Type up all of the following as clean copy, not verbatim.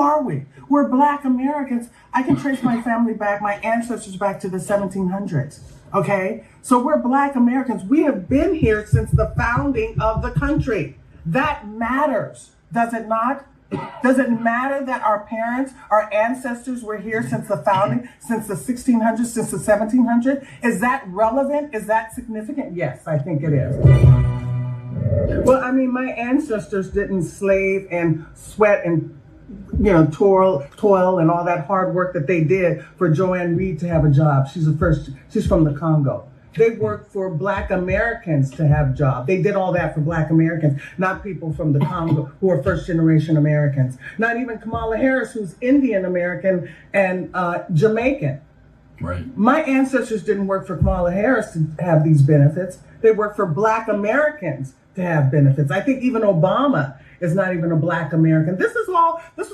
are we? We're Black Americans. I can trace my family back, my ancestors back to the 1700s. Okay? So we're Black Americans. We have been here since the founding of the country. That matters, does it not? Does it matter that our parents, our ancestors were here since the founding, since the 1600s, since the 1700s? Is that relevant? Is that significant? Yes, I think it is. Well, I mean, my ancestors didn't slave and sweat and, toil and all that hard work that they did for Joanne Reed to have a job. She's from the Congo. They worked for Black Americans to have jobs. They did all that for Black Americans, not people from the Congo who are first generation Americans. Not even Kamala Harris, who's Indian American and Jamaican. Right. My ancestors didn't work for Kamala Harris to have these benefits. They worked for Black Americans to have benefits. I think even Obama is not even a Black American. This is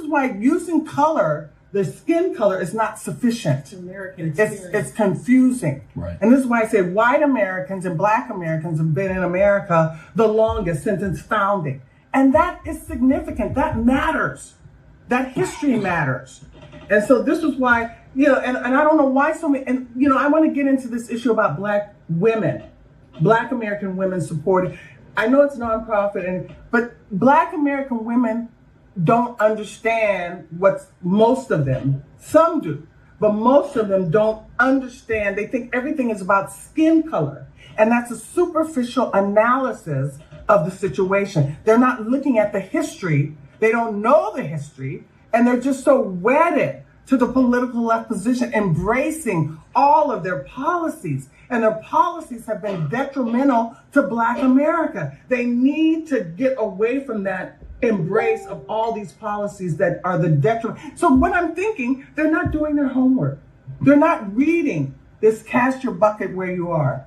why using color, the skin color, is not sufficient. It's confusing. Right. And this is why I say white Americans and Black Americans have been in America the longest since its founding. And that is significant. That matters. That history matters. And so this is why, and I don't know why so many, and I want to get into this issue about Black women, Black American women supporting. I know it's nonprofit, but Black American women don't understand most of them, some do, but most of them don't understand. They think everything is about skin color. And that's a superficial analysis of the situation. They're not looking at the history. They don't know the history. And they're just so wedded to the political left position, embracing all of their policies. And their policies have been detrimental to Black America. They need to get away from that embrace of all these policies that are the detriment. So what I'm thinking, they're not doing their homework. They're not reading this cast your bucket where you are.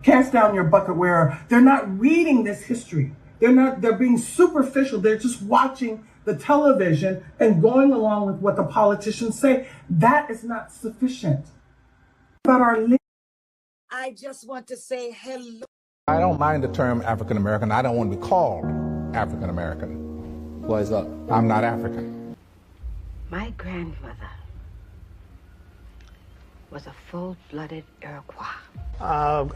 Cast down your bucket where they're not reading this history. They're being superficial. They're just watching the television and going along with what the politicians say. That is not sufficient. I just want to say hello. I don't mind the term African American. I don't want to be called African American. Why is that? I'm not African. My grandmother was a full-blooded Iroquois.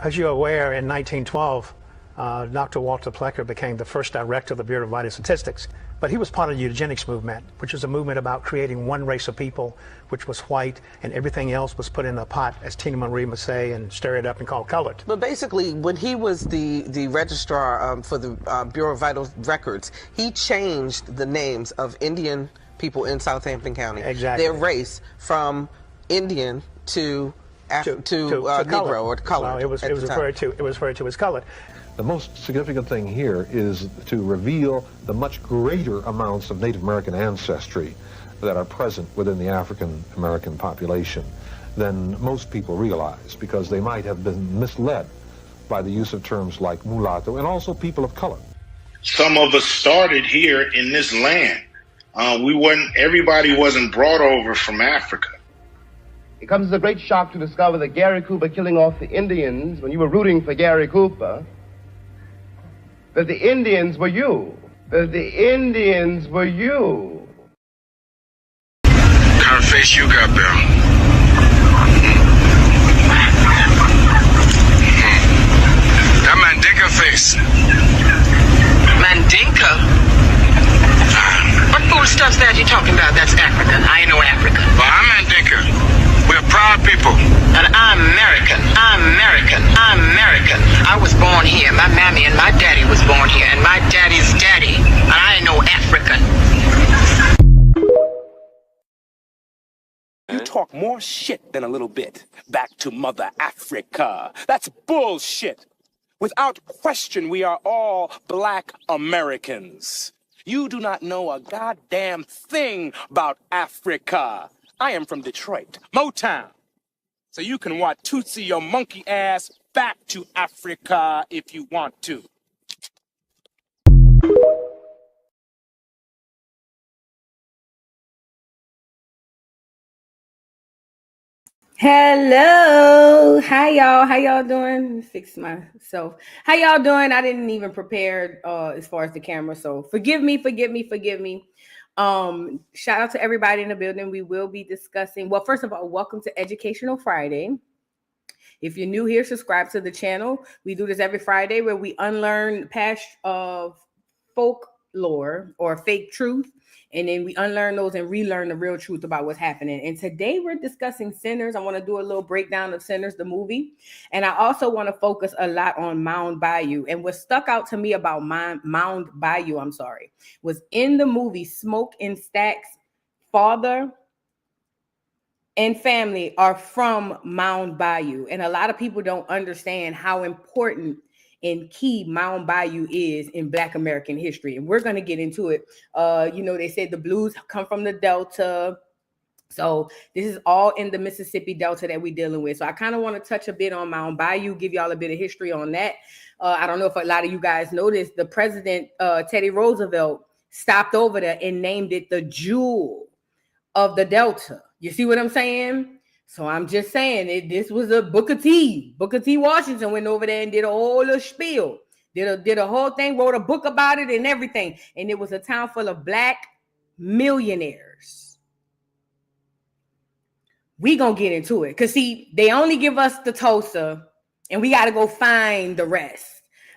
As you're aware, in 1912, Dr. Walter Plecker became the first director of the Bureau of Vital Statistics. But he was part of the eugenics movement, which was a movement about creating one race of people, which was white, and everything else was put in a pot, as Tina Marie would say, and stir it up and call colored. But basically, when he was the registrar for the Bureau of Vital Records, he changed the names of Indian people in Southampton County. Exactly. Their race from Indian to Negro or colored. Well, it was referred to as colored. The most significant thing here is to reveal the much greater amounts of Native American ancestry that are present within the African American population than most people realize, because they might have been misled by the use of terms like mulatto and also people of color. Some of us started here in this land. Everybody wasn't brought over from Africa. It comes as a great shock to discover that Gary Cooper killing off the Indians, when you were rooting for Gary Cooper, that the Indians were you. That the Indians were you. What kind of face you got, Bill? That Mandinka face. Mandinka? What fool stuff's that you're talking about? That's African. I ain't no African. Well, I'm Mandinka. We're proud people. And I'm American. I'm American. I'm American. I was born here. My mammy and my daddy was born here. And my daddy's daddy. And I ain't no African. You talk more shit than a little bit. Back to Mother Africa. That's bullshit. Without question, we are all Black Americans. You do not know a goddamn thing about Africa. I am from Detroit, Motown. So you can watch Tootsie your monkey ass back to Africa if you want to. Hello, hi y'all. How y'all doing? Fix myself. How y'all doing? I didn't even prepare as far as the camera, so forgive me. Shout out to everybody in the building. We will be discussing, well, first of all, welcome to Educational Friday. If you're new here, subscribe to the channel. We do this every Friday where we unlearn past folklore or fake truth, and then we unlearn those and relearn the real truth about what's happening. And today we're discussing Sinners. I want to do a little breakdown of Sinners, the movie. And I also want to focus a lot on Mound Bayou. And what stuck out to me about Mound Bayou, was in the movie, Smoke and Stack's father and family are from Mound Bayou. And a lot of people don't understand how important and key Mound Bayou is in Black American history. And we're going to get into it. They said the blues come from the Delta. So this is all in the Mississippi Delta that we're dealing with. So I kind of want to touch a bit on Mound Bayou, give y'all a bit of history on that. I don't know if a lot of you guys noticed, the president, Teddy Roosevelt, stopped over there and named it the Jewel of the Delta. You see what I'm saying? So I'm just saying this was a Booker T. Booker T. Washington went over there and did a whole little spiel, did a whole thing, wrote a book about it and everything. And it was a town full of Black millionaires. We gonna get into it. Because see, they only give us the Tulsa and we got to go find the rest.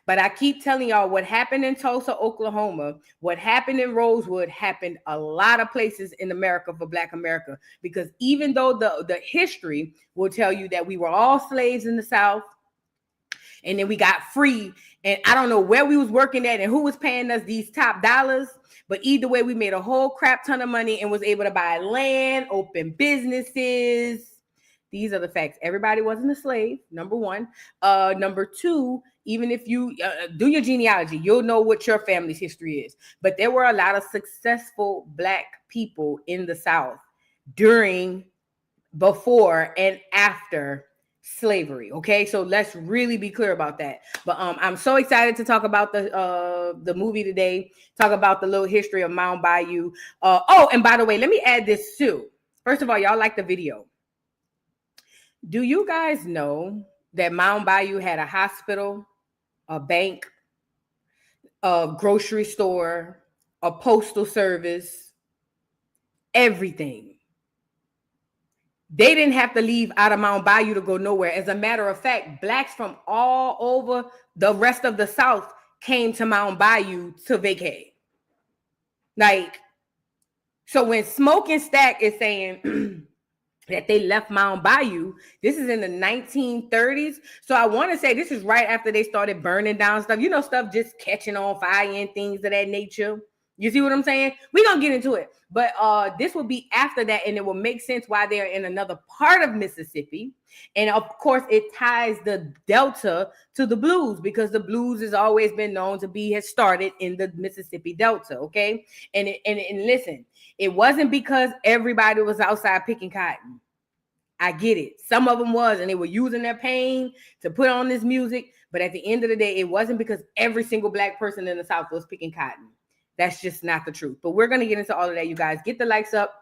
But I keep telling y'all what happened in Tulsa, Oklahoma, what happened in Rosewood happened a lot of places in America for Black America. Because even though the history will tell you that we were all slaves in the South and then we got free, and I don't know where we was working at and who was paying us these top dollars, but either way, we made a whole crap ton of money and was able to buy land, open businesses. These are the facts. Everybody wasn't a slave, number one. Number two, even if you do your genealogy, you'll know what your family's history is. But there were a lot of successful Black people in the South during, before, and after slavery. Okay, so let's really be clear about that. But I'm so excited to talk about the movie today. Talk about the little history of Mound Bayou. And by the way, let me add this too. First of all, y'all like the video. Do you guys know that Mound Bayou had a hospital, a bank, a grocery store, a postal service, everything? They didn't have to leave out of Mound Bayou to go nowhere. As a matter of fact, Blacks from all over the rest of the South came to Mound Bayou to vacate. So when Smoke and Stack is saying that they left Mound Bayou, this is in the 1930s. So I want to say this is right after they started burning down stuff. Stuff just catching on fire and things of that nature. You see what I'm saying? We're going to get into it. But this will be after that, and it will make sense why they're in another part of Mississippi. And, of course, it ties the Delta to the blues because the blues has always been known to has started in the Mississippi Delta, okay? And listen, it wasn't because everybody was outside picking cotton. I get it. Some of them was, and they were using their pain to put on this music. But at the end of the day, it wasn't because every single Black person in the South was picking cotton. That's just not the truth. But we're going to get into all of that, you guys. Get the likes up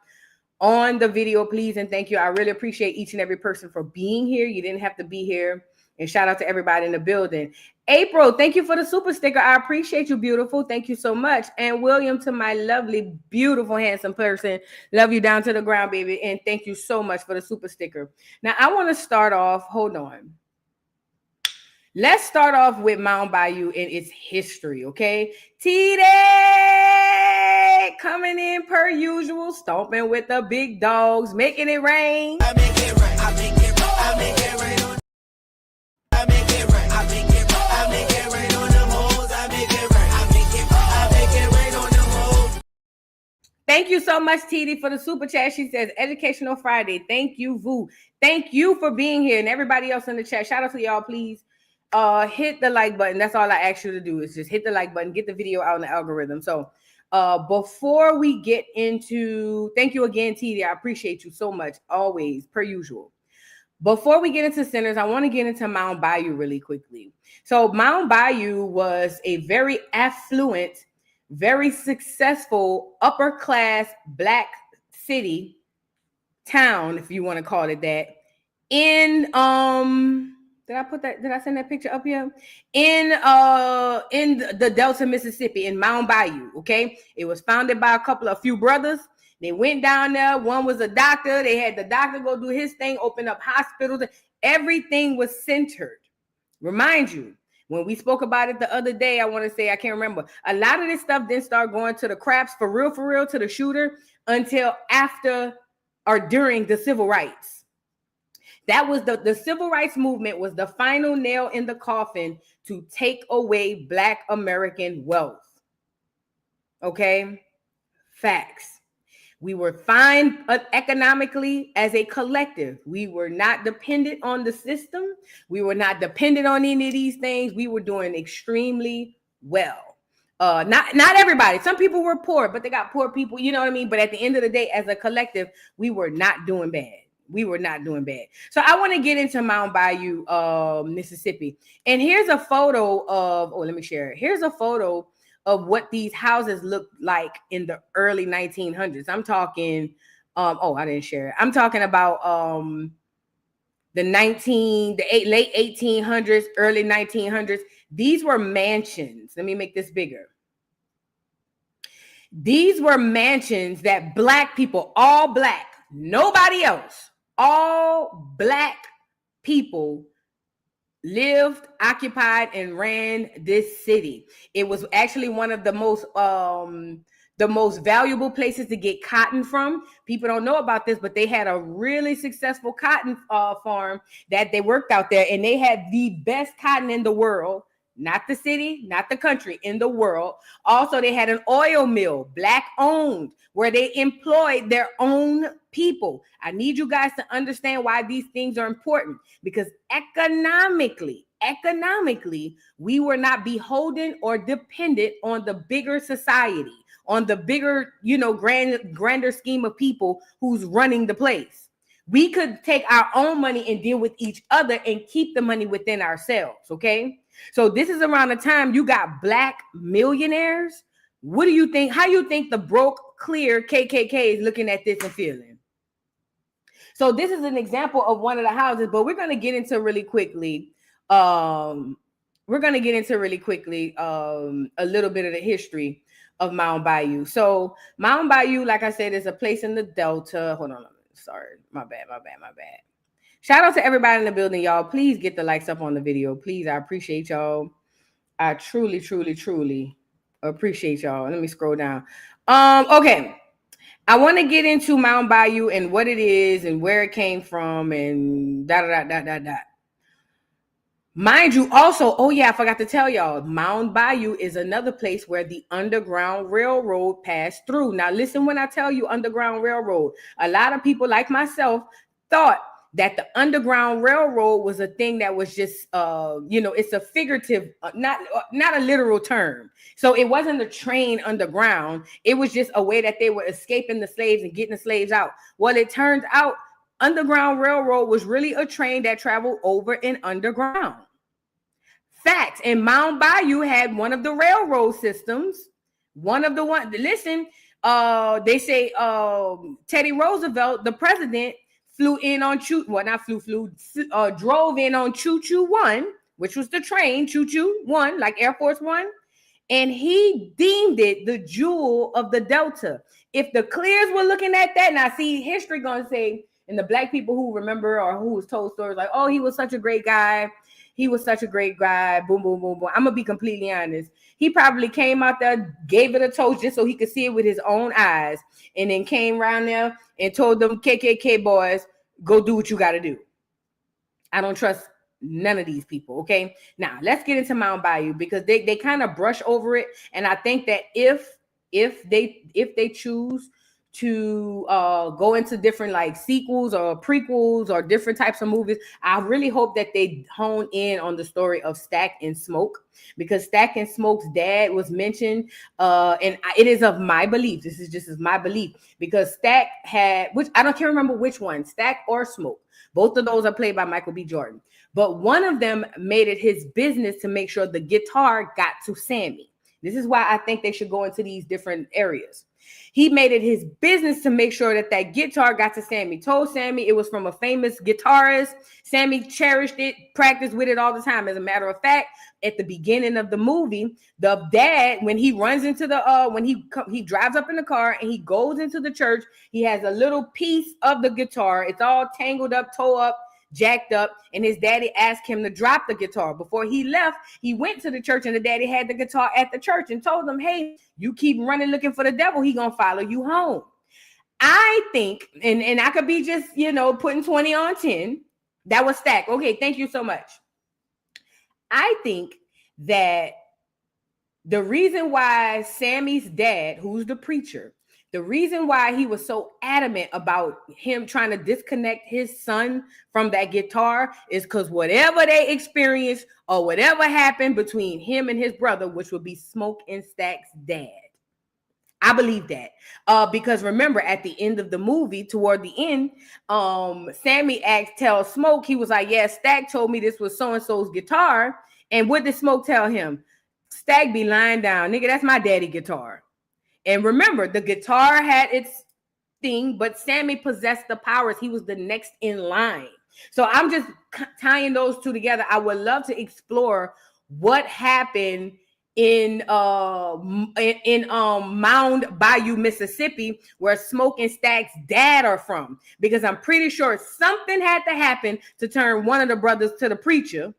on the video, please. And thank you. I really appreciate each and every person for being here. You didn't have to be here. And shout out to everybody in the building. April, thank you for the super sticker. I appreciate you, beautiful. Thank you so much. And William, to my lovely, beautiful, handsome person. Love you down to the ground, baby. And thank you so much for the super sticker. Now, I want to start off. Hold on. Let's start off with Mound Bayou and its history, okay? T-Day coming in per usual, stomping with the big dogs, making it rain. I make it rain. I make it rain. I make it rain. I make it rain. I make it rain. I make it rain on them hoes. I make it rain. I make it rain. I make it rain on them hoes. Thank you so much, TD, for the super chat. She says, Educational Friday. Thank you, Vu. Thank you for being here. And everybody else in the chat. Shout out to y'all, please. Hit the like button. That's all I ask you to do is just hit the like button, get the video out in the algorithm. So before we get into, thank you again, TD. I appreciate you so much, always, per usual. Before we get into Sinners, I want to get into Mound Bayou really quickly. So Mound Bayou was a very affluent, very successful, upper class Black city, town, if you want to call it that, in did I put that? Did I send that picture up here? In the Delta, Mississippi, in Mound Bayou. Okay, it was founded by a few brothers. They went down there. One was a doctor. They had the doctor go do his thing, open up hospitals. Everything was centered. Remind you, when we spoke about it the other day, I want to say, I can't remember. A lot of this stuff didn't start going to the craps for real, to the shooter until after or during the civil rights. That was the civil rights movement was the final nail in the coffin to take away Black American wealth. Okay? Facts. We were fine economically as a collective. We were not dependent on the system. We were not dependent on any of these things. We were doing extremely well. Not everybody. Some people were poor, but they got poor people. You know what I mean? But at the end of the day, as a collective, we were not doing bad. We were not doing bad. So I want to get into Mound Bayou, Mississippi. And here's a photo of, let me share it. Here's a photo of what these houses looked like in the early 1900s. I'm talking, I didn't share it. I'm talking about the late 1800s, early 1900s. These were mansions. Let me make this bigger. These were mansions that Black people, all Black, nobody else, all Black people lived, occupied, and ran this city. It was actually one of the most valuable places to get cotton from. People don't know about this, but they had a really successful cotton farm that they worked out there, and they had the best cotton in the world. Not the city, not the country, in the world. Also, they had an oil mill, Black owned, where they employed their own people. I need you guys to understand why these things are important, because economically, we were not beholden or dependent on the bigger society, on the bigger, grander scheme of people who's running the place. We could take our own money and deal with each other and keep the money within ourselves, okay? So this is around the time you got Black millionaires. What do you think? How you think the broke, clear KKK is looking at this and feeling? So this is an example of one of the houses, but we're going to get into really quickly. A little bit of the history of Mound Bayou. So Mound Bayou, like I said, is a place in the Delta. Hold on. Sorry. My bad. Shout out to everybody in the building, y'all. Please get the likes up on the video. Please. I appreciate y'all. I truly appreciate y'all. Let me scroll down. Okay. I want to get into Mound Bayou and what it is and where it came from and da. Mind you, also, I forgot to tell y'all, Mound Bayou is another place where the Underground Railroad passed through. Now, listen when I tell you Underground Railroad. A lot of people like myself thought that the Underground Railroad was a thing that was just, it's a figurative, not a literal term. So it wasn't a train underground. It was just a way that they were escaping the slaves and getting the slaves out. Well, it turns out Underground Railroad was really a train that traveled over and underground. Facts. And Mound Bayou had one of the railroad systems. Listen, they say Teddy Roosevelt, the president, drove in on Choo Choo 1, which was the train, Choo Choo 1, like Air Force One. And he deemed it the jewel of the Delta. If the Clears were looking at that, now see, history gonna say, and the Black people who remember or who was told stories like, oh, he was such a great guy. He was such a great guy. Boom, boom, boom, boom. I'm gonna be completely honest. He probably came out there, gave it a toast just so he could see it with his own eyes, and then came around there and told them KKK boys, go do what you got to do. I don't trust none of these people. Okay. Now let's get into Mound Bayou because they kind of brush over it. And I think that if they choose to go into different like sequels or prequels or different types of movies, I really hope that they hone in on the story of Stack and Smoke, because Stack and Smoke's dad was mentioned, and it is of my belief. This is just my belief, because Stack had, which I can't remember which one, Stack or Smoke. Both of those are played by Michael B. Jordan, but one of them made it his business to make sure the guitar got to Sammy. This is why I think they should go into these different areas. He made it his business to make sure that that guitar got to Sammy. Told Sammy it was from a famous guitarist. Sammy cherished it, practiced with it all the time. As a matter of fact, at the beginning of the movie, the dad, when he runs into the when he drives up in the car and he goes into the church, he has a little piece of the guitar. It's all tangled up, toe up, jacked up, and his daddy asked him to drop the guitar. Before he left, he went to the church and the daddy had the guitar at the church and told him, hey, you keep running looking for the devil, he gonna follow you home. I think, and I could be just, putting 20 on 10. That was Stack. Okay, thank you so much. I think that the reason why Sammy's dad, who's the preacher, the reason why he was so adamant about him trying to disconnect his son from that guitar is because whatever they experienced or whatever happened between him and his brother, which would be Smoke and Stack's dad. I believe that because remember at the end of the movie, toward the end, Sammy tells Smoke, he was like, yeah, Stack told me this was so-and-so's guitar. And what did Smoke tell him? Stack be lying down. Nigga, that's my daddy guitar. And remember, the guitar had its thing, but Sammy possessed the powers. He was the next in line. So I'm just tying those two together. I would love to explore what happened in Mound Bayou, Mississippi, where Smoke and Stack's dad are from, because I'm pretty sure something had to happen to turn one of the brothers to the preacher.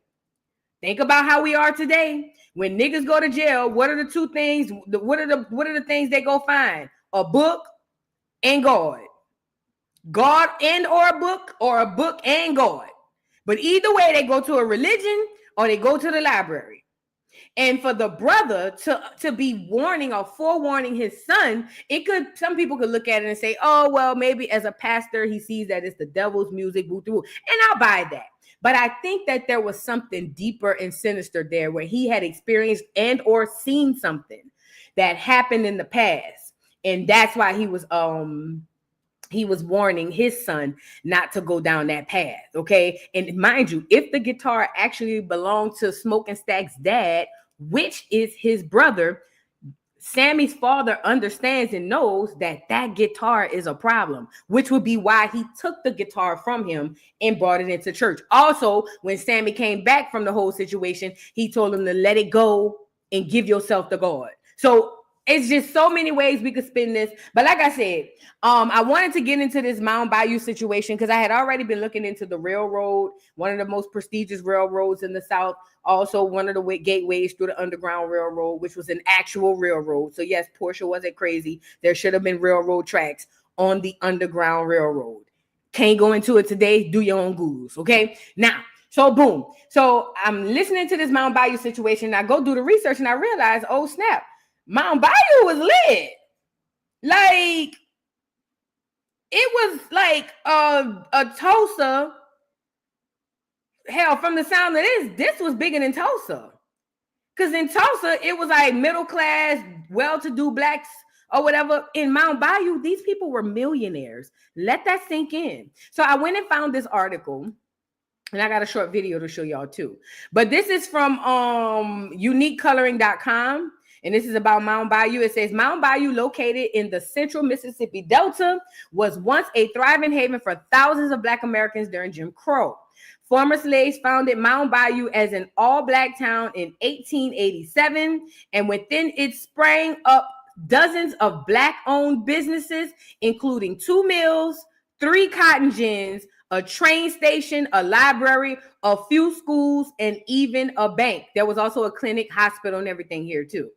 Think about how we are today. When niggas go to jail, what are the two things? What are the things they go find? A book and God. God and or a book and God. But either way, they go to a religion or they go to the library. And for the brother to be warning or forewarning his son, some people could look at it and say, oh, well, maybe as a pastor, he sees that it's the devil's music, and I'll buy that. But I think that there was something deeper and sinister there where he had experienced and or seen something that happened in the past. And that's why he was warning his son not to go down that path. Okay. And mind you, if the guitar actually belonged to Smoke and Stack's dad, which is his brother, Sammy's father understands and knows that that guitar is a problem, which would be why he took the guitar from him and brought it into church. Also, when Sammy came back from the whole situation, he told him to let it go and give yourself to God. So it's just so many ways we could spin this. But like I said, I wanted to get into this Mound Bayou situation because I had already been looking into the railroad, one of the most prestigious railroads in the South. Also, one of the gateways through the Underground Railroad, which was an actual railroad. So yes, Portia wasn't crazy. There should have been railroad tracks on the Underground Railroad. Can't go into it today. Do your own Googles, okay? Now, so boom. So I'm listening to this Mound Bayou situation. And I go do the research and I realize, oh snap, Mound Bayou was lit. Like, it was like a Tulsa. Hell, from the sound of this was bigger than Tulsa. Because in Tulsa, it was like middle class, well-to-do blacks or whatever. In Mound Bayou, these people were millionaires. Let that sink in. So I went and found this article. And I got a short video to show y'all too. But this is from uniquecoloring.com. And this is about Mound Bayou. It says, Mound Bayou, located in the central Mississippi Delta, was once a thriving haven for thousands of Black Americans during Jim Crow. Former slaves founded Mound Bayou as an all-Black town in 1887, and within it sprang up dozens of Black-owned businesses, including 2 mills, 3 cotton gins, a train station, a library, a few schools, and even a bank. There was also a clinic, hospital, and everything here too.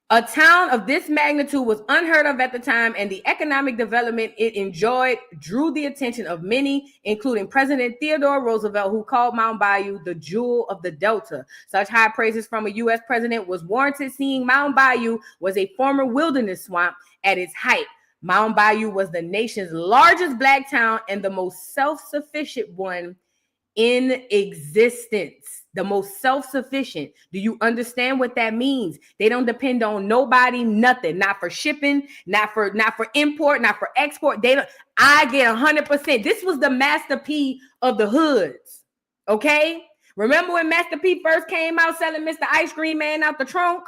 A town of this magnitude was unheard of at the time, and the economic development it enjoyed drew the attention of many, including President Theodore Roosevelt, who called Mound Bayou the jewel of the Delta. Such high praises from a U.S. president was warranted, seeing Mound Bayou was a former wilderness swamp at its height. Mound Bayou was the nation's largest Black town and the most self-sufficient one in existence. The most self-sufficient. Do you understand what that means? They don't depend on nobody, nothing. Not for shipping, not for import, not for export. I get 100%. This was the Master P of the hoods. Okay? Remember when Master P first came out selling Mr. Ice Cream Man out the trunk?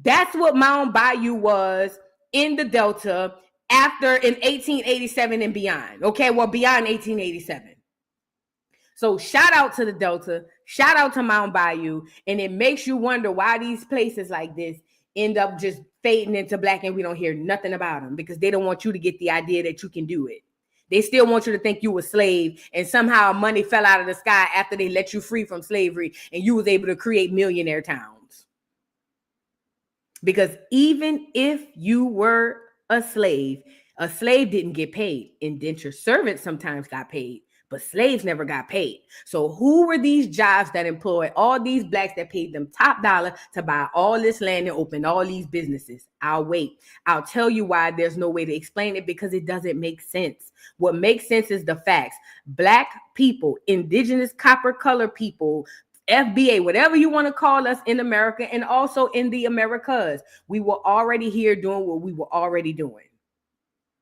That's what Mound Bayou was in the Delta after in 1887 and beyond. Okay, well, beyond 1887. So shout out to the Delta, shout out to Mound Bayou, and it makes you wonder why these places like this end up just fading into black and we don't hear nothing about them, because they don't want you to get the idea that you can do it. They still want you to think you were a slave and somehow money fell out of the sky after they let you free from slavery and you was able to create millionaire towns. Because even if you were a slave didn't get paid. Indentured servants sometimes got paid, but slaves never got paid. So who were these jobs that employed all these blacks that paid them top dollar to buy all this land and open all these businesses? I'll wait. I'll tell you why there's no way to explain it, because it doesn't make sense. What makes sense is the facts. Black people, indigenous copper color people, FBA, whatever you want to call us in America and also in the Americas, we were already here doing what we were already doing.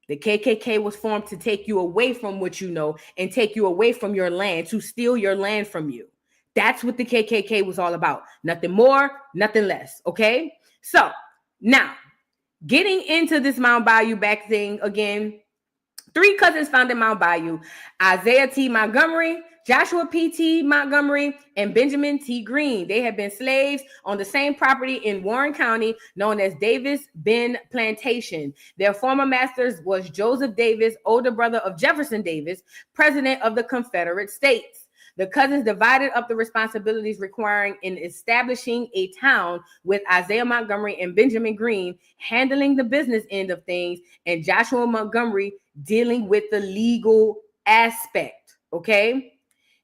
The KKK was formed to take you away from what you know and take you away from your land, to steal your land from you. That's what the KKK was all about. Nothing more, nothing less. Okay? So now, getting into this Mound Bayou back thing again, 3 cousins founded Mound Bayou: Isaiah T. Montgomery, Joshua P.T. Montgomery, and Benjamin T. Green. They had been slaves on the same property in Warren County known as Davis Bend Plantation. Their former masters was Joseph Davis, older brother of Jefferson Davis, president of the Confederate States. The cousins divided up the responsibilities requiring in establishing a town, with Isaiah Montgomery and Benjamin Green handling the business end of things and Joshua Montgomery dealing with the legal aspect. Okay?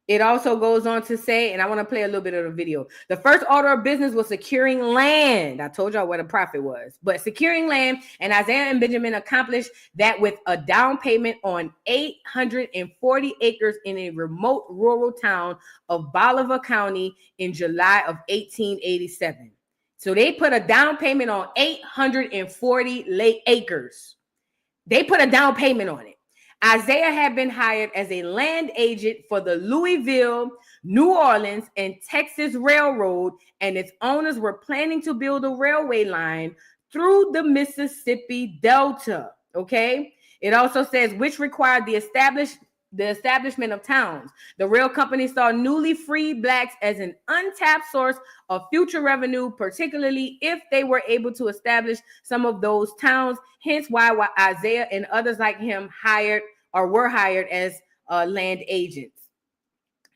It also goes on to say, and I want to play a little bit of the video. The first order of business was securing land. I told y'all what a profit was, but securing land, and Isaiah and Benjamin accomplished that with a down payment on 840 acres in a remote rural town of Bolivar County in July of 1887. So they put a down payment on 840 acres. They put a down payment on it. Isaiah had been hired as a land agent for the Louisville, New Orleans, and Texas Railroad, and its owners were planning to build a railway line through the Mississippi Delta. Okay? It also says, which required the establishment of towns. The rail company saw newly freed blacks as an untapped source of future revenue, particularly if they were able to establish some of those towns. Hence why Isaiah and others like him were hired as land agents.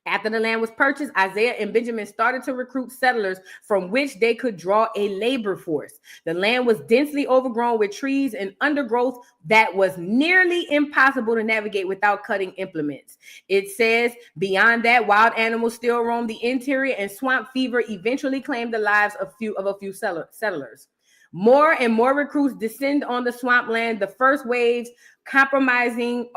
After the land was purchased, Isaiah and Benjamin started to recruit settlers from which they could draw a labor force. The land was densely overgrown with trees and undergrowth that was nearly impossible to navigate without cutting implements. It says, beyond that, wild animals still roamed the interior, and swamp fever eventually claimed the lives of a few settlers. More and more recruits descend on the swampland. The first waves comprising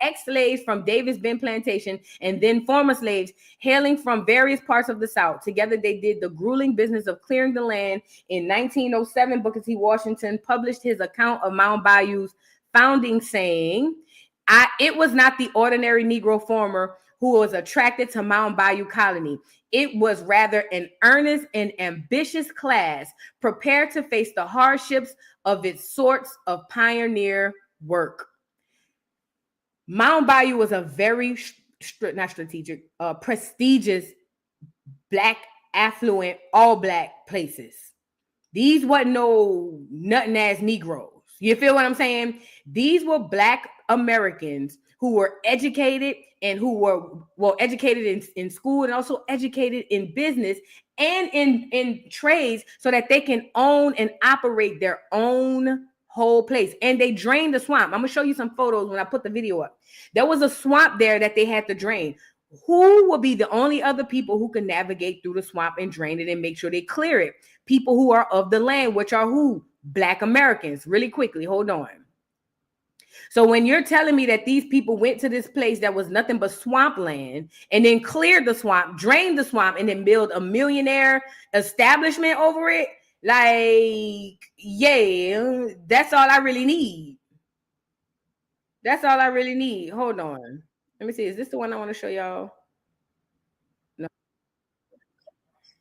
ex-slaves from Davis Bend Plantation and then former slaves hailing from various parts of the South. Together, they did the grueling business of clearing the land. In 1907, Booker T. Washington published his account of Mound Bayou's founding, saying, it was not the ordinary Negro farmer who was attracted to Mound Bayou Colony. It was rather an earnest and ambitious class prepared to face the hardships of its sorts of pioneer work. Mound Bayou was a very prestigious black, affluent, all black places. These wasn't no nothing ass Negroes. You feel what I'm saying? These were black Americans who were educated and who were educated in school and also educated in business and in trades, so that they can own and operate their own whole place. And they drained the swamp. I'm gonna show you some photos when I put the video up. There was a swamp there that they had to drain. Who will be the only other people who can navigate through the swamp and drain it and make sure they clear it? People who are of the land, which are who? Black Americans. Really quickly, hold on. So when you're telling me that these people went to this place that was nothing but swampland and then cleared the swamp, drained the swamp, and then build a millionaire establishment over it, like, yeah, that's all I really need. That's all I really need. Hold on. Let me see. Is this the one I want to show y'all? No.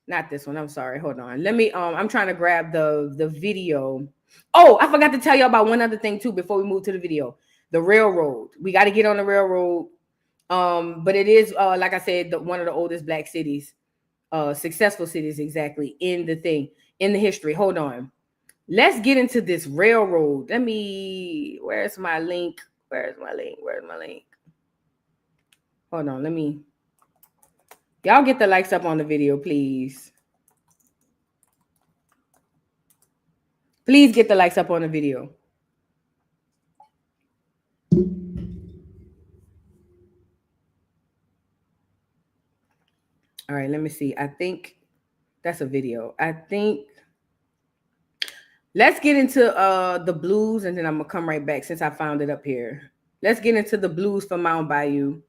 Not this one. I'm sorry. Hold on. Let me. I'm trying to grab the video. Oh, I forgot to tell you about one other thing too before we move to the video. The railroad. We got to get on the railroad. But it is like I said, one of the oldest black cities, successful cities exactly in the history. Hold on. Let's get into this railroad. Where's my link? Where's my link? Hold on. Y'all get the likes up on the video, please. Please get the likes up on the video. All right, let me see. I think that's a video. Let's get into the blues, and then I'm gonna come right back since I found it up here. Let's get into the blues for Mound Bayou.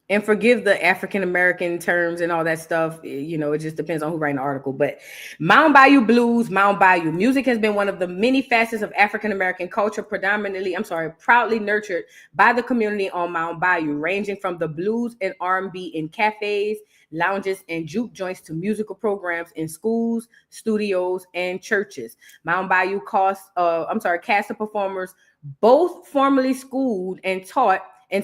And forgive the African American terms and all that stuff. You know, it just depends on who writes the article. But Mound Bayou blues, Mound Bayou music has been one of the many facets of African American culture, proudly nurtured by the community on Mound Bayou, ranging from the blues and R&B in cafes, lounges, and juke joints to musical programs in schools, studios, and churches. Mound Bayou cast of performers, both formally schooled and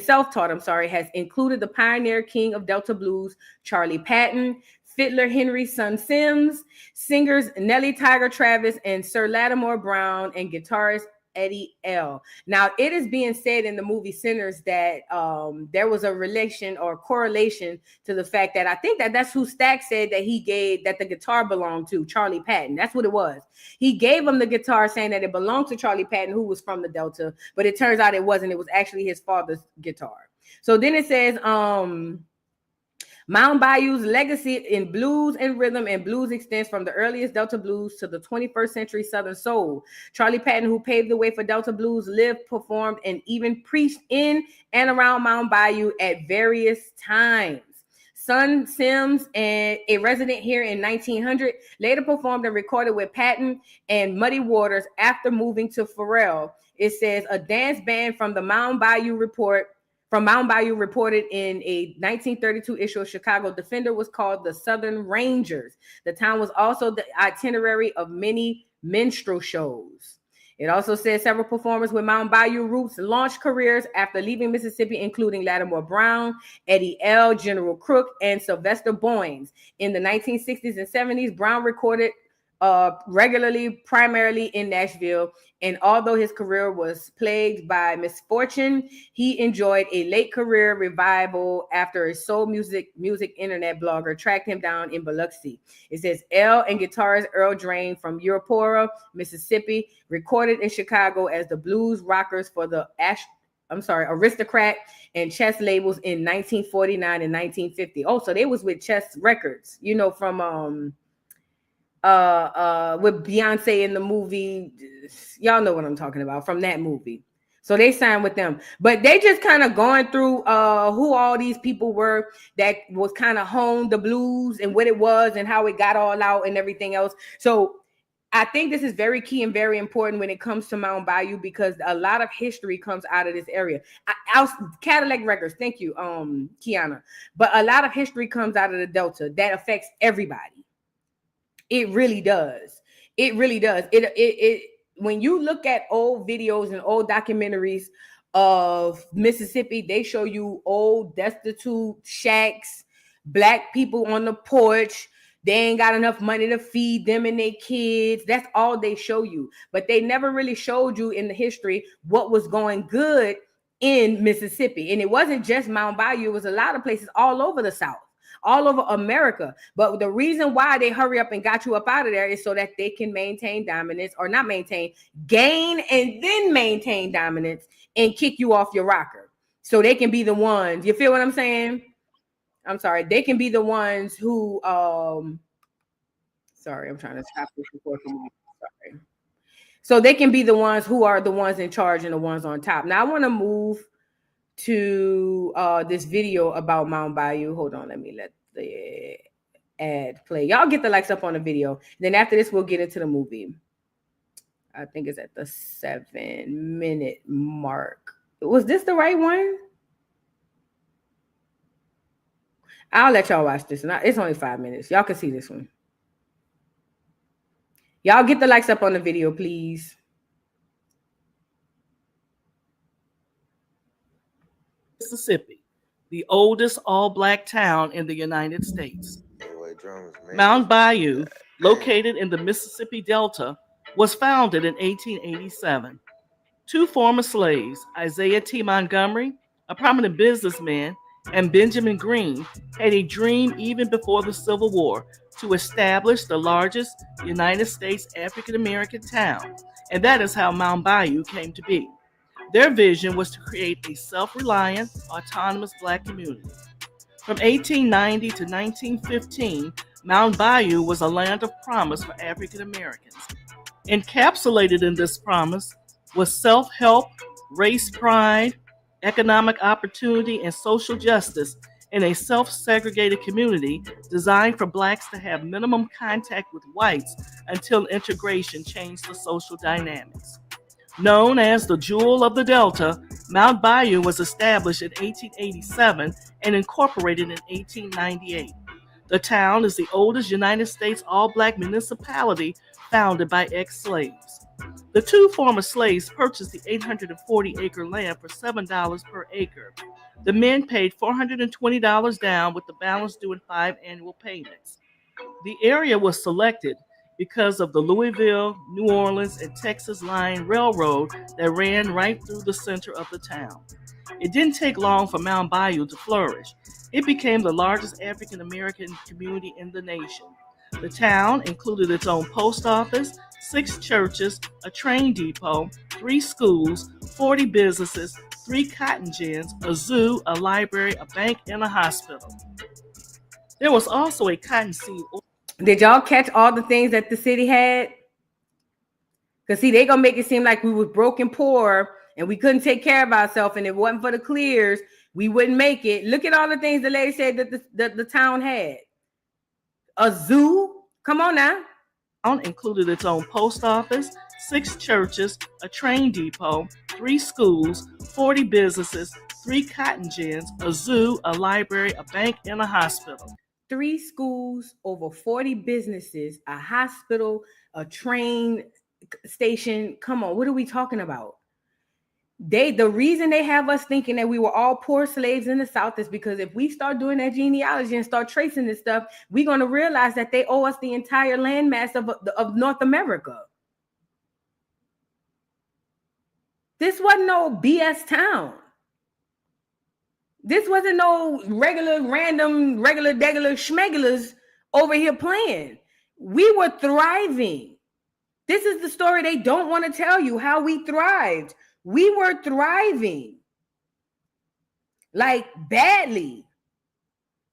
self-taught, has included the pioneer king of Delta blues, Charlie Patton, fiddler Henry's son Sims, singers Nellie Tiger Travis and Sir Lattimore Brown, and guitarist Eddie L. Now, it is being said in the movie Sinners that there was a relation or correlation to the fact that I think that's who Stack said that the guitar belonged to, Charlie Patton. That's what it was. He gave him the guitar saying that it belonged to Charlie Patton, who was from the Delta, but it turns out it wasn't. It was actually his father's guitar. So then it says, Mound Bayou's legacy in blues and rhythm and blues extends from the earliest Delta blues to the 21st century Southern soul. Charlie Patton, who paved the way for Delta blues, lived, performed, and even preached in and around Mound Bayou at various times. Son Sims, a resident here in 1900, later performed and recorded with Patton and Muddy Waters after moving to Pharrell. It says a dance band from Mound Bayou reported in a 1932 issue of Chicago Defender was called the Southern Rangers. The town was also the itinerary of many minstrel shows. It also says several performers with Mound Bayou roots launched careers after leaving Mississippi, including Lattimore Brown, Eddie L., General Crook, and Sylvester Boynes. In the 1960s and 70s, Brown recorded regularly, primarily in Nashville, and although his career was plagued by misfortune, he enjoyed a late career revival after a soul music internet blogger tracked him down in Biloxi. It says L and guitarist Earl Drain from Europora, Mississippi, recorded in Chicago as the blues rockers for the Aristocrat and Chess labels in 1949 and 1950. Oh, so they was with Chess Records, you know, from with Beyonce in the movie. Y'all know what I'm talking about from that movie. So they signed with them, but they just kind of going through who all these people were that was kind of honed the blues and what it was and how it got all out and everything else. So I think this is very key and very important when it comes to Mound Bayou, because a lot of history comes out of this area. Cadillac Records, thank you, Kiana. But a lot of history comes out of the Delta that affects everybody. It really does. It really does. It when you look at old videos and old documentaries of Mississippi, they show you old destitute shacks, black people on the porch. They ain't got enough money to feed them and their kids. That's all they show you. But they never really showed you in the history what was going good in Mississippi. And it wasn't just Mound Bayou. It was a lot of places all over the South, all over America. But the reason why they hurry up and got you up out of there is so that they can maintain dominance, or not maintain, gain and then maintain dominance and kick you off your rocker. So they can be the ones, you feel what I'm saying? I'm sorry. They can be the ones who, sorry, I'm trying to stop this before. Sorry. So they can be the ones who are the ones in charge and the ones on top. Now I want to move to this video about Mound Bayou. Hold on, let me let the ad play. Y'all get the likes up on the video. Then after this, we'll get into the movie. I think it's at the 7-minute mark. Was this the right one? I'll let y'all watch this. It's only 5 minutes. Y'all can see this one. Y'all get the likes up on the video, please. Mississippi, the oldest all-black town in the United States. Mound Bayou, located in the Mississippi Delta, was founded in 1887. Two former slaves, Isaiah T. Montgomery, a prominent businessman, and Benjamin Green, had a dream even before the Civil War to establish the largest United States African American town, and that is how Mound Bayou came to be. Their vision was to create a self-reliant, autonomous black community. From 1890 to 1915, Mound Bayou was a land of promise for African Americans. Encapsulated in this promise was self-help, race pride, economic opportunity, and social justice in a self-segregated community designed for blacks to have minimum contact with whites until integration changed the social dynamics. Known as the Jewel of the Delta, Mound Bayou was established in 1887 and incorporated in 1898. The town is the oldest United States all-black municipality founded by ex-slaves. The two former slaves purchased the 840-acre land for $7 per acre. The men paid $420 down with the balance due in 5 annual payments. The area was selected because of the Louisville, New Orleans, and Texas Line Railroad that ran right through the center of the town. It didn't take long for Mound Bayou to flourish. It became the largest African American community in the nation. The town included its own post office, 6 churches, a train depot, 3 schools, 40 businesses, 3 cotton gins, a zoo, a library, a bank, and a hospital. There was also a cottonseed. Did y'all catch all the things that the city had? Because see, they gonna make it seem like we was broke and poor and we couldn't take care of ourselves, and if it wasn't for the clears, we wouldn't make it. Look at all the things the lady said that the town had. A zoo? Come on now. Included its own post office, 6 churches, a train depot, 3 schools, 40 businesses, 3 cotton gins, a zoo, a library, a bank, and a hospital. 3 schools, over 40 businesses, a hospital, a train station. Come on, what are we talking about? The reason they have us thinking that we were all poor slaves in the South is because if we start doing that genealogy and start tracing this stuff, we're going to realize that they owe us the entire landmass of North America. This wasn't no BS town. This wasn't no regular degular schmegulars over here playing. We were thriving. This is the story they don't want to tell you, how we thrived. We were thriving. Like badly.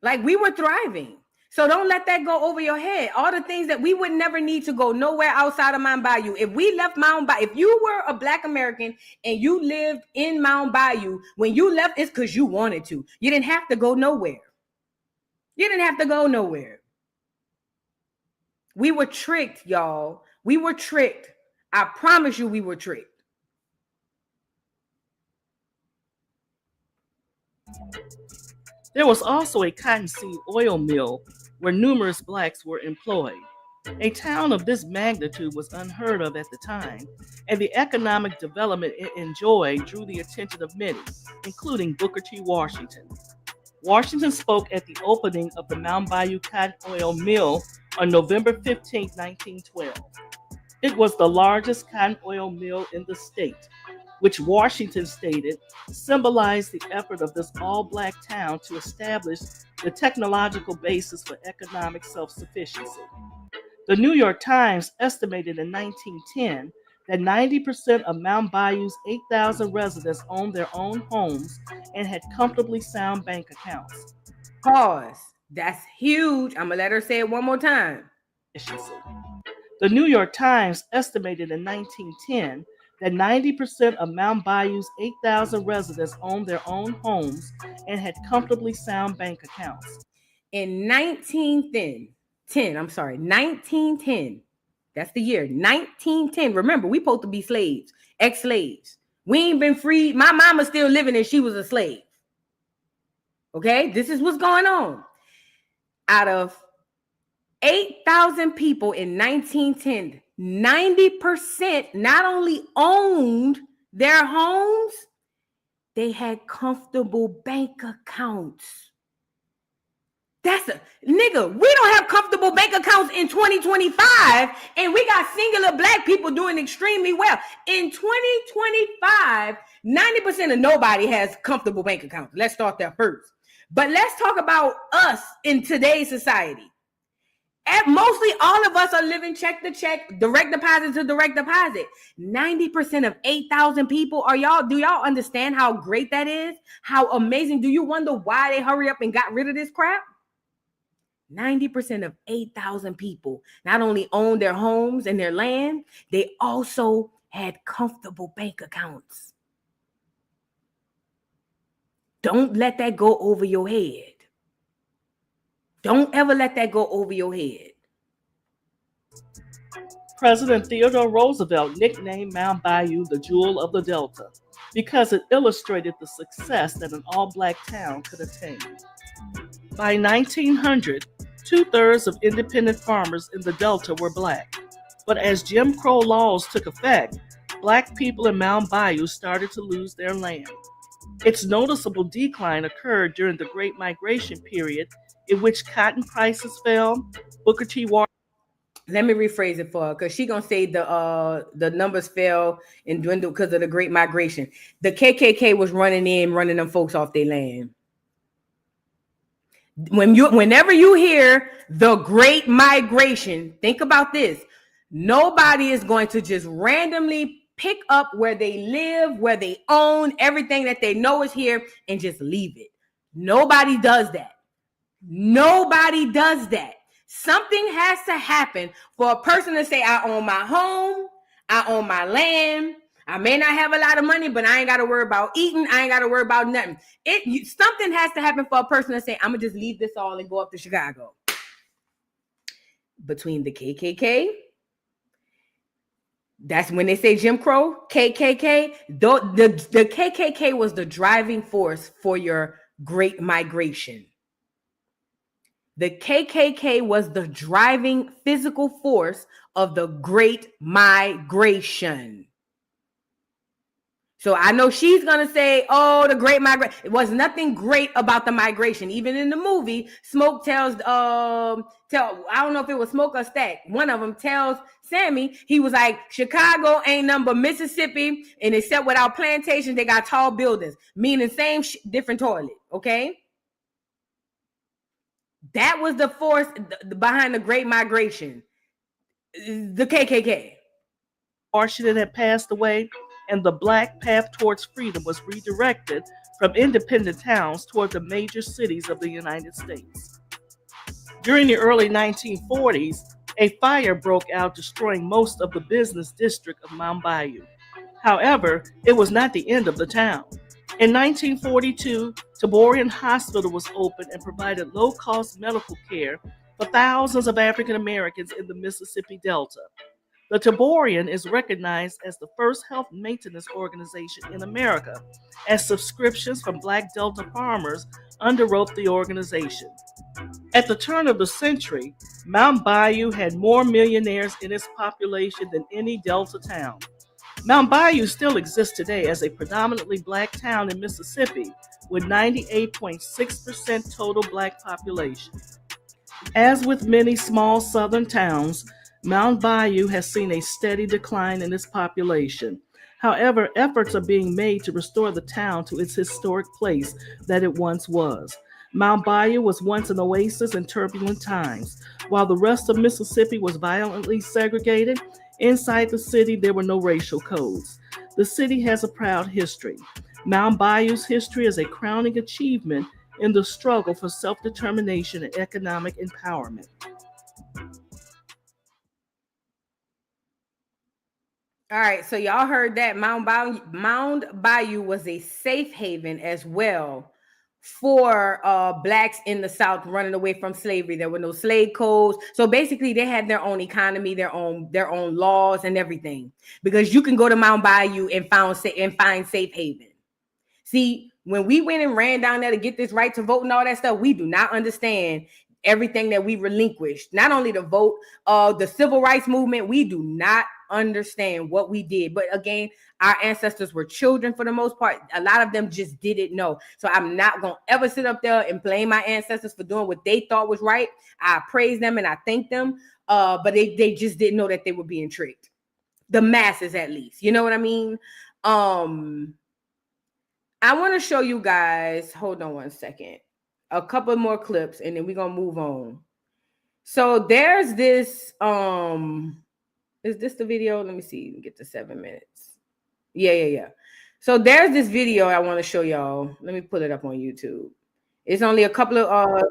Like we were thriving. So don't let that go over your head. All the things that we would never need to go nowhere outside of Mound Bayou. If we left Mound Bayou, if you were a Black American and you lived in Mound Bayou, when you left, it's because you wanted to. You didn't have to go nowhere. You didn't have to go nowhere. We were tricked, y'all. We were tricked. I promise you we were tricked. There was also a cottonseed oil mill where numerous blacks were employed. A town of this magnitude was unheard of at the time, and the economic development it enjoyed drew the attention of many, including Booker T. Washington. Washington spoke at the opening of the Mound Bayou Cotton Oil Mill on November 15, 1912. It was the largest cotton oil mill in the state, which Washington stated symbolized the effort of this all-black town to establish the technological basis for economic self-sufficiency. The New York Times estimated in 1910 that 90% of Mound Bayou's 8,000 residents owned their own homes and had comfortably sound bank accounts. Pause. That's huge. I'm going to let her say it one more time. The New York Times estimated in 1910 that 90% of Mound Bayou's 8,000 residents owned their own homes and had comfortably sound bank accounts. In 1910, that's the year, 1910. Remember, we supposed to be slaves, ex-slaves. We ain't been freed. My mama's still living and she was a slave. Okay, this is what's going on. out of 8,000 people in 1910, 90% not only owned their homes, they had comfortable bank accounts. That's a nigga. We don't have comfortable bank accounts in 2025, and we got singular black people doing extremely well. In 2025, 90% of nobody has comfortable bank accounts. Let's start there first. But let's talk about us in today's society. Mostly all of us are living check to check, direct deposit to direct deposit. 90% of 8,000 people do y'all understand how great that is? How amazing? Do you wonder why they hurry up and got rid of this crap? 90% of 8,000 people not only owned their homes and their land, they also had comfortable bank accounts. Don't let that go over your head. Don't ever let that go over your head. President Theodore Roosevelt nicknamed Mound Bayou the Jewel of the Delta because it illustrated the success that an all-black town could attain. By 1900, 2/3 of independent farmers in the Delta were black. But as Jim Crow laws took effect, black people in Mound Bayou started to lose their land. Its noticeable decline occurred during the Great Migration period, in which cotton prices fell, Booker T. Washington. Let me rephrase it for her, because she's gonna say the numbers fell and dwindled because of the Great Migration. The KKK was running them folks off their land. Whenever you hear the Great Migration, think about this. Nobody is going to just randomly pick up where they live, where they own, everything that they know is here, and just leave it. Nobody does that. Nobody does that. Something has to happen for a person to say, I own my home, I own my land. I may not have a lot of money, but I ain't got to worry about eating. I ain't got to worry about nothing. Something has to happen for a person to say, I'm going to just leave this all and go up to Chicago. Between the KKK, that's when they say Jim Crow, KKK. The KKK was the driving force for your Great Migration. The KKK was the driving physical force of the Great Migration. So I know she's going to say, oh, the Great Migration. It was nothing great about the migration. Even in the movie, Smoke tells, I don't know if it was Smoke or Stack. One of them tells Sammy, he was like, Chicago ain't nothing but Mississippi. And except without plantations, they got tall buildings. Meaning same, different toilet. Okay? That was the force behind the Great Migration. The KKK. Washington had passed away, and the black path towards freedom was redirected from independent towns toward the major cities of the United States. During the early 1940s, a fire broke out, destroying most of the business district of Mound Bayou. However, it was not the end of the town. In 1942, Taborian Hospital was opened and provided low-cost medical care for thousands of African Americans in the Mississippi Delta. The Taborian is recognized as the first health maintenance organization in America, as subscriptions from Black Delta farmers underwrote the organization. At the turn of the century, Mound Bayou had more millionaires in its population than any Delta town. Mound Bayou still exists today as a predominantly black town in Mississippi, with 98.6% total black population. As with many small southern towns, Mound Bayou has seen a steady decline in its population. However, efforts are being made to restore the town to its historic place that it once was. Mound Bayou was once an oasis in turbulent times. While the rest of Mississippi was violently segregated, inside the city there were no racial codes. The city has a proud history. Mound Bayou's history is a crowning achievement in the struggle for self-determination and economic empowerment. All right, so y'all heard that Mound Bayou was a safe haven as well for blacks in the South running away from slavery. There were no slave codes. So basically they had their own economy, their own laws and everything. Because you can go to Mound Bayou and find safe haven. See, when we went and ran down there to get this right to vote and all that stuff, we do not understand everything that we relinquished, not only the vote, the civil rights movement. We do not understand what we did. But again, our ancestors were children for the most part. A lot of them just didn't know. So I'm not going to ever sit up there and blame my ancestors for doing what they thought was right. I praise them and I thank them. But they just didn't know that they were being tricked. The masses, at least. You know what I mean? I want to show you guys, hold on one second, a couple more clips, and then we're going to move on. So there's this, is this the video? Let me see, get to 7 minutes. Yeah. So there's this video I want to show y'all. Let me pull it up on YouTube. It's only a couple of,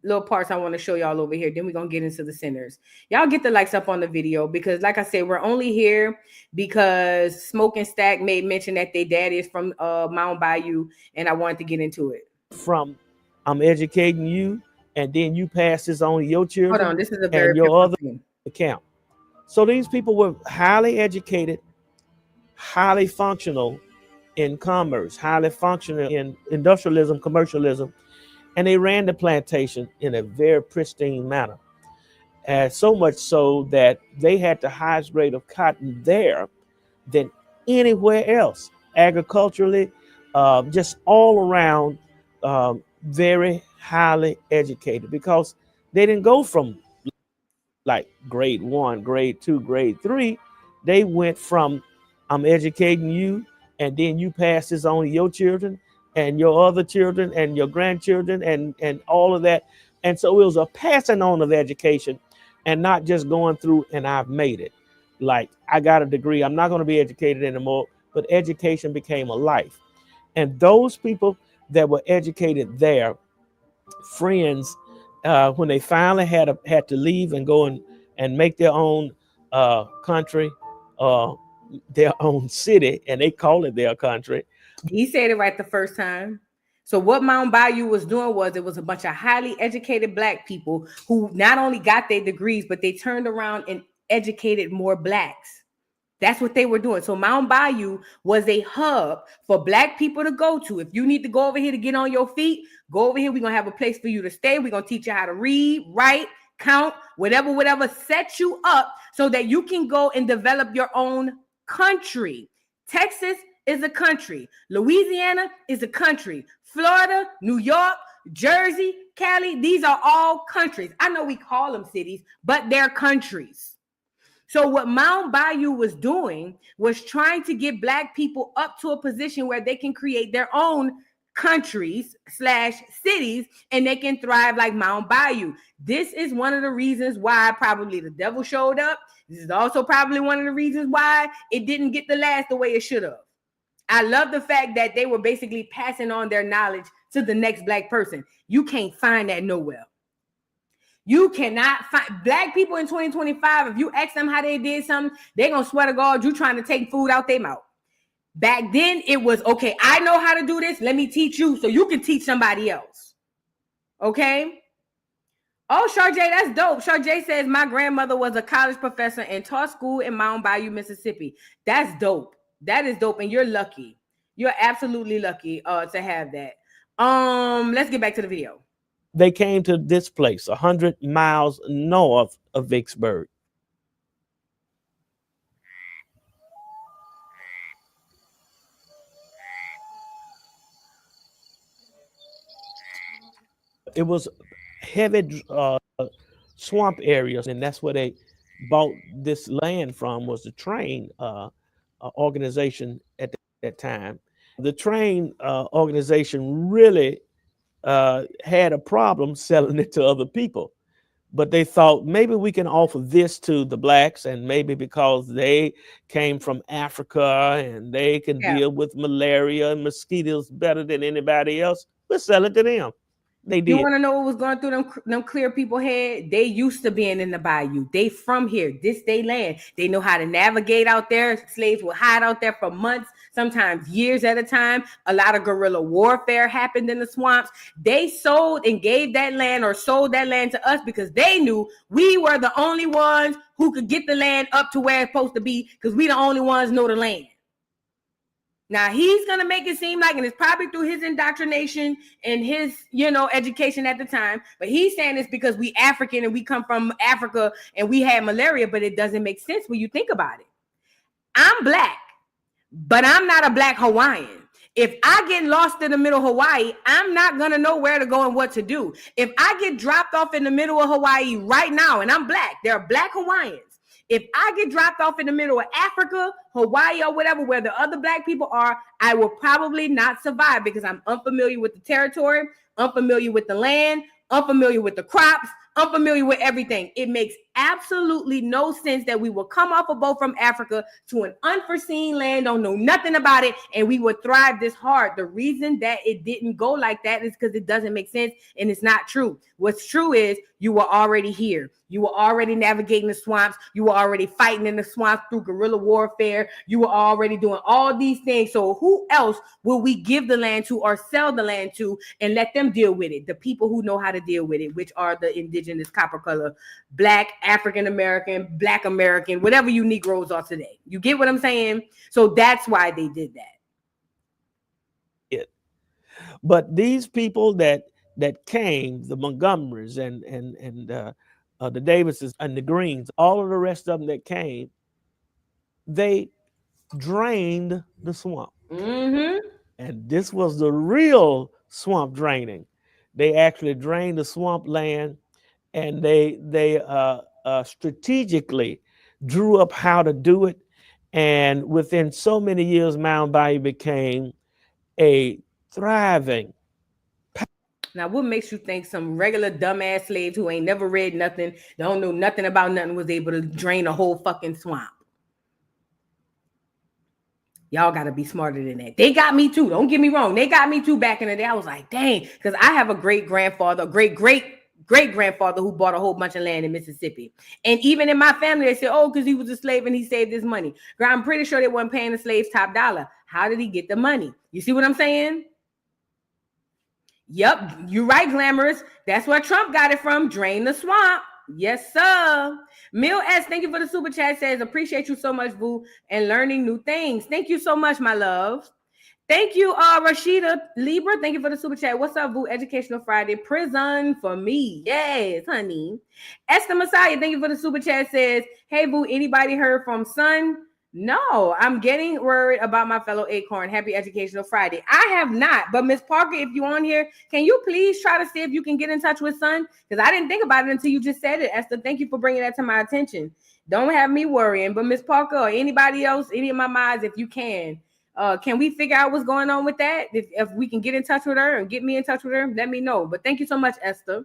little parts I want to show y'all over here. Then we're going to get into the centers. Y'all get the likes up on the video because, like I said, we're only here because Smoke and Stack made mention that their daddy is from Mound Bayou, and I wanted to get into it. From I'm educating you, and then you pass this on to your children. Hold on, this is a very and your other account. So these people were highly educated, highly functional in commerce, highly functional in industrialism, commercialism, and they ran the plantation in a very pristine manner. And so much so that they had the highest rate of cotton there than anywhere else, agriculturally, just all around, very highly educated, because they didn't go from like grade 1, grade 2, grade 3. They went from I'm educating you, and then you pass this on to your children and your other children and your grandchildren and all of that. And so it was a passing on of education and not just going through and I've made it. Like, I got a degree, I'm not going to be educated anymore, but education became a life. And those people that were educated there, friends, when they finally had to leave and go and make their own country, their own city, and they call it their country. He said it right the first time. So what Mound Bayou was doing was it was a bunch of highly educated Black people who not only got their degrees, but they turned around and educated more Blacks. That's what they were doing. So Mound Bayou was a hub for Black people to go to. If you need to go over here to get on your feet, go over here. We're going to have a place for you to stay. We're going to teach you how to read, write, count, whatever set you up so that you can go and develop your own country. Texas is a country. Louisiana is a country. Florida, New York, Jersey, Cali, these are all countries. I know we call them cities, but they're countries. So what Mound Bayou was doing was trying to get Black people up to a position where they can create their own countries / cities, and they can thrive like Mound Bayou. This is one of the reasons why probably the devil showed up. This is also probably one of the reasons why it didn't get to last the way it should have. I love the fact that they were basically passing on their knowledge to the next Black person. You can't find that nowhere. You cannot find Black people in 2025. If you ask them how they did something, they're going to swear to God you trying to take food out their mouth. Back then, it was, okay, I know how to do this. Let me teach you so you can teach somebody else. Okay? Oh, Sharjay, that's dope. Sharjay says, my grandmother was a college professor and taught school in Mound Bayou, Mississippi. That's dope. That is dope, and you're lucky. You're absolutely lucky to have that. Let's get back to the video. They came to this place 100 miles north of Vicksburg. It was heavy swamp areas, and that's where they bought this land from, was the train organization at that time. The train organization really had a problem selling it to other people, but they thought maybe we can offer this to the Blacks, and maybe because they came from Africa and they can deal with malaria and mosquitoes better than anybody else, we'll sell it to them. They did. You want to know what was going through them clear people head? They used to being in the bayou. They from here. This they land. They know how to navigate out there. Slaves would hide out there for months, sometimes years at a time. A lot of guerrilla warfare happened in the swamps. They sold and gave that land or sold that land to us because they knew we were the only ones who could get the land up to where it's supposed to be because we the only ones know the land. Now he's gonna make it seem like, and it's probably through his indoctrination and his, education at the time. But he's saying it's because we African and we come from Africa and we had malaria. But it doesn't make sense when you think about it. I'm black, but I'm not a black Hawaiian. If I get lost in the middle of Hawaii, I'm not gonna know where to go and what to do. If I get dropped off in the middle of Hawaii right now, and I'm black, there are black Hawaiians. If I get dropped off in the middle of Africa, Hawaii, or whatever, where the other black people are, I will probably not survive because I'm unfamiliar with the territory, unfamiliar with the land, unfamiliar with the crops, unfamiliar with everything. It makes absolutely no sense that we will come off a boat from Africa to an unforeseen land, don't know nothing about it, and we would thrive this hard. The reason that it didn't go like that is because it doesn't make sense and it's not true. What's true is you were already here. You were already navigating the swamps. You were already fighting in the swamps through guerrilla warfare. You were already doing all these things. So who else will we give the land to or sell the land to and let them deal with it? The people who know how to deal with it, which are the indigenous, copper color, black, African American, black American, whatever you Negroes are today. You get what I'm saying? So that's why they did that. But these people that came, the Montgomerys and the Davises and the Greens, all of the rest of them that came, they drained the swamp. Mm-hmm. And this was the real swamp draining. They actually drained the swamp land, and they strategically drew up how to do it. And within so many years, Mound Bayou became a thriving. Now, what makes you think some regular dumbass slaves who ain't never read nothing, don't know nothing about nothing, was able to drain a whole fucking swamp? Y'all got to be smarter than that. They got me too. Don't get me wrong. They got me too back in the day. I was like, dang, because I have a great-grandfather, great-grandfather who bought a whole bunch of land in Mississippi. And even in my family, they said, oh, because he was a slave and he saved his money. Girl, I'm pretty sure they weren't paying the slaves top dollar. How did he get the money? You see what I'm saying? Yep, you're right, Glamorous. That's where Trump got it from. Drain the swamp. Yes, sir. Mill S, thank you for the super chat. Says, appreciate you so much, Boo, and learning new things. Thank you so much, my love. Thank you, Rashida Libra. Thank you for the super chat. What's up, Boo? Educational Friday. Prison for me. Yes, honey. Esther Messiah, thank you for the super chat. Says, hey, Boo, anybody heard from Son? No, I'm getting worried about my fellow Acorn. Happy Educational Friday. I have not, but Miss Parker, if you're on here, can you please try to see if you can get in touch with Son? Because I didn't think about it until you just said it, Esther. Thank you for bringing that to my attention. Don't have me worrying, but Miss Parker or anybody else, any of my mods, if you can we figure out what's going on with that? If we can get in touch with her and get me in touch with her, let me know. But thank you so much, Esther.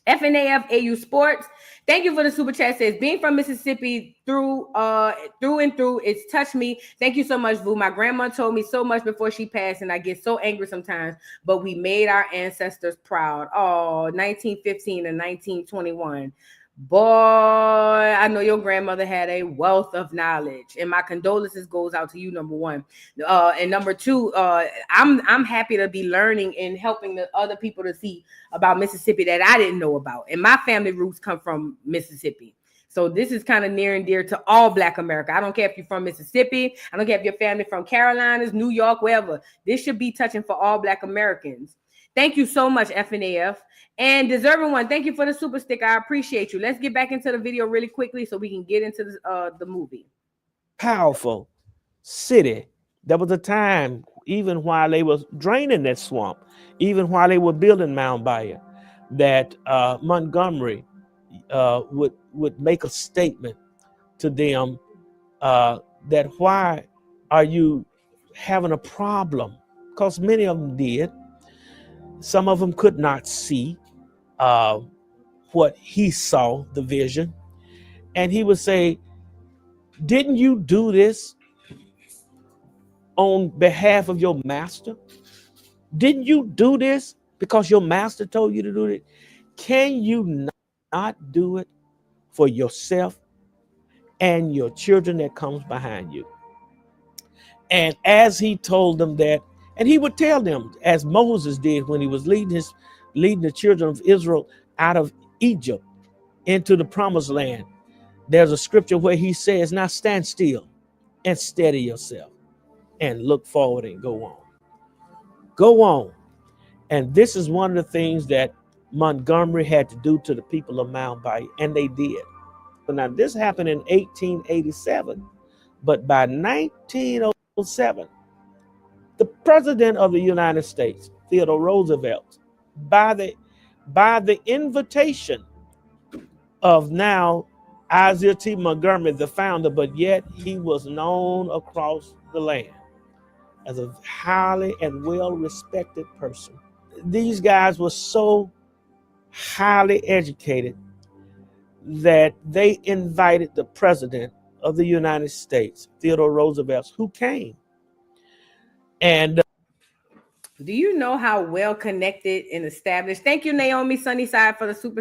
FNAF AU Sports, thank you for the super chat. Says, being from Mississippi through and through, it's touched me. Thank you so much, Vu. My grandma told me so much before she passed, and I get so angry sometimes, but we made our ancestors proud. Oh, 1915 and 1921. Boy, I know your grandmother had a wealth of knowledge, and my condolences goes out to you, number one. And number two, I'm happy to be learning and helping the other people to see about Mississippi that I didn't know about. And my family roots come from Mississippi. So this is kind of near and dear to all Black America. I don't care if you're from Mississippi. I don't care if your family from Carolinas, New York, wherever. This should be touching for all Black Americans. Thank you so much, FNAF. And Deserving One, thank you for the super sticker. I appreciate you. Let's get back into the video really quickly so we can get into the movie. Powerful city. There was a time, even while they was draining that swamp, even while they were building Mound Bayou, that Montgomery would make a statement to them that why are you having a problem? Because many of them did. Some of them could not see what he saw, the vision. And he would say, didn't you do this on behalf of your master? Didn't you do this because your master told you to do it? Can you not do it for yourself and your children that comes behind you? And as he told them that, and he would tell them, as Moses did when he was leading the children of Israel out of Egypt into the promised land. There's a scripture where he says, now stand still and steady yourself. and look forward and go on. Go on. And this is one of the things that Montgomery had to do to the people of Mound Bayou, and they did. Now, this happened in 1887, but by 1907, the president of the United States, Theodore Roosevelt, by the invitation of now Isaiah T. Montgomery, the founder, but yet he was known across the land as a highly and well-respected person. These guys were so highly educated that they invited the president of the United States, Theodore Roosevelt, who came. And do you know how well connected and established? Thank you, Naomi Sunnyside, for the super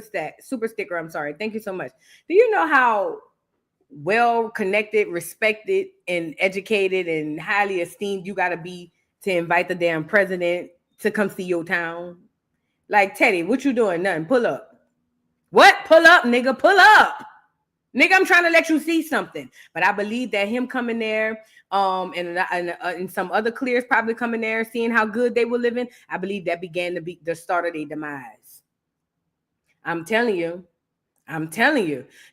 sticker. I'm sorry. Thank you so much. Do you know how well connected, respected, and educated and highly esteemed you got to be to invite the damn president to come see your town? Like, Teddy, what you doing? Nothing. Pull up. What? Pull up, nigga. Pull up. Nigga, I'm trying to let you see something. But I believe that him coming there, and some other clears probably coming there, seeing how good they were living, I believe that began to be the start of their demise. I'm telling you.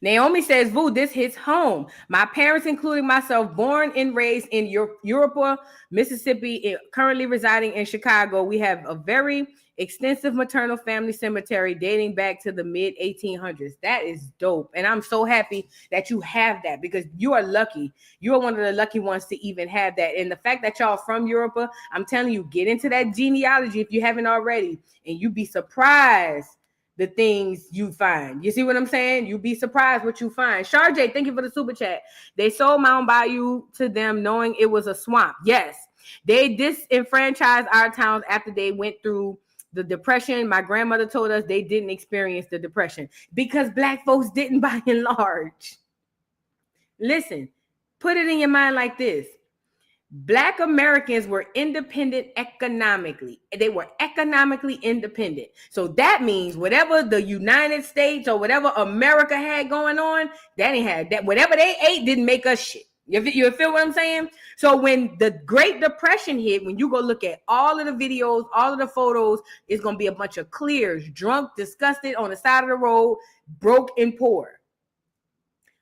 Naomi says, "Boo, this hits home. My parents, including myself, born and raised in Europa, Mississippi, currently residing in Chicago. We have a very extensive maternal family cemetery dating back to the mid 1800s. That is dope. And I'm so happy that you have that, because you are lucky. You are one of the lucky ones to even have that. And the fact that y'all from Europa, I'm telling you, get into that genealogy if you haven't already, and you'd be surprised the things you find. You see what I'm saying? You'd be surprised what you find. Sharjay, thank you for the super chat. They sold Mound Bayou to them knowing it was a swamp. Yes, they disenfranchised our towns after they went through the Depression. My grandmother told us they didn't experience the Depression because Black folks didn't, by and large. Listen, put it in your mind like this. Black Americans were independent economically. They were economically independent. So that means whatever the United States or whatever America had going on, that ain't had that. Whatever they ate didn't make us shit. You feel what I'm saying? So when the Great Depression hit, when you go look at all of the videos, all of the photos, it's going to be a bunch of clears, drunk, disgusted on the side of the road, broke and poor.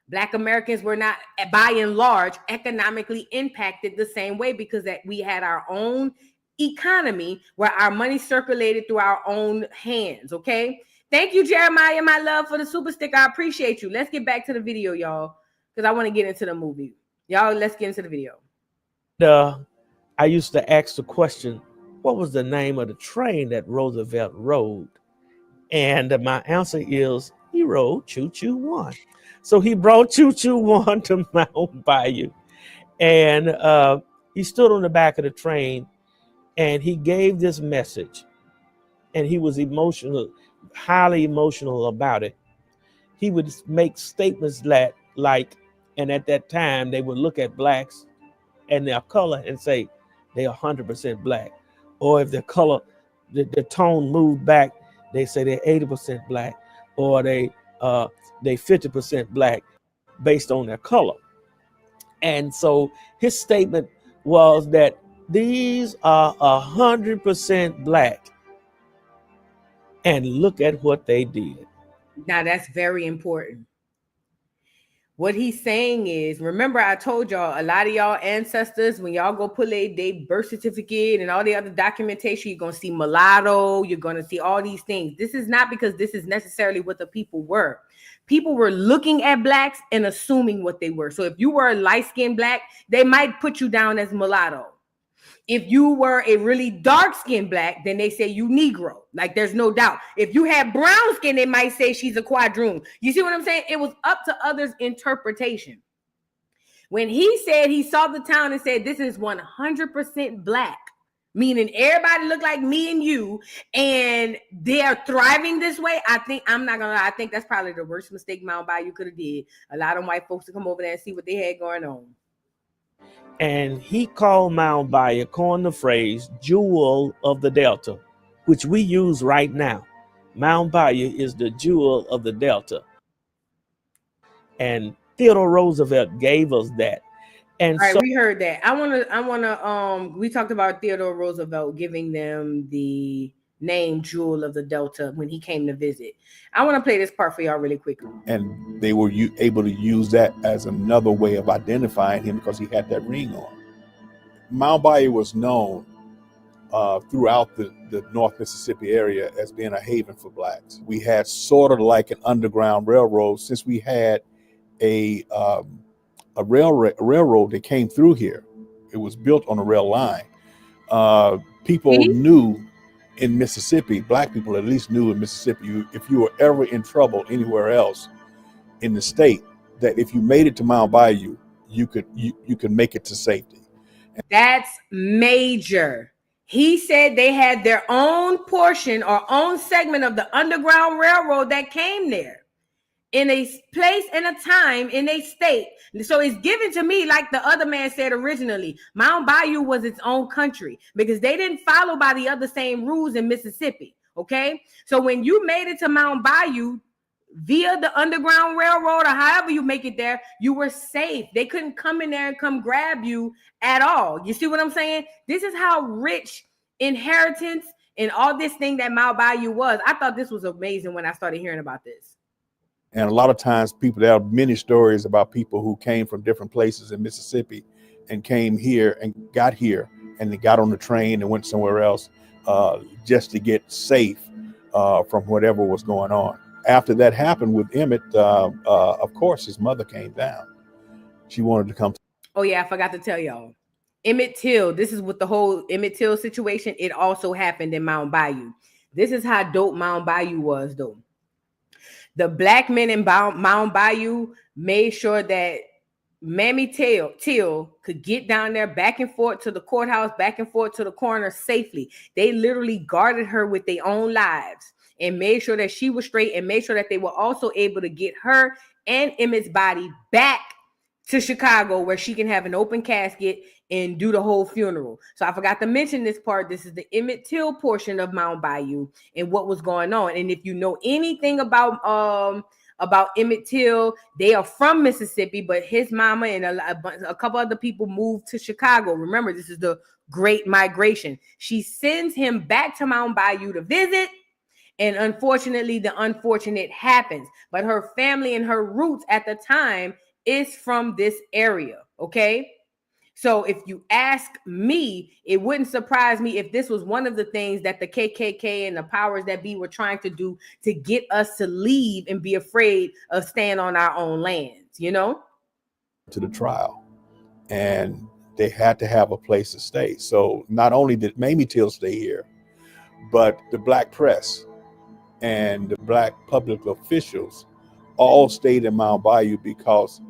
Black Americans were not, by and large, economically impacted the same way because that we had our own economy where our money circulated through our own hands, okay? Thank you, Jeremiah, my love, for the super sticker. I appreciate you. Let's get back to the video, y'all, because I want to get into the movie. Y'all, let's get into the video. I used to ask the question, what was the name of the train that Roosevelt rode? And my answer is, he rode Choo Choo 1. So he brought Choo Choo 1 to Mound Bayou. And he stood on the back of the train and he gave this message. And he was emotional, highly emotional about it. He would make statements like, and at that time, they would look at blacks and their color and say they're 100% black. Or if their color, the tone moved back, they say they're 80% black, or they 50% black based on their color. And so his statement was that these are 100% black. And look at what they did. Now that's very important. What he's saying is, remember I told y'all, a lot of y'all ancestors, when y'all go pull their birth certificate and all the other documentation, you're going to see mulatto, you're going to see all these things. This is not because this is necessarily what the people were. People were looking at blacks and assuming what they were. So if you were a light-skinned black, they might put you down as mulatto. If you were a really dark-skinned black, then they say you Negro. Like, there's no doubt. If you had brown skin, they might say she's a quadroon. You see what I'm saying? It was up to others' interpretation. When he said he saw the town and said, this is 100% black, meaning everybody look like me and you, and they're thriving this way, I think that's probably the worst mistake Mound Bayou could have did. A lot of white folks to come over there and see what they had going on. And he called Mound Bayou, coined the phrase jewel of the Delta, which we use right now. Mound Bayou is the jewel of the Delta. And Theodore Roosevelt gave us that. And All right, so we heard that. We talked about Theodore Roosevelt giving them the name Jewel of the Delta when he came to visit. I want to play this part for y'all really quickly. And they were able to use that as another way of identifying him because he had that ring on. Mound Bayou was known throughout the North Mississippi area as being a haven for blacks. We had sort of like an underground railroad, since we had a railroad that came through here. It was built on a rail line. People knew in Mississippi, black people at least knew in Mississippi, if you were ever in trouble anywhere else in the state, that if you made it to Mound Bayou, you could make it to safety. That's major. He said they had their own portion or own segment of the Underground Railroad that came there in a place and a time in a state. So it's given to me, like the other man said originally, Mound Bayou was its own country because they didn't follow by the other same rules in Mississippi. Okay. So when you made it to Mound Bayou via the Underground Railroad or however you make it there, you were safe. They couldn't come in there and come grab you at all. You see what I'm saying? This is how rich inheritance and all this thing that Mound Bayou was. I thought this was amazing when I started hearing about this. And a lot of times there are many stories about people who came from different places in Mississippi and came here and got here and they got on the train and went somewhere else just to get safe from whatever was going on. After that happened with Emmett, of course, his mother came down. She wanted to come. Oh, yeah, I forgot to tell y'all. Emmett Till, this is with the whole Emmett Till situation. It also happened in Mound Bayou. This is how dope Mound Bayou was, though. The black men in Mound Bayou made sure that Mammy Till could get down there back and forth to the courthouse, back and forth to the coroner safely. They literally guarded her with their own lives and made sure that she was straight and made sure that they were also able to get her and Emmett's body back to Chicago where she can have an open casket and do the whole funeral. So I forgot to mention this part. This is the Emmett Till portion of Mound Bayou and what was going on. And if you know anything about Emmett Till, they are from Mississippi, but his mama and a couple other people moved to Chicago. Remember, this is the Great Migration. She sends him back to Mound Bayou to visit. And unfortunately, the unfortunate happens. But her family and her roots at the time is from this area. Okay. So if you ask me, it wouldn't surprise me if this was one of the things that the KKK and the powers that be were trying to do to get us to leave and be afraid of staying on our own lands, you know? To the trial. And they had to have a place to stay. So not only did Mamie Till stay here, but the black press and the black public officials all stayed in Mound Bayou because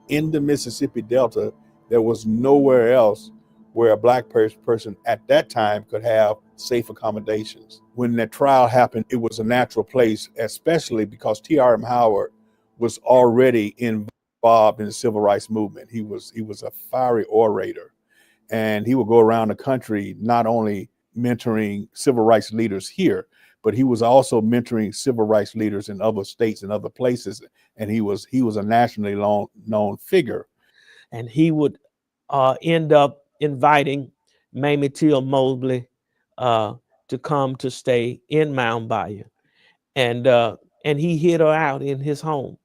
in the Mississippi Delta, there was nowhere else where a black person at that time could have safe accommodations. When that trial happened, it was a natural place, especially because T.R.M. Howard was already involved in the civil rights movement. He was a fiery orator, and he would go around the country not only mentoring civil rights leaders here, but he was also mentoring civil rights leaders in other states and other places. And he was a nationally known figure. And he would end up inviting Mamie Till Mosley to come to stay in Mound Bayou. And he hid her out in his home.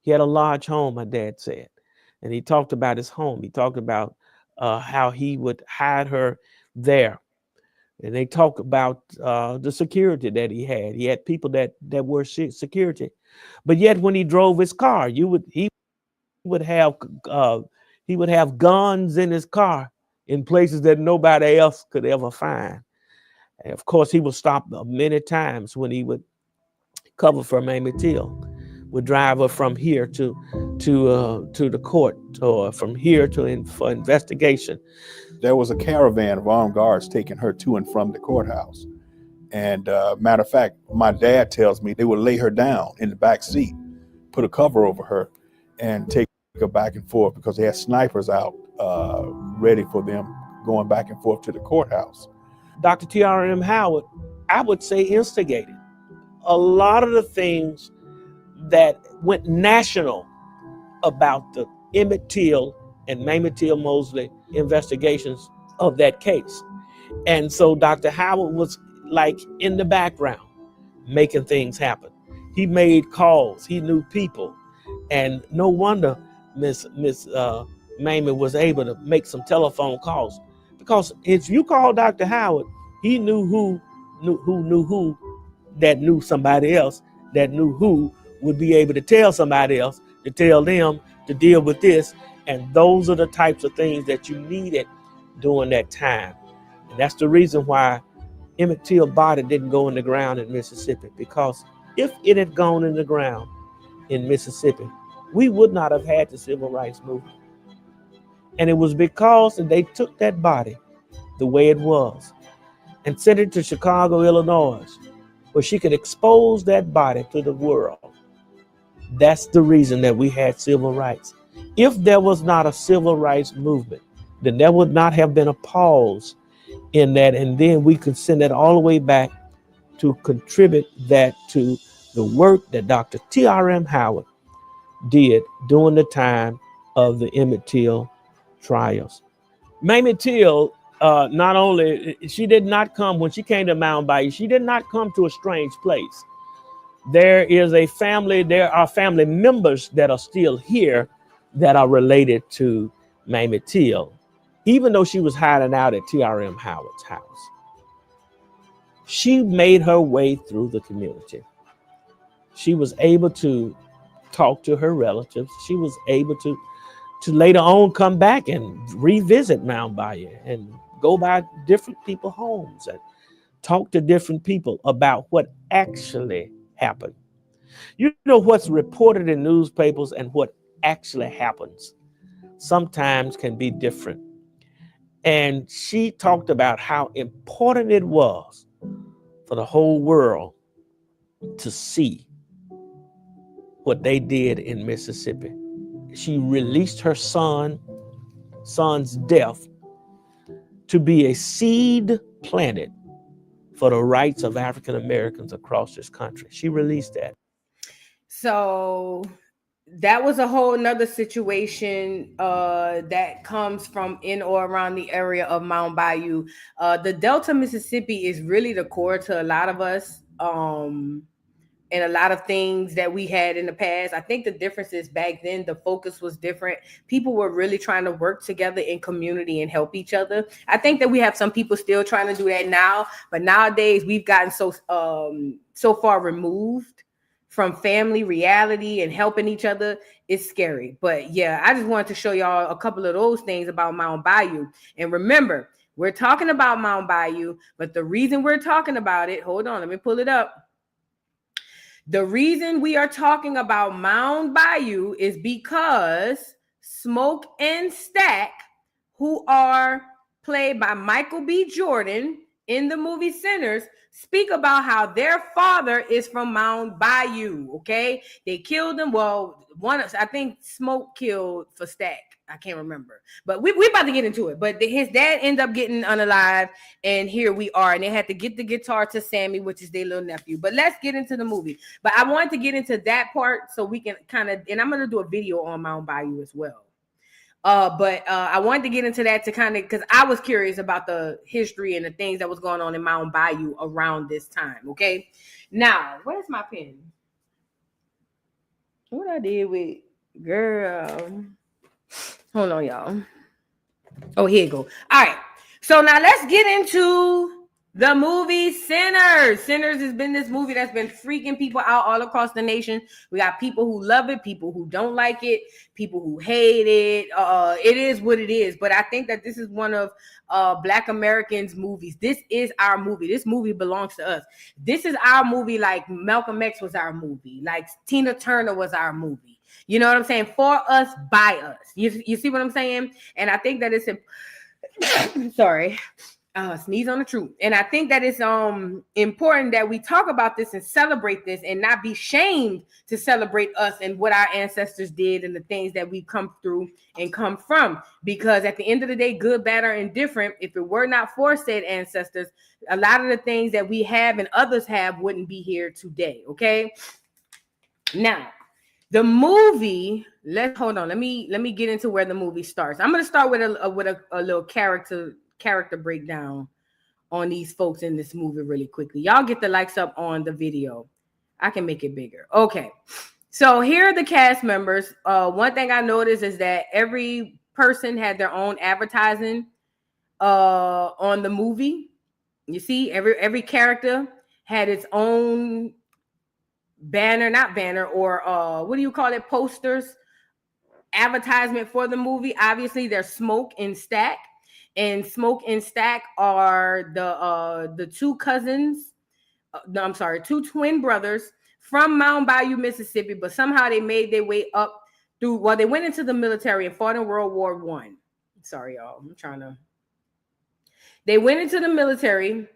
He had a large home, my dad said. And he talked about his home. He talked about how he would hide her there. And they talk about the security that he had. He had people that were security. But yet when he drove his car, he would have guns in his car in places that nobody else could ever find. And of course, he would stop many times when he would cover for Mamie Till, would drive her from here to the court or from here for investigation. There was a caravan of armed guards taking her to and from the courthouse. And matter of fact, my dad tells me they would lay her down in the back seat, put a cover over her, and take her back and forth because they had snipers out ready for them going back and forth to the courthouse. Dr. T.R.M. Howard, I would say, instigated a lot of the things that went national about the Emmett Till and Mamie Till Mosley investigations of that case. And so Dr. Howard was like in the background making things happen. He made calls, he knew people, and no wonder Miss Mamie was able to make some telephone calls, because if you call Dr. Howard, he knew who that knew somebody else that knew who would be able to tell somebody else to tell them to deal with this. And those are the types of things that you needed during that time. And that's the reason why Emmett Till's body didn't go in the ground in Mississippi, because if it had gone in the ground in Mississippi, we would not have had the civil rights movement. And it was because they took that body the way it was and sent it to Chicago, Illinois, where she could expose that body to the world. That's the reason that we had civil rights. If there was not a civil rights movement, then there would not have been a pause in that. And then we could send it all the way back to contribute that to the work that Dr. T.R.M. Howard did during the time of the Emmett Till trials. Mamie Till, not only, she did not come, when she came to Mound Bayou, she did not come to a strange place. There are family members that are still here that are related to Mamie Till, even though she was hiding out at T.R.M. Howard's house. She made her way through the community. She was able to talk to her relatives. She was able to later on come back and revisit Mound Bayou and go by different people's homes and talk to different people about what actually happened. You know, what's reported in newspapers and what actually happens sometimes can be different. And she talked about how important it was for the whole world to see what they did in Mississippi. She released her son's death to be a seed planted for the rights of African Americans across this country. She released that. So that was a whole nother situation that comes from in or around the area of Mound Bayou. The Delta, Mississippi is really the core to a lot of us. And a lot of things that we had in the past. I think the difference is back then, the focus was different. People were really trying to work together in community and help each other. I think that we have some people still trying to do that now, but nowadays we've gotten so far removed from family reality and helping each other. It's scary. But yeah, I just wanted to show y'all a couple of those things about Mound Bayou. And remember, we're talking about Mound Bayou, but the reason we're talking about it, hold on, let me pull it up. The reason we are talking about Mound Bayou is because Smoke and Stack, who are played by Michael B. Jordan in the movie Sinners, speak about how their father is from Mound Bayou. Okay, they killed him. Well, I think Smoke killed for Stack. I can't remember, but we about to get into it. But his dad ended up getting unalive, and here we are. And they had to get the guitar to Sammy, which is their little nephew. But let's get into the movie. But I wanted to get into that part so we can kind of, and I'm going to do a video on Mound Bayou as well. But I wanted to get into that to kind of, because I was curious about the history and the things that was going on in Mound Bayou around this time. Okay, now where's my pen? What I did with girl? Hold on, y'all. Oh, here you go. All right. So now let's get into the movie Sinners. Sinners has been this movie that's been freaking people out all across the nation. We got people who love it, people who don't like it, people who hate it. It is what it is. But I think that this is one of Black Americans' movies. This is our movie. This movie belongs to us. This is our movie like Malcolm X was our movie, like Tina Turner was our movie. You know what I'm saying? For us, by us. You see what I'm saying? And I think that it's sorry. Sneeze on the truth. And I think that it's important that we talk about this and celebrate this and not be shamed to celebrate us and what our ancestors did and the things that we come through and come from. Because at the end of the day, good, bad, or indifferent, if it were not for said ancestors, a lot of the things that we have and others have wouldn't be here today. Okay. Now, The movie, hold on. Let me get into where the movie starts. I'm gonna start with a little character breakdown on these folks in this movie really quickly. Y'all get the likes up on the video. I can make it bigger. Okay. So here are the cast members. One thing I noticed is that every person had their own advertising on the movie. You see, every character had its own banner, not banner, or what do you call it? Posters, advertisement for the movie. Obviously, there's Smoke and Stack, and Smoke and Stack are the two cousins. Two twin brothers from Mound Bayou, Mississippi, but somehow they made their way up through. Well, they went into the military and fought in World War I. Sorry, y'all. They went into the military.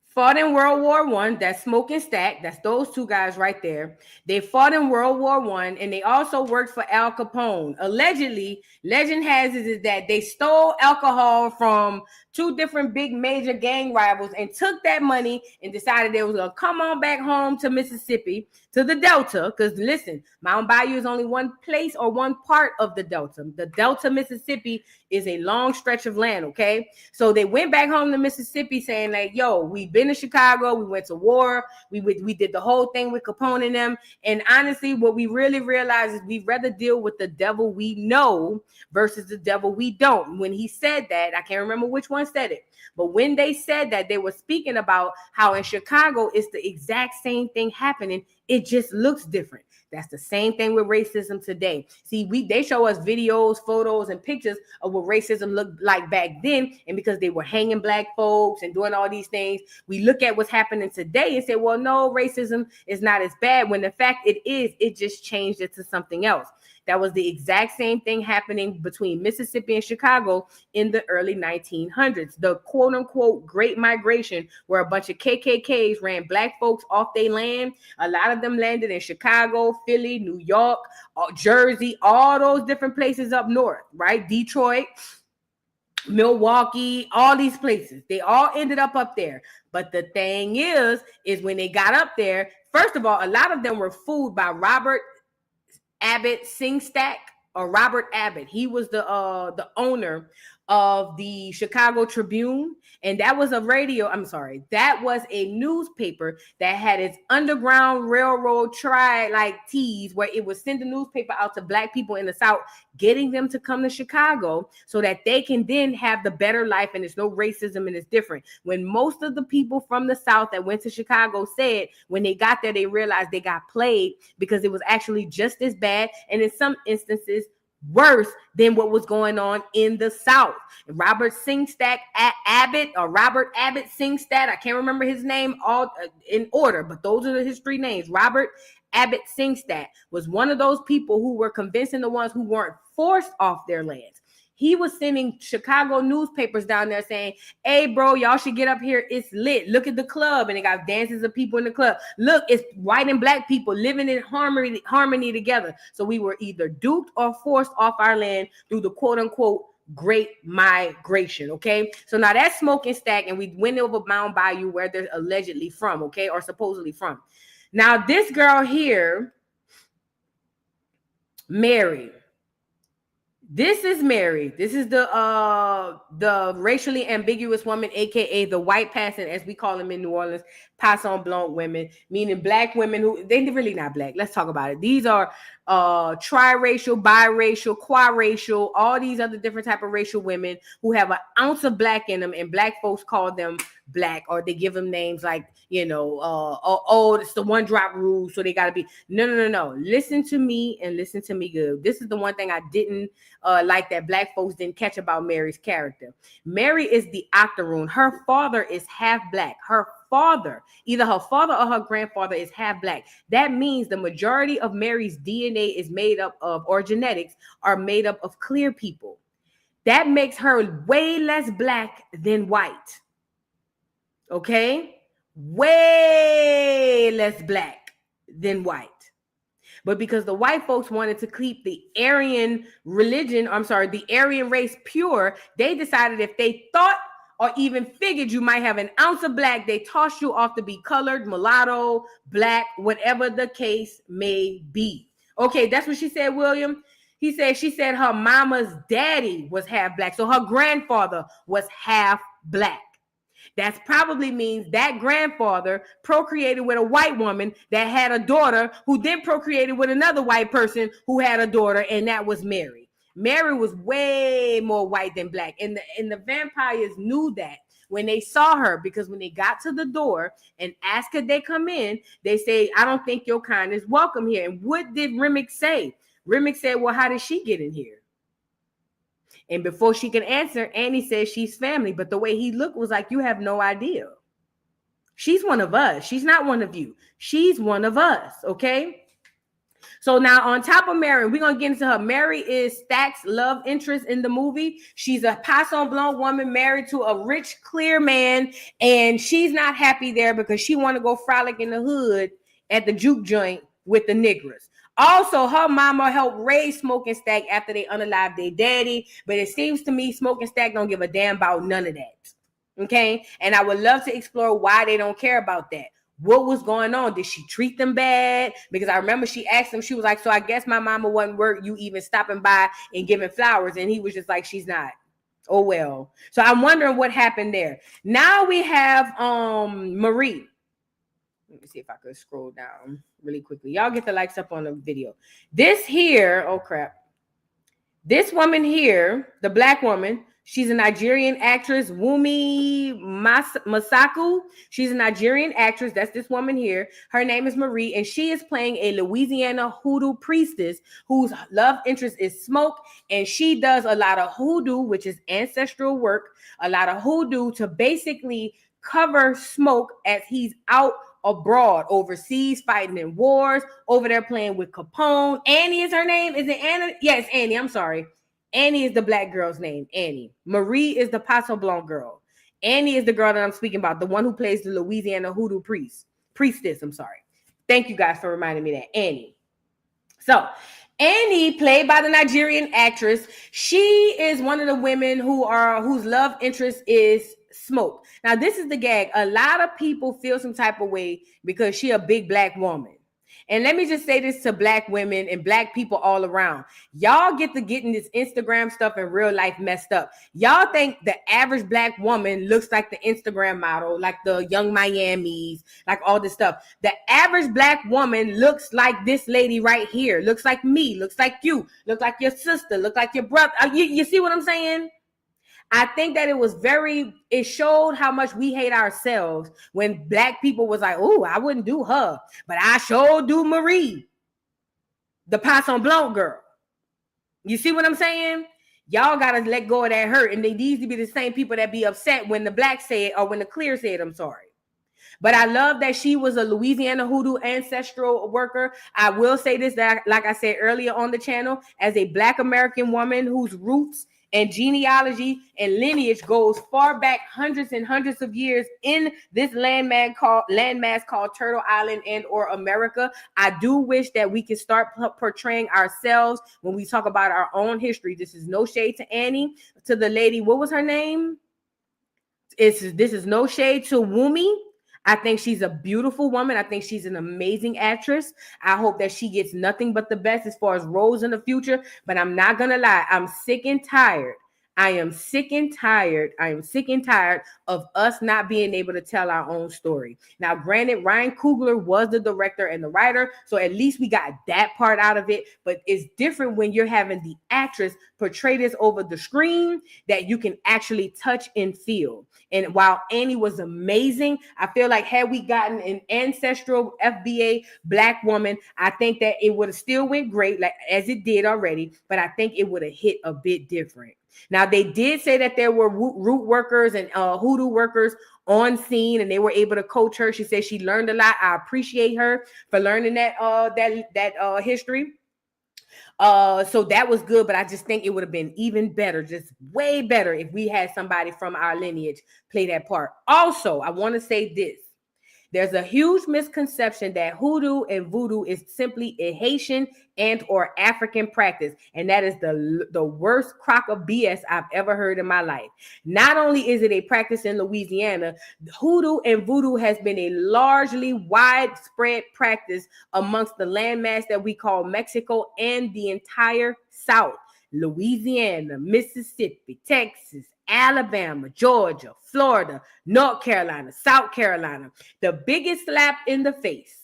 Fought in World War I. That's Smoke and Stack. That's those two guys right there. They fought in World War I, and they also worked for Al Capone. Allegedly, legend has it is that they stole alcohol from two different big major gang rivals and took that money and decided they was going to come on back home to Mississippi, to the Delta. Because listen, Mound Bayou is only one place or one part of the Delta. The Delta, Mississippi is a long stretch of land, okay? So they went back home to Mississippi saying like, yo, we've been to Chicago, we went to war, we did the whole thing with Capone and them. And honestly, what we really realize is we'd rather deal with the devil we know versus the devil we don't. When he said that, I can't remember which one said it, but when they said that, they were speaking about how in Chicago it's the exact same thing happening. It just looks different. That's the same thing with racism today. See, they show us videos, photos, and pictures of what racism looked like back then. And because they were hanging black folks and doing all these things, we look at what's happening today and say, well, no, racism is not as bad, when in fact it is. It just changed it to something else. That was the exact same thing happening between Mississippi and Chicago in the early 1900s. The quote unquote Great Migration, where a bunch of KKKs ran black folks off their land. A lot of them landed in Chicago, Philly, New York, Jersey, all those different places up north, right? Detroit, Milwaukee, all these places. They all ended up there. But the thing is when they got up there, first of all, a lot of them were fooled by Robert Abbott Singstack, or Robert Abbott. He was the owner of the Chicago Tribune, and that was that was a newspaper that had its Underground Railroad tees, where it would send the newspaper out to black people in the South, getting them to come to Chicago so that they can then have the better life, and there's no racism and it's different. When most of the people from the South that went to Chicago said when they got there, they realized they got played, because it was actually just as bad, and in some instances worse than what was going on in the South. Robert Abbott Singstack, I can't remember his name all in order, but those are his three names. Robert Abbott Singstack was one of those people who were convincing the ones who weren't forced off their lands. He was sending Chicago newspapers down there saying, hey, bro, y'all should get up here. It's lit. Look at the club. And they got dances of people in the club. Look, it's white and black people living in harmony together. So we were either duped or forced off our land through the quote unquote Great Migration. Okay. So now that's Smoke and Stack. And we went over Mound Bayou, where they're allegedly from. Okay. Or supposedly from. Now this girl here, Mary. This is Mary. This is the racially ambiguous woman, aka the white passing, as we call them in New Orleans, passant blanc women, meaning black women who they really not black. Let's talk about it. These are triracial, biracial, quiracial, all these other different type of racial women who have an ounce of black in them, and black folks call them black, or they give them names like, it's the one drop rule, so they got to be. No. Listen to me and listen to me good. This is the one thing I didn't like that black folks didn't catch about Mary's character. Mary is the octoroon. Her father is half black. Either her father or her grandfather is half black. That means the majority of Mary's DNA is made up of, or genetics are made up of, clear people. That makes her way less black than white. Okay? Way less black than white. But because the white folks wanted to keep the Aryan race pure, they decided if they thought or even figured you might have an ounce of black, they tossed you off to be colored, mulatto, black, whatever the case may be. Okay, that's what she said, William. She said her mama's daddy was half black. So her grandfather was half black. That probably means that grandfather procreated with a white woman that had a daughter who then procreated with another white person who had a daughter, and that was Mary. Mary was way more white than black. And the vampires knew that when they saw her, because when they got to the door and asked could they come in, they say, I don't think your kind is welcome here. And what did Remick say? Remick said, well, how did she get in here? And before she could answer, Annie said she's family. But the way he looked was like, you have no idea. She's one of us. She's not one of you. She's one of us, okay? So now on top of Mary, we're going to get into her. Mary is Stack's love interest in the movie. She's a Poisson Blanc woman married to a rich, clear man, and she's not happy there because she want to go frolic in the hood at the juke joint with the niggers. Also, her mama helped raise Smoking Stack after they unalived their daddy, but it seems to me Smoking Stack don't give a damn about none of that, okay? And I would love to explore why they don't care about that. What was going on? Did she treat them bad? Because I remember she asked him, she was like, so I guess my mama wasn't worth you even stopping by and giving flowers. And he was just like, she's not. Oh, well. So I'm wondering what happened there. Now we have Marie. Let me see if I could scroll down really quickly. Y'all get the likes up on the video. This here, oh crap. This woman here, the black woman, she's a Nigerian actress, Wumi Masaku. She's a Nigerian actress. That's this woman here. Her name is Marie, and she is playing a Louisiana hoodoo priestess whose love interest is Smoke, and she does a lot of hoodoo, which is ancestral work, a lot of hoodoo to basically cover Smoke as he's out abroad, overseas, fighting in wars, over there playing with Capone. Annie is her name. Is it Anna? Yes, Annie. I'm sorry. Annie is the black girl's name. Annie. Marie is the Poisson Blanc girl. Annie is the girl that I'm speaking about, the one who plays the Louisiana hoodoo priestess. I'm sorry. Thank you guys for reminding me that. Annie. So Annie, played by the Nigerian actress, she is one of the women whose love interest is Smoke. Now, this is the gag. A lot of people feel some type of way because she a big black woman. And let me just say this to black women and black people all around. Y'all get to getting this Instagram stuff in real life messed up. Y'all think the average black woman looks like the Instagram model, like the Young Miamis, like all this stuff. The average black woman looks like this lady right here. Looks like me, looks like you, look like your sister, look like your brother. You see what I'm saying? I think that it showed how much we hate ourselves when black people was like, oh, I wouldn't do her, but I sure do Marie, the Poisson Blanc girl. You see what I'm saying? Y'all got to let go of that hurt. And they need to be the same people that be upset when the black say it or when the clear said, I'm sorry. But I love that she was a Louisiana hoodoo ancestral worker. I will say this, that like I said earlier on the channel, as a black American woman whose roots and genealogy and lineage goes far back hundreds and hundreds of years in this landmass called Turtle Island and or America. I do wish that we could start portraying ourselves when we talk about our own history. This is no shade to Annie, to the lady, what was her name? This is no shade to Wumi. I think she's a beautiful woman. I think she's an amazing actress. I hope that she gets nothing but the best as far as roles in the future. But I'm not going to lie. I'm sick and tired. I am sick and tired of us not being able to tell our own story. Now, granted, Ryan Coogler was the director and the writer, so at least we got that part out of it. But it's different when you're having the actress portray this over the screen that you can actually touch and feel. And while Annie was amazing, I feel like had we gotten an ancestral FBA black woman, I think that it would have still went great, like as it did already, but I think it would have hit a bit different. Now, they did say that there were root workers and hoodoo workers on scene, and they were able to coach her. She said she learned a lot. I appreciate her for learning that history. So that was good, but I just think it would have been even better, just way better, if we had somebody from our lineage play that part. Also, I want to say this. There's a huge misconception that hoodoo and voodoo is simply a Haitian and or African practice. And that is the worst crock of BS I've ever heard in my life. Not only is it a practice in Louisiana, hoodoo and voodoo has been a largely widespread practice amongst the landmass that we call Mexico and the entire South. Louisiana, Mississippi, Texas, Alabama, Georgia, Florida, North Carolina, South Carolina. The biggest slap in the face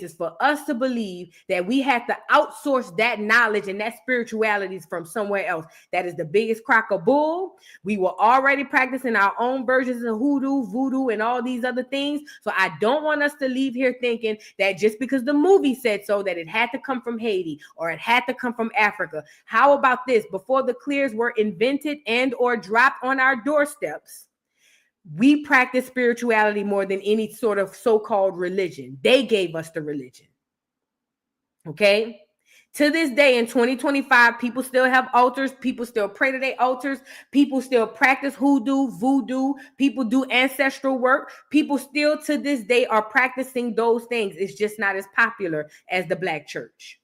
is for us to believe that we have to outsource that knowledge and that spirituality from somewhere else. That is the biggest crock of bull. We were already practicing our own versions of hoodoo, voodoo, and all these other things. So I don't want us to leave here thinking that just because the movie said so, that it had to come from Haiti or it had to come from Africa. How about this? Before the clears were invented and or dropped on our doorsteps, we practice spirituality more than any sort of so-called religion. They gave us the religion. Okay? To this day in 2025, people still have altars. People still pray to their altars. People still practice hoodoo, voodoo. People do ancestral work. People still to this day are practicing those things. It's just not as popular as the Black church.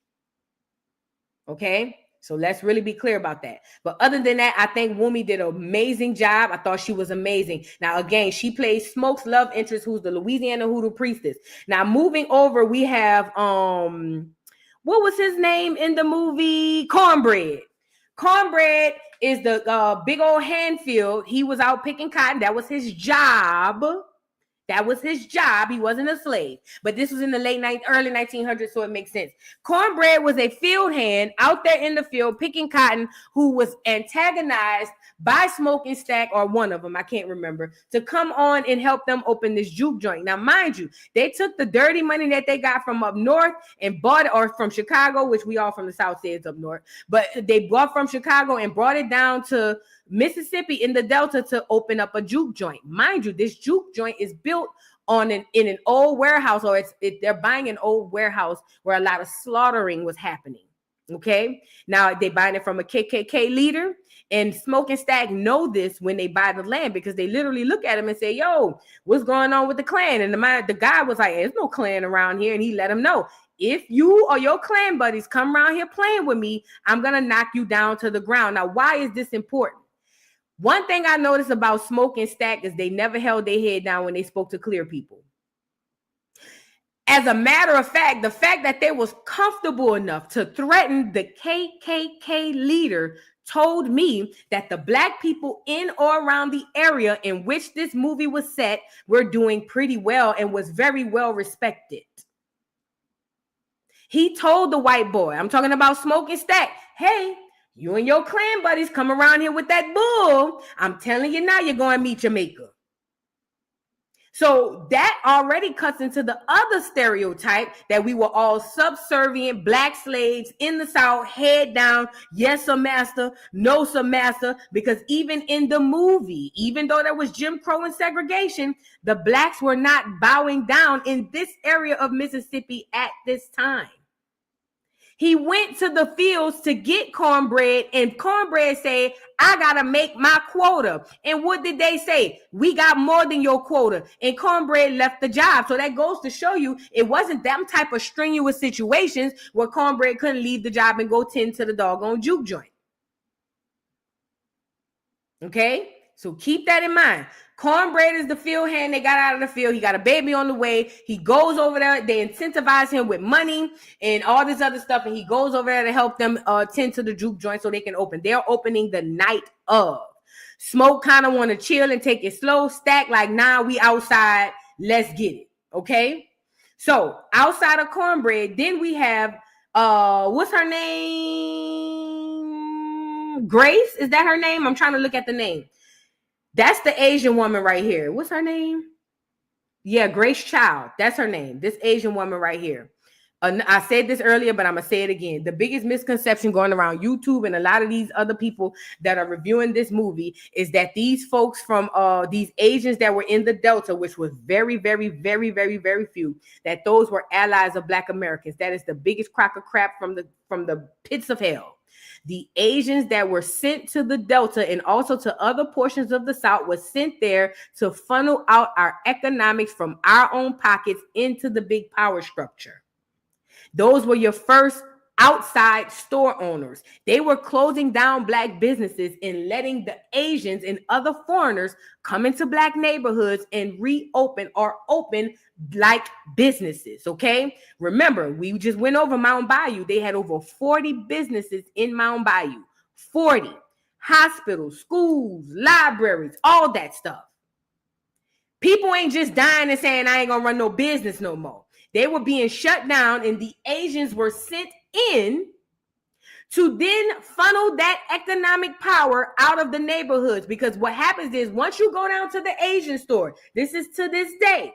Okay? So let's really be clear about that. But other than that, I think Wumi did an amazing job. I thought she was amazing. Now, again, she plays Smoke's love interest, who's the Louisiana hoodoo priestess. Now, moving over, we have, what was his name in the movie? Cornbread. Cornbread is the big old Handfield. He was out picking cotton. That was his job. That was his job. He wasn't a slave. But this was in the early 1900s, so it makes sense. Cornbread was a field hand out there in the field picking cotton who was antagonized by Smoke and Stack, or one of them, I can't remember, to come on and help them open this juke joint. Now, mind you, they took the dirty money that they got from up north and bought it, or from Chicago, which we all from the South say is up north, but they bought from Chicago and brought it down to Mississippi in the Delta to open up a juke joint. Mind you, this juke joint is built in an old warehouse, or they're buying an old warehouse where a lot of slaughtering was happening. Okay, now they buying it from a KKK leader, and Smoke and Stack know this when they buy the land, because they literally look at him and say, "Yo, what's going on with the Klan?" And the guy was like, "There's no Klan around here," and he let him know, if you or your Klan buddies come around here playing with me, I'm gonna knock you down to the ground. Now, why is this important? One thing I noticed about Smoke and Stack is they never held their head down when they spoke to clear people. As a matter of fact, the fact that they was comfortable enough to threaten the KKK leader told me that the Black people in or around the area in which this movie was set were doing pretty well and was very well respected. He told the white boy, I'm talking about Smoke and Stack, hey, you and your Klan buddies come around here with that bull, I'm telling you now, you're going to meet your maker. So that already cuts into the other stereotype that we were all subservient Black slaves in the South, head down, yes, sir, master, no, sir, master, because even in the movie, even though there was Jim Crow and segregation, the Blacks were not bowing down in this area of Mississippi at this time. He went to the fields to get Cornbread, and Cornbread said, I got to make my quota. And what did they say? We got more than your quota. And Cornbread left the job. So that goes to show you it wasn't them type of strenuous situations where Cornbread couldn't leave the job and go tend to the doggone juke joint. Okay? So keep that in mind. Cornbread is the field hand. They got out of the field. He got a baby on the way. He goes over there. They incentivize him with money and all this other stuff. And he goes over there to help them tend to the juke joint so they can open. They're opening the night of. Smoke kind of want to chill and take it slow. Stack like, nah, we outside. Let's get it. Okay? So outside of Cornbread, then we have, what's her name? Grace? Is that her name? I'm trying to look at the name. That's the Asian woman right here. What's her name? Yeah, Grace Child. That's her name. This Asian woman right here. I said this earlier, but I'm going to say it again. The biggest misconception going around YouTube and a lot of these other people that are reviewing this movie is that these folks from these Asians that were in the Delta, which was very, very, very, very, very few, that those were allies of Black Americans. That is the biggest crock of crap from the pits of hell. The Asians that were sent to the Delta and also to other portions of the South was sent there to funnel out our economics from our own pockets into the big power structure. Those were your first outside store owners. They were closing down Black businesses and letting the Asians and other foreigners come into Black neighborhoods and reopen or open like businesses, okay? Remember, we just went over Mound Bayou. They had over 40 businesses in Mound Bayou. 40. Hospitals, schools, libraries, all that stuff. People ain't just dying and saying, I ain't gonna run no business no more. They were being shut down, and the Asians were sent in to then funnel that economic power out of the neighborhoods. Because what happens is once you go down to the Asian store, this is to this day,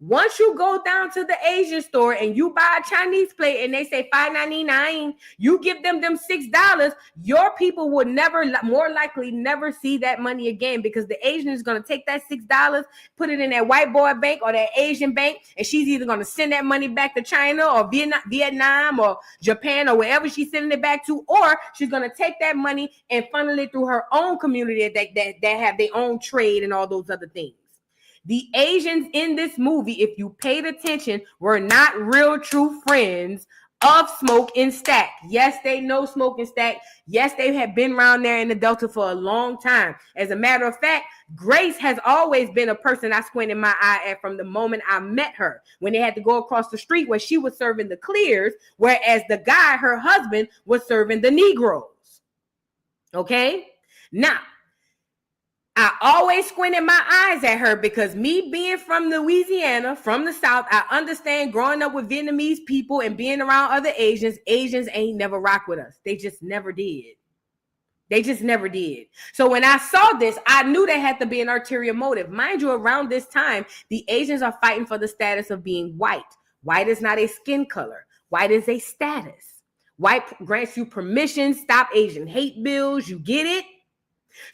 once you go down to the Asian store and you buy a Chinese plate and they say $5.99, you give them $6, your people will never, more likely never see that money again, because the Asian is going to take that $6, put it in that white boy bank or that Asian bank, and she's either going to send that money back to China or Vietnam or Japan or wherever she's sending it back to, or she's going to take that money and funnel it through her own community that have their own trade and all those other things. The Asians in this movie, if you paid attention, were not real true friends of Smoke and Stack. Yes, they know Smoke and Stack. Yes, they have been around there in the Delta for a long time. As a matter of fact, Grace has always been a person I squinted my eye at from the moment I met her, when they had to go across the street where she was serving the clears, whereas the guy, her husband, was serving the Negroes. Okay? Now, I always squinted my eyes at her because me being from Louisiana, from the South, I understand growing up with Vietnamese people and being around other Asians ain't never rock with us. They just never did. They just never did. So when I saw this, I knew there had to be an ulterior motive. Mind you, around this time, the Asians are fighting for the status of being white. White is not a skin color. White is a status. White grants you permission, stop Asian hate bills. You get it?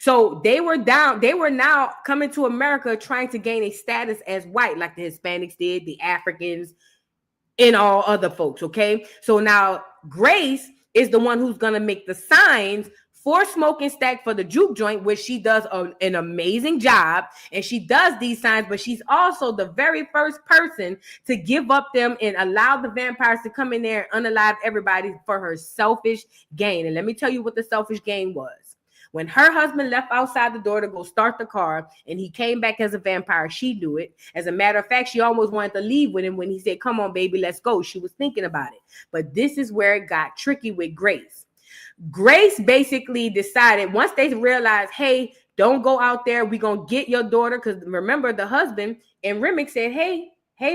So they were now coming to America trying to gain a status as white, like the Hispanics did, the Africans, and all other folks, okay? So now Grace is the one who's going to make the signs for Smoke and Stack for the juke joint, which she does an amazing job, and she does these signs, but she's also the very first person to give up them and allow the vampires to come in there and unalive everybody for her selfish gain. And let me tell you what the selfish gain was. When her husband left outside the door to go start the car and he came back as a vampire, she do it. As a matter of fact, she almost wanted to leave with him when he said, come on, baby, let's go. She was thinking about it. But this is where it got tricky with Grace. Grace basically decided once they realized, hey, don't go out there. We're going to get your daughter. Because remember, the husband and Remick said, hey,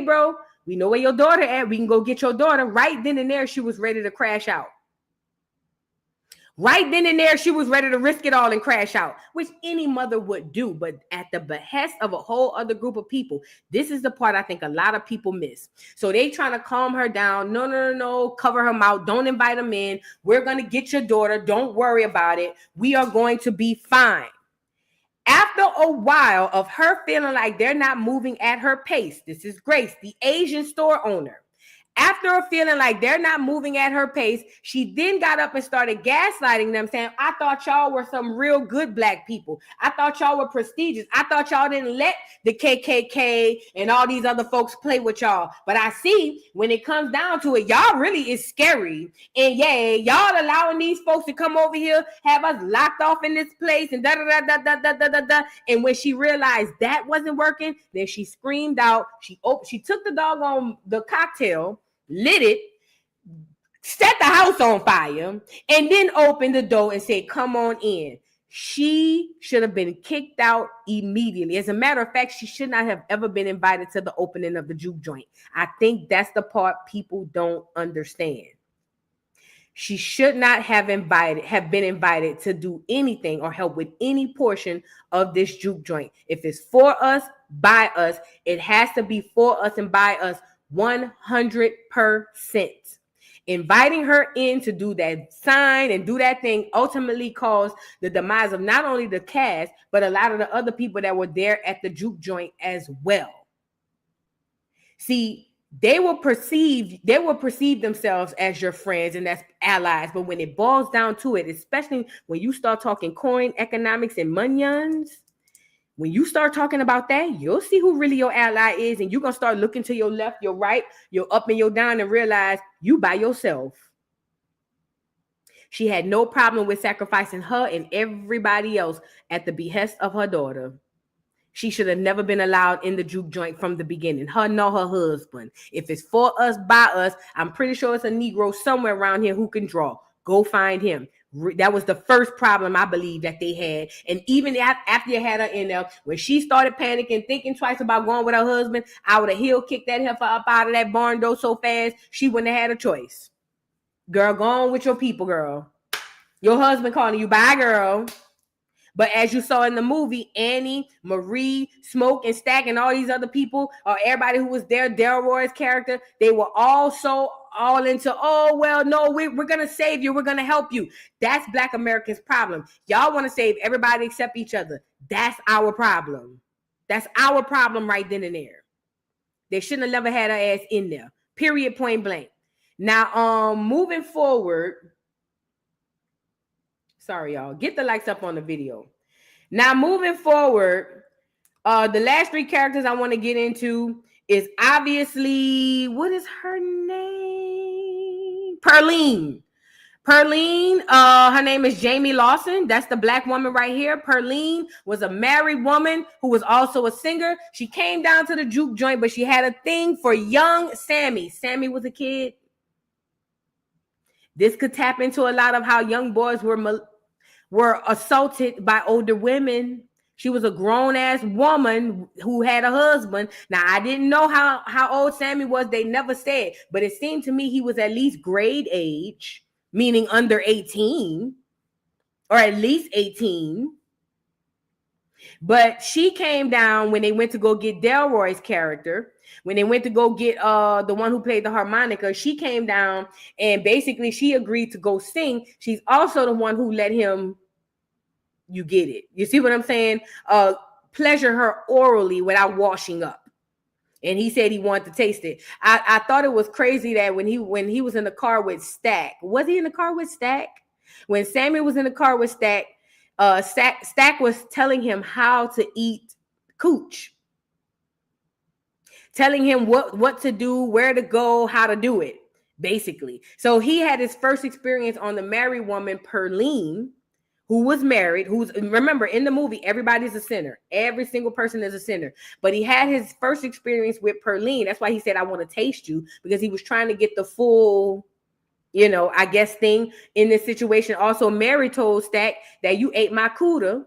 bro, we know where your daughter at. We can go get your daughter. Right then and there, she was ready to crash out. Right then and there, she was ready to risk it all and crash out, which any mother would do, but at the behest of a whole other group of people. This is the part I think a lot of people miss. So they trying to calm her down. No, cover her mouth. Don't invite them in. We're going to get your daughter. Don't worry about it. We are going to be fine. After a while of her feeling like they're not moving at her pace, this is Grace, the Asian store owner. After her feeling like they're not moving at her pace, she then got up and started gaslighting them, saying, I thought y'all were some real good black people. I thought y'all were prestigious. I thought y'all didn't let the KKK and all these other folks play with y'all. But I see when it comes down to it, y'all really is scary. And yeah, y'all allowing these folks to come over here, have us locked off in this place and da-da-da-da-da-da-da-da. And when she realized that wasn't working, then she screamed out. She took the doggone the cocktail, lit it, set the house on fire, and then opened the door and said, come on in. She should have been kicked out immediately. As a matter of fact, she should not have ever been invited to the opening of the juke joint. I think that's the part people don't understand. She should not have been invited to do anything or help with any portion of this juke joint. If it's for us, by us, it has to be for us and by us 100%. Inviting her in to do that sign and do that thing ultimately caused the demise of not only the cast, but a lot of the other people that were there at the juke joint as well. See, they will perceive themselves as your friends and as allies. But when it boils down to it, especially when you start talking coin economics and monions, when you start talking about that, you'll see who really your ally is, and you're gonna start looking to your left, your right, your up and your down, and realize you by yourself. She had no problem with sacrificing her and everybody else at the behest of her daughter. She should have never been allowed in the juke joint from the beginning. Her nor her husband. If it's for us, by us, I'm pretty sure it's a Negro somewhere around here who can draw. Go find him. That was the first problem I believe that they had. And even after you had her in there, when she started panicking, thinking twice about going with her husband, I would have heel kicked that heifer up out of that barn door so fast, she wouldn't have had a choice. Girl, go on with your people, girl. Your husband calling you, bye, girl. But as you saw in the movie, Annie, Marie, Smoke, and Stack, and all these other people, or everybody who was there, Delroy's character, they were all into, oh, well, no, we're going to save you. We're going to help you. That's Black Americans' problem. Y'all want to save everybody except each other. That's our problem. That's our problem right then and there. They shouldn't have never had her ass in there. Period, point blank. Now, moving forward, sorry, y'all. Get the likes up on the video. Now, moving forward, the last three characters I want to get into is obviously, what is her name? Pearline. Pearline, her name is Jamie Lawson. That's the Black woman right here. Pearline was a married woman who was also a singer. She came down to the juke joint, but she had a thing for young Sammy. Sammy was a kid. This could tap into a lot of how young boys were assaulted by older women. She was a grown-ass woman who had a husband. Now, I didn't know how old Sammy was. They never said. But it seemed to me he was at least grade age, meaning under 18, or at least 18. But she came down when they went to go get Delroy's character. When they went to go get the one who played the harmonica, she came down and basically she agreed to go sing. She's also the one who let him, you get it. You see what I'm saying? Pleasure her orally without washing up. And he said he wanted to taste it. I thought it was crazy that when he was in the car with Stack, was he in the car with Stack? When Sammy was in the car with Stack, Stack was telling him how to eat cooch. Telling him what to do, where to go, how to do it, basically. So he had his first experience on the married woman, Pearline, who was married, remember, in the movie, everybody's a sinner. Every single person is a sinner. But he had his first experience with Pearline. That's why he said, I want to taste you, because he was trying to get the full, I guess, thing in this situation. Also, Mary told Stack that you ate my cooter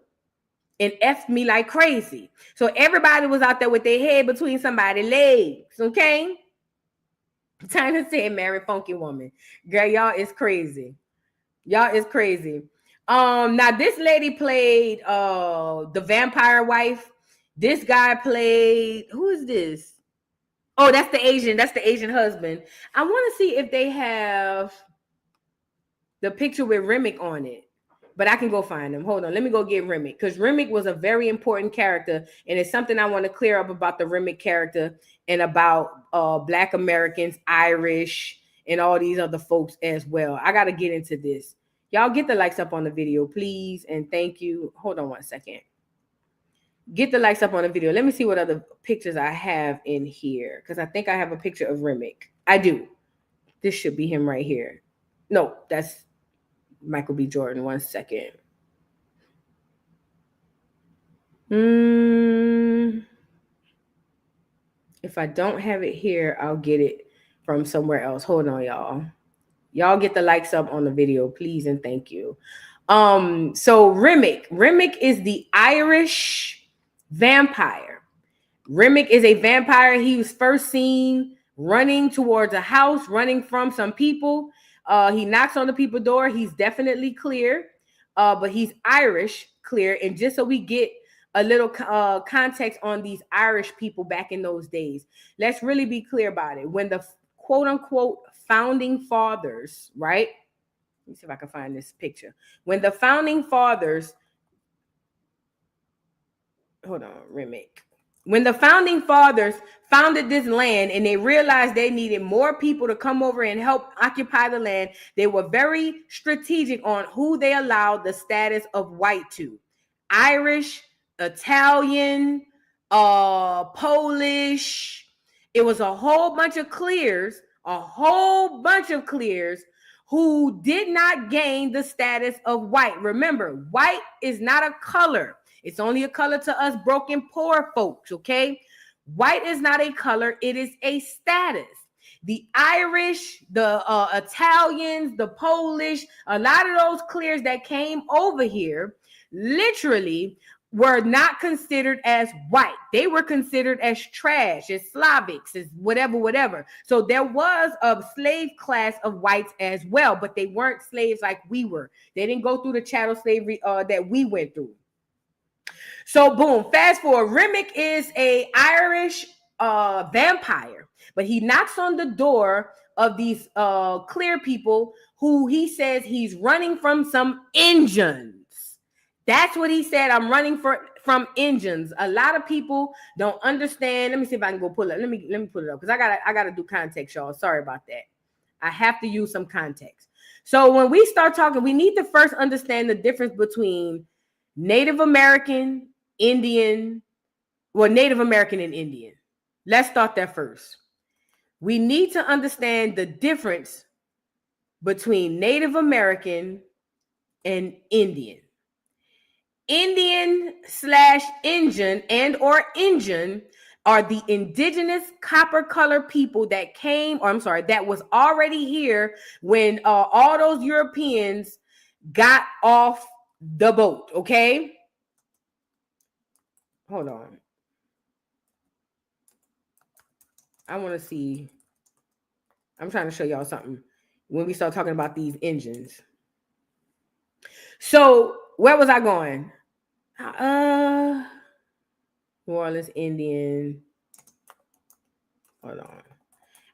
and effed me like crazy. So everybody was out there with their head between somebody's legs, okay? China said, marry funky woman. Girl, y'all is crazy. Y'all is crazy. Now this lady played the vampire wife. This guy played, who is this? Oh, that's the Asian husband. I want to see if they have the picture with Remick on it. But I can go find him. Hold on. Let me go get Remick, because Remick was a very important character. And it's something I want to clear up about the Remick character and about Black Americans, Irish, and all these other folks as well. I got to get into this. Y'all get the likes up on the video, please. And thank you. Hold on one second. Get the likes up on the video. Let me see what other pictures I have in here, because I think I have a picture of Remick. I do. This should be him right here. No, that's Michael B. Jordan. 1 second. If I don't have it here, I'll get it from somewhere else. Hold on, y'all. Y'all get the likes up on the video, please, and thank you. So Remick is the Irish vampire. Remick is a vampire. He was first seen running towards a house, running from some people. He knocks on the people's door. He's definitely clear, but he's Irish, clear. And just so we get a little context on these Irish people back in those days, let's really be clear about it. When the quote unquote founding fathers, right? Let me see if I can find this picture. When the founding fathers, hold on, Remick. When the founding fathers founded this land and they realized they needed more people to come over and help occupy the land, they were very strategic on who they allowed the status of white to. Irish, Italian, Polish. It was a whole bunch of clears who did not gain the status of white. Remember, white is not a color. It's only a color to us broken, poor folks, okay? White is not a color. It is a status. The Irish, the Italians, the Polish, a lot of those clears that came over here literally were not considered as white. They were considered as trash, as Slavics, as whatever. So there was a slave class of whites as well, but they weren't slaves like we were. They didn't go through the chattel slavery that we went through. So boom, fast forward. Remick is a Irish vampire, but he knocks on the door of these clear people who he says he's running from some Indians. That's what he said. I'm running from Indians. A lot of people don't understand. Let me see if I can go pull it. Let me pull it up because I gotta do context, y'all. Sorry about that. I have to use some context. So when we start talking, we need to first understand the difference between Native American, Indian, well, Native American and Indian. Let's start there first. We need to understand the difference between Native American and Indian. Indian/Injun and or Injun are the indigenous copper colored people that that was already here when all those Europeans got off the boat, okay? Hold on. I want to see. I'm trying to show y'all something when we start talking about these engines. So where was I going? New Orleans Indian. Hold on.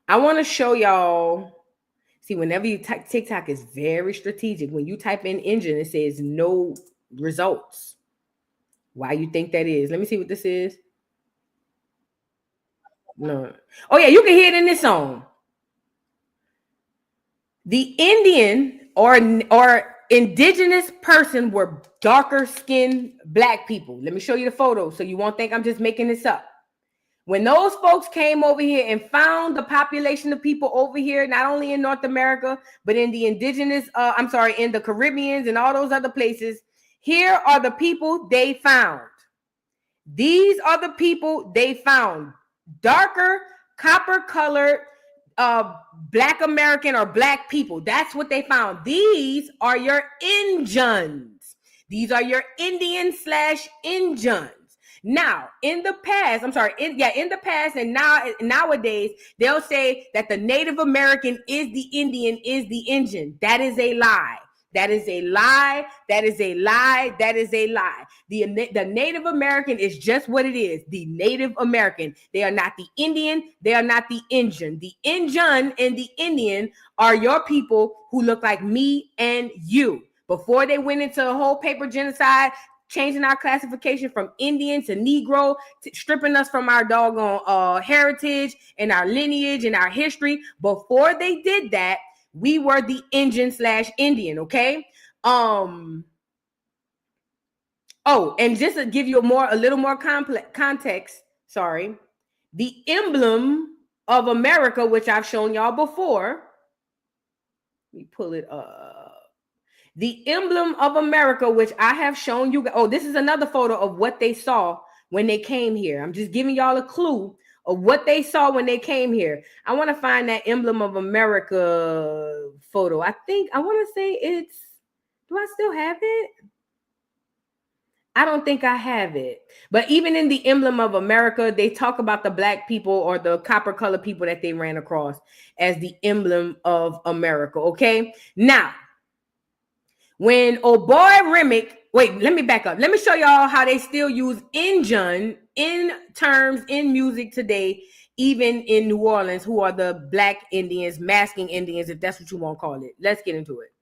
I want to show y'all. See, whenever you type, TikTok is very strategic. When you type in engine, it says no results. Why you think that is? Let me see what this is. No. Oh yeah, you can hear it in this song. The Indian or indigenous person were darker skinned black people. Let me show you the photo so you won't think I'm just making this up. When those folks came over here and found the population of people over here, not only in North America, but in the indigenous, in the Caribbeans and all those other places, here are the people they found. These are the people they found. Darker, copper colored, Black American or black people. That's what they found. These are your Injuns. These are your Indian/Injuns. Now, in the past, and nowadays, they'll say that the Native American is the Indian, is the Injun. That is a lie. That is a lie. That is a lie. That is a lie. The Native American is just what it is. The Native American. They are not the Indian. They are not the Injun. The Injun and the Indian are your people who look like me and you. Before they went into the whole paper genocide, changing our classification from Indian to Negro, stripping us from our doggone heritage and our lineage and our history. Before they did that, we were the Injun/Indian, okay? And just to give you a little more context, the emblem of America, which I've shown y'all before. Let me pull it up. The emblem of America, which I have shown you. Oh, this is another photo of what they saw when they came here. I'm just giving y'all a clue of what they saw when they came here. I want to find that emblem of America photo. I want to say it's, do I still have it? I don't think I have it. But even in the emblem of America, they talk about the black people or the copper colored people that they ran across as the emblem of America. Okay. Now, when Remick, wait, let me back up. Let me show y'all how they still use Injun in terms in music today, even in New Orleans, who are the Black Indians, masking Indians, if that's what you want to call it. Let's get into it.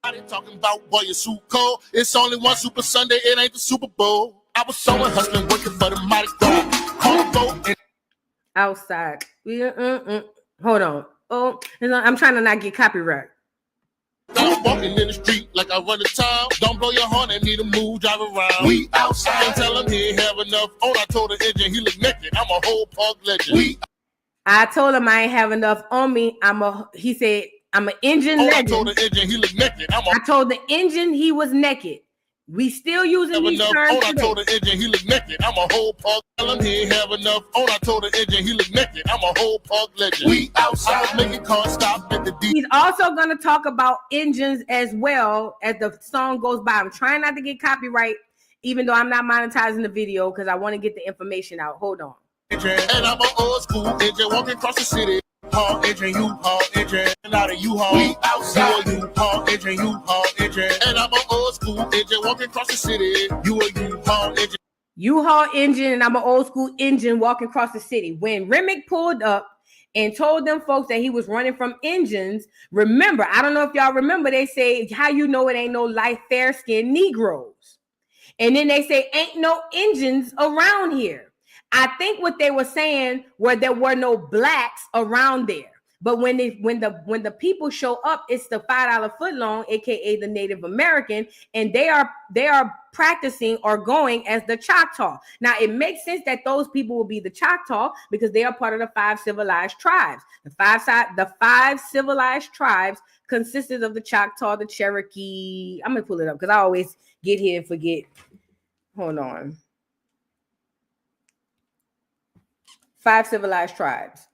Talking about boy, your suit cold. It's only one Super Sunday, it ain't the Super Bowl. I was sewing, hustling, working for the mighty dog. Outside. Hold on. Oh, I'm trying to not get copyright. I'm walking in the street like I run the town. Don't blow your horn at me to move, drive around. We outside. Tell him he ain't have enough. On I told the engine he look naked. I'm a whole park legend. I told him I ain't have enough on me. He said, I'm an engine legend. I told the engine he looked naked. I told the engine he was naked. We still using these terms today. I told the engine he looked naked. I'm a whole park. Tell him he ain't have enough. I told the engine he looked naked. I'm a whole park legend. We outside making cars stop at the D. He's also going to talk about engines as well as the song goes by. I'm trying not to get copyright, even though I'm not monetizing the video because I want to get the information out. Hold on. And I'm an old school engine walking across the city. Haul engine, you haul engine, not a U-Haul. We outside. You haul engine, you haul engine. And I'm an old school engine walking across the city. You a U-Haul engine. U-Haul engine, and I'm an old school engine walking across the city. When Remick pulled up and told them folks that he was running from engines, remember, I don't know if y'all remember, they say, how you know it ain't no light, fair-skinned Negroes. And then they say, ain't no engines around here. I think what they were saying were there were no blacks around there. But when the people show up, it's the $5 footlong, aka the Native American, and they are practicing or going as the Choctaw. Now it makes sense that those people will be the Choctaw because they are part of the 5 civilized tribes. The five civilized tribes consisted of the Choctaw, the Cherokee. I'm gonna pull it up because I always get here and forget. Hold on. 5 civilized tribes: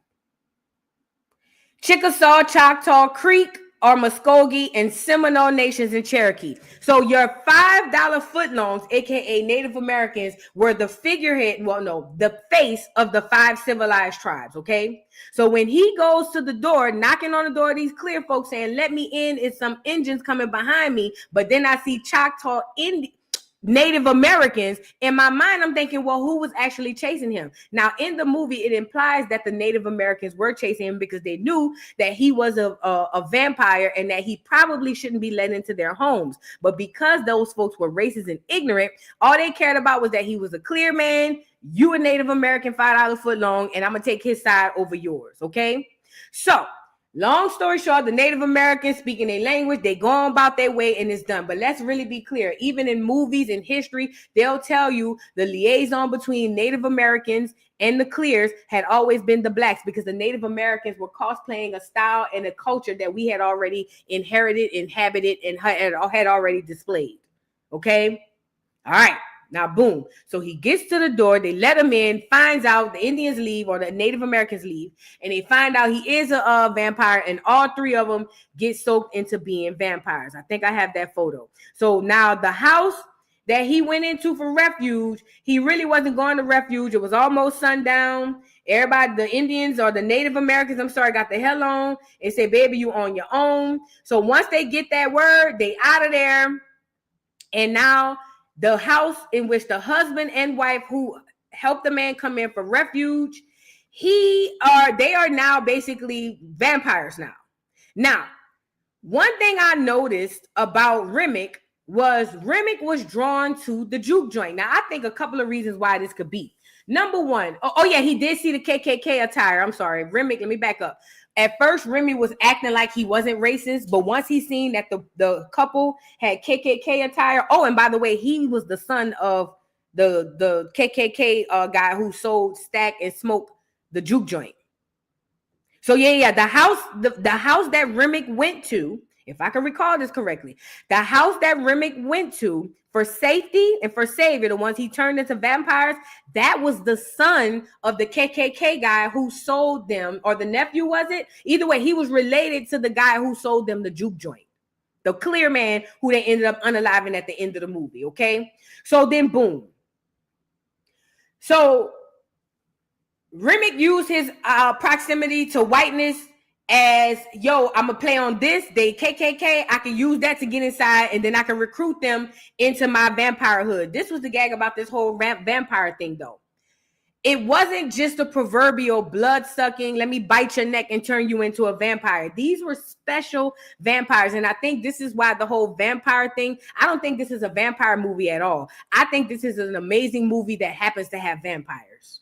Chickasaw, Choctaw, Creek, or Muskogee, and Seminole nations in Cherokee. So your $5 footlongs, aka Native Americans, were the figurehead, the face of the 5 civilized tribes, okay? So when he goes to the door, knocking on the door, these clear folks saying, let me in, it's some engines coming behind me, but then I see Choctaw Native Americans. In my mind, I'm thinking, well, who was actually chasing him? Now, in the movie, it implies that the Native Americans were chasing him because they knew that he was a vampire and that he probably shouldn't be let into their homes. But because those folks were racist and ignorant, all they cared about was that he was a clear man, you a Native American, $5 footlong, and I'm going to take his side over yours, okay? So, long story short, the Native Americans speaking their language, they go on about their way and it's done. But let's really be clear. Even in movies and history, they'll tell you the liaison between Native Americans and the clears had always been the blacks because the Native Americans were cosplaying a style and a culture that we had already inherited, inhabited, and had already displayed. Okay? All right. Now, boom. So he gets to the door. They let him in, finds out the Indians leave or the Native Americans leave, and they find out he is a vampire, and all 3 of them get soaked into being vampires. I think I have that photo. So now the house that he went into for refuge, he really wasn't going to refuge. It was almost sundown. Everybody, the Indians or the Native Americans, got the hell on and say, baby, you on your own. So once they get that word, they out of there. And now the house in which the husband and wife who helped the man come in for refuge, they are now basically vampires now. Now, one thing I noticed about Remick was drawn to the juke joint. Now, I think a couple of reasons why this could be. Number one, he did see the KKK attire. I'm sorry, Remick, let me back up. At first, Remy was acting like he wasn't racist, but once he seen that the couple had KKK attire, and by the way, he was the son of the KKK guy who sold, stack, and smoked the juke joint. So the house that Remick went to, if I can recall this correctly, the house that Remick went to for safety and for savior, the ones he turned into vampires, that was the son of the KKK guy who sold them, or the nephew, was it? Either way, he was related to the guy who sold them the juke joint, the clear man who they ended up unaliving at the end of the movie, okay? So then, boom. So Remick used his proximity to whiteness as, I'm gonna play on this. They KKK, I can use that to get inside, and then I can recruit them into my vampire hood. This was the gag about this whole vampire thing, though. It wasn't just a proverbial blood sucking, let me bite your neck and turn you into a vampire. These were special vampires. And I think this is why the whole vampire thing, I don't think this is a vampire movie at all. I think this is an amazing movie that happens to have vampires.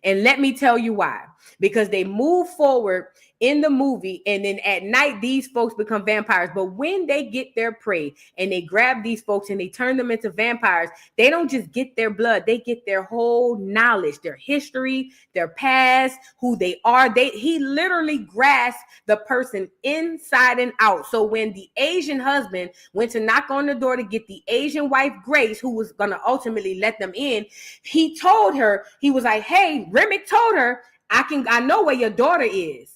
And let me tell you why. Because they move forward in the movie, and then at night, these folks become vampires. But when they get their prey and they grab these folks and they turn them into vampires, they don't just get their blood. They get their whole knowledge, their history, their past, who they are. He literally grasped the person inside and out. So when the Asian husband went to knock on the door to get the Asian wife, Grace, who was going to ultimately let them in, he told her, he was like, hey, Remick told her, I know where your daughter is.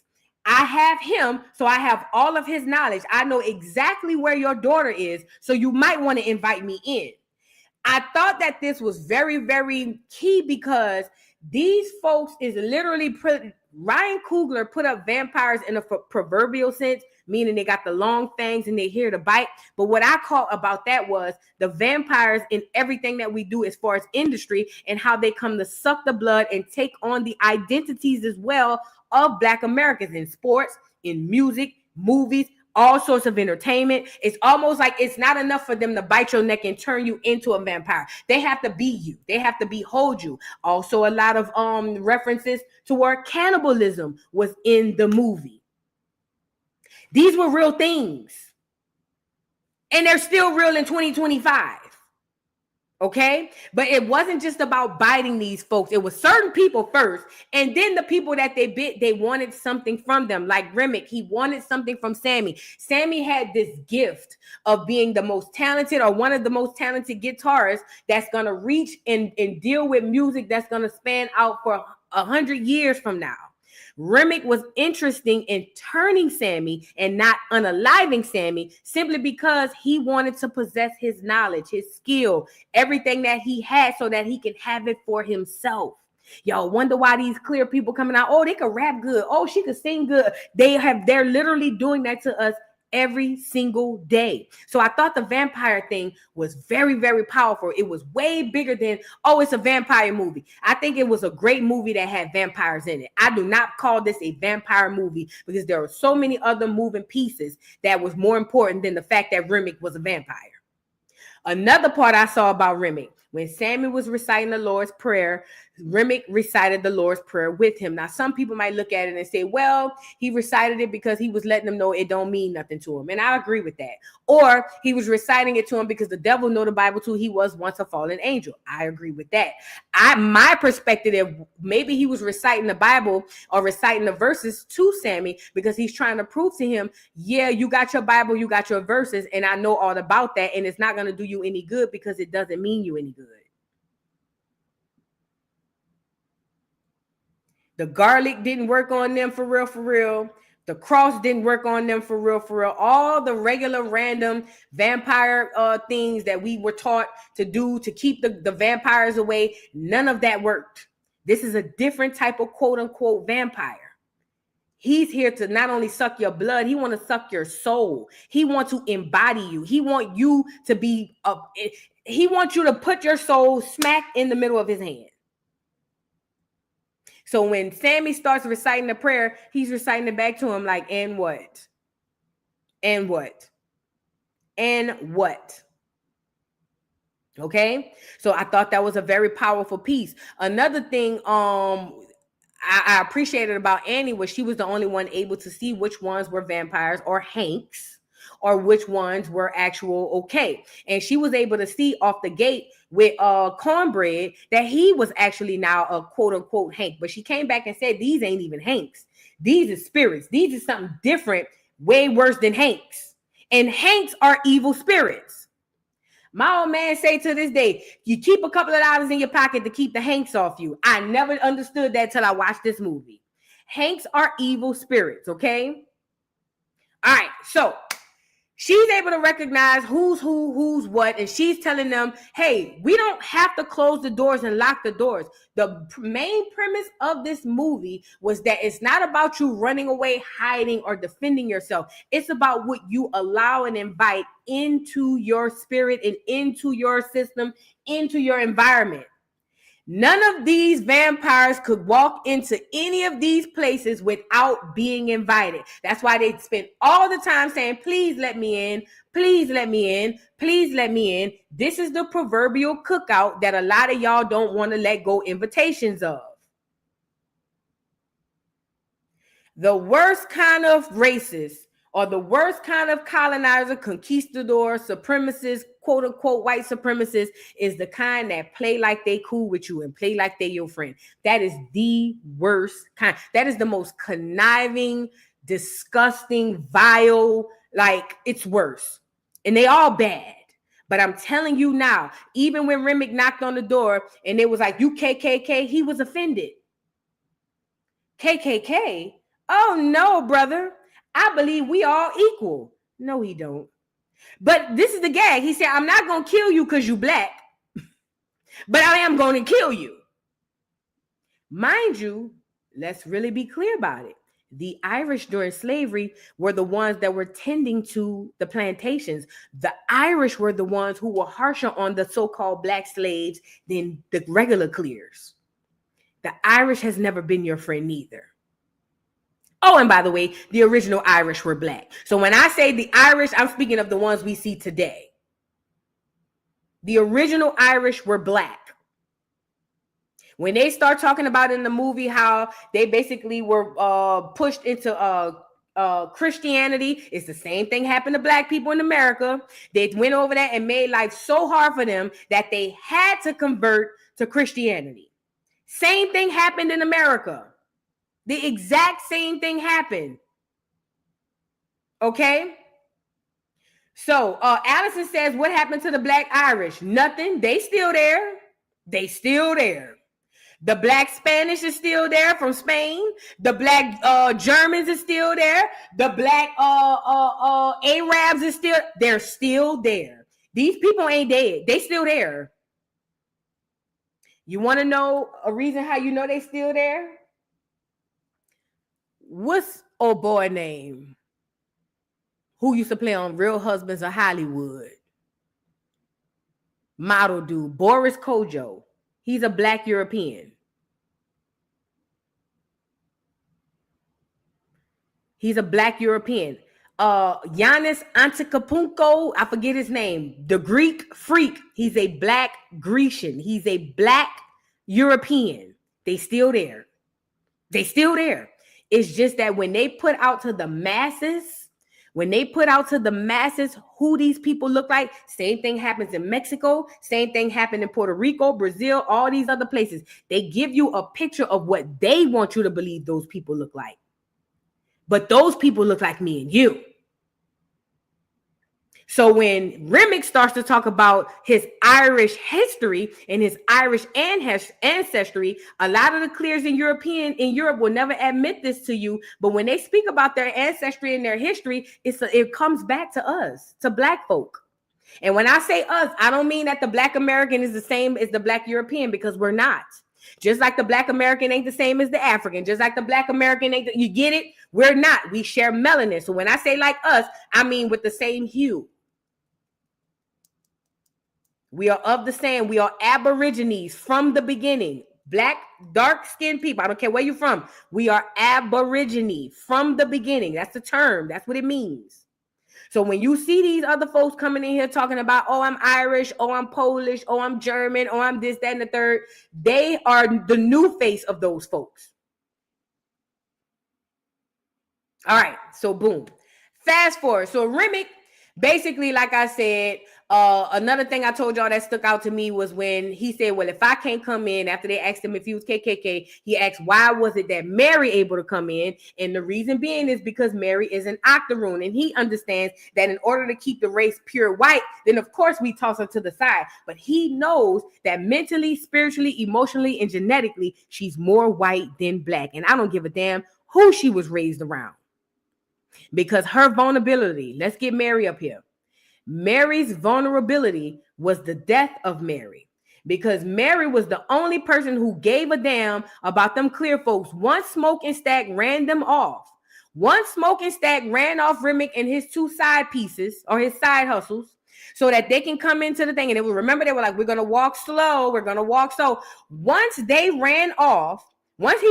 I have him, so I have all of his knowledge. I know exactly where your daughter is, so you might want to invite me in. I thought that this was very, very key because these folks is literally Ryan Coogler put up vampires in a proverbial sense, meaning they got the long fangs and they here to bite. But what I caught about that was the vampires in everything that we do as far as industry and how they come to suck the blood and take on the identities as well of Black Americans in sports, in music, movies, all sorts of entertainment. It's almost like it's not enough for them to bite your neck and turn you into a vampire. They have to be you. They have to behold you. Also, a lot of references to where cannibalism was in the movie. These were real things. And they're still real in 2025. Okay, but it wasn't just about biting these folks. It was certain people first, and then the people that they bit, they wanted something from them. Like Remick, he wanted something from Sammy. Sammy had this gift of being the most talented or one of the most talented guitarists that's gonna reach and deal with music that's gonna span out for 100 years from now. Remick was interesting in turning Sammy and not unaliving Sammy simply because he wanted to possess his knowledge, his skill, everything that he had so that he could have it for himself. Y'all wonder why these clear people coming out, oh, they could rap good. Oh, she could sing good. They're literally doing that to us every single day. So I thought the vampire thing was very, very powerful. It was way bigger than, oh, it's a vampire movie. I think it was a great movie that had vampires in it. I do not call this a vampire movie because there are so many other moving pieces that was more important than the fact that Remick was a vampire. Another part I saw about Remick, when Sammy was reciting the Lord's Prayer, Remick recited the Lord's Prayer with him. Now, some people might look at it and say, well, he recited it because he was letting them know it don't mean nothing to him. And I agree with that. Or he was reciting it to him because the devil know the Bible too. He was once a fallen angel. I agree with that. My perspective, maybe he was reciting the Bible or reciting the verses to Sammy because he's trying to prove to him, yeah, you got your Bible, you got your verses, and I know all about that. And it's not going to do you any good because it doesn't mean you any good. The garlic didn't work on them for real, for real. The cross didn't work on them for real, for real. All the regular random vampire things that we were taught to do to keep the vampires away, none of that worked. This is a different type of quote unquote vampire. He's here to not only suck your blood, he want to suck your soul. He wants to embody you. He want you to be he wants you to put your soul smack in the middle of his hand. So when Sammy starts reciting the prayer, he's reciting it back to him like, and what? And what? And what? Okay? So I thought that was a very powerful piece. Another thing I appreciated about Annie was she was the only one able to see which ones were vampires or Hanks or which ones were actual okay. And she was able to see off the gate with Cornbread that he was actually now a quote unquote Hank. But she came back and said, these ain't even Hanks. These are spirits. These are something different, way worse than Hanks. And Hanks are evil spirits. My old man say to this day, you keep a couple of dollars in your pocket to keep the Hanks off you. I never understood that till I watched this movie. Hanks are evil spirits, okay? All right, so she's able to recognize who's who, who's what, and she's telling them, hey, we don't have to close the doors and lock the doors. The main premise of this movie was that it's not about you running away, hiding, or defending yourself. It's about what you allow and invite into your spirit and into your system, into your environment. None of these vampires could walk into any of these places without being invited. That's why they spend all the time saying, please let me in, please let me in, please let me in. This is the proverbial cookout that a lot of y'all don't want to let go invitations of. The worst kind of racist or the worst kind of colonizer, conquistador, supremacist, quote unquote white supremacist is the kind that play like they cool with you and play like they your friend. That is the worst kind. That is the most conniving, disgusting, vile, like it's worse. And they all bad. But I'm telling you now, even when Remick knocked on the door and it was like, you KKK, he was offended. KKK? Oh no, brother. I believe we all equal. No, he don't. But this is the gag. He said, I'm not going to kill you because you black, but I am going to kill you. Mind you, let's really be clear about it. The Irish during slavery were the ones that were tending to the plantations. The Irish were the ones who were harsher on the so-called black slaves than the regular clears. The Irish has never been your friend neither. Oh, and by the way, the original Irish were black. So when I say the Irish, I'm speaking of the ones we see today. The original Irish were black. When they start talking about in the movie how they basically were pushed into Christianity, it's the same thing happened to black people in America. They went over there and made life so hard for them that they had to convert to Christianity. Same thing happened in America. The exact same thing happened. Okay? So Allison says, what happened to the black Irish? Nothing. They still there. They still there. The black Spanish is still there from Spain. The black Germans is still there. The black Arabs is still, they're still there. These people ain't dead. They still there. You want to know a reason how you know they still there? What's old boy name who used to play on Real Husbands of Hollywood? Model dude, Boris Kojo. He's a black European. He's a black European. Giannis Antetokounmpo, I forget his name. The Greek freak. He's a black Grecian. He's a black European. They still there. They still there. It's just that when they put out to the masses, who these people look like, same thing happens in Mexico, same thing happened in Puerto Rico, Brazil, all these other places. They give you a picture of what they want you to believe those people look like. But those people look like me and you. So when Remick starts to talk about his Irish history and his Irish ancestry, a lot of the clears in Europe will never admit this to you. But when they speak about their ancestry and their history, it comes back to us, to black folk. And when I say us, I don't mean that the black American is the same as the black European, because we're not. Just like the black American ain't the same as the African. Just like the black American ain't, you get it? We're not. We share melanin. So when I say like us, I mean with the same hue. We are of the same. We are aborigines from the beginning. Black, dark-skinned people. I don't care where you're from. We are aborigine from the beginning. That's the term. That's what it means. So when you see these other folks coming in here talking about, oh, I'm Irish, oh, I'm Polish, oh, I'm German, oh, I'm this, that, and the third, they are the new face of those folks. All right. So boom. Fast forward. So Remick, basically, like I said, another thing I told y'all that stuck out to me was when he said, well, if I can't come in, after they asked him if he was KKK, he asked, why was it that Mary able to come in? And the reason being is because Mary is an octoroon, and he understands that in order to keep the race pure white, then of course we toss her to the side. But he knows that mentally, spiritually, emotionally, and genetically, she's more white than black. And I don't give a damn who she was raised around. Because her vulnerability, let's get Mary up here. Mary's vulnerability was the death of Mary, because Mary was the only person who gave a damn about them clear folks. One smoking stack ran them off. One smoking stack ran off Remick and his two side pieces, or his side hustles. so that they can come into the thing. And they were like, we're going to walk slow. We're going to walk slow. Once he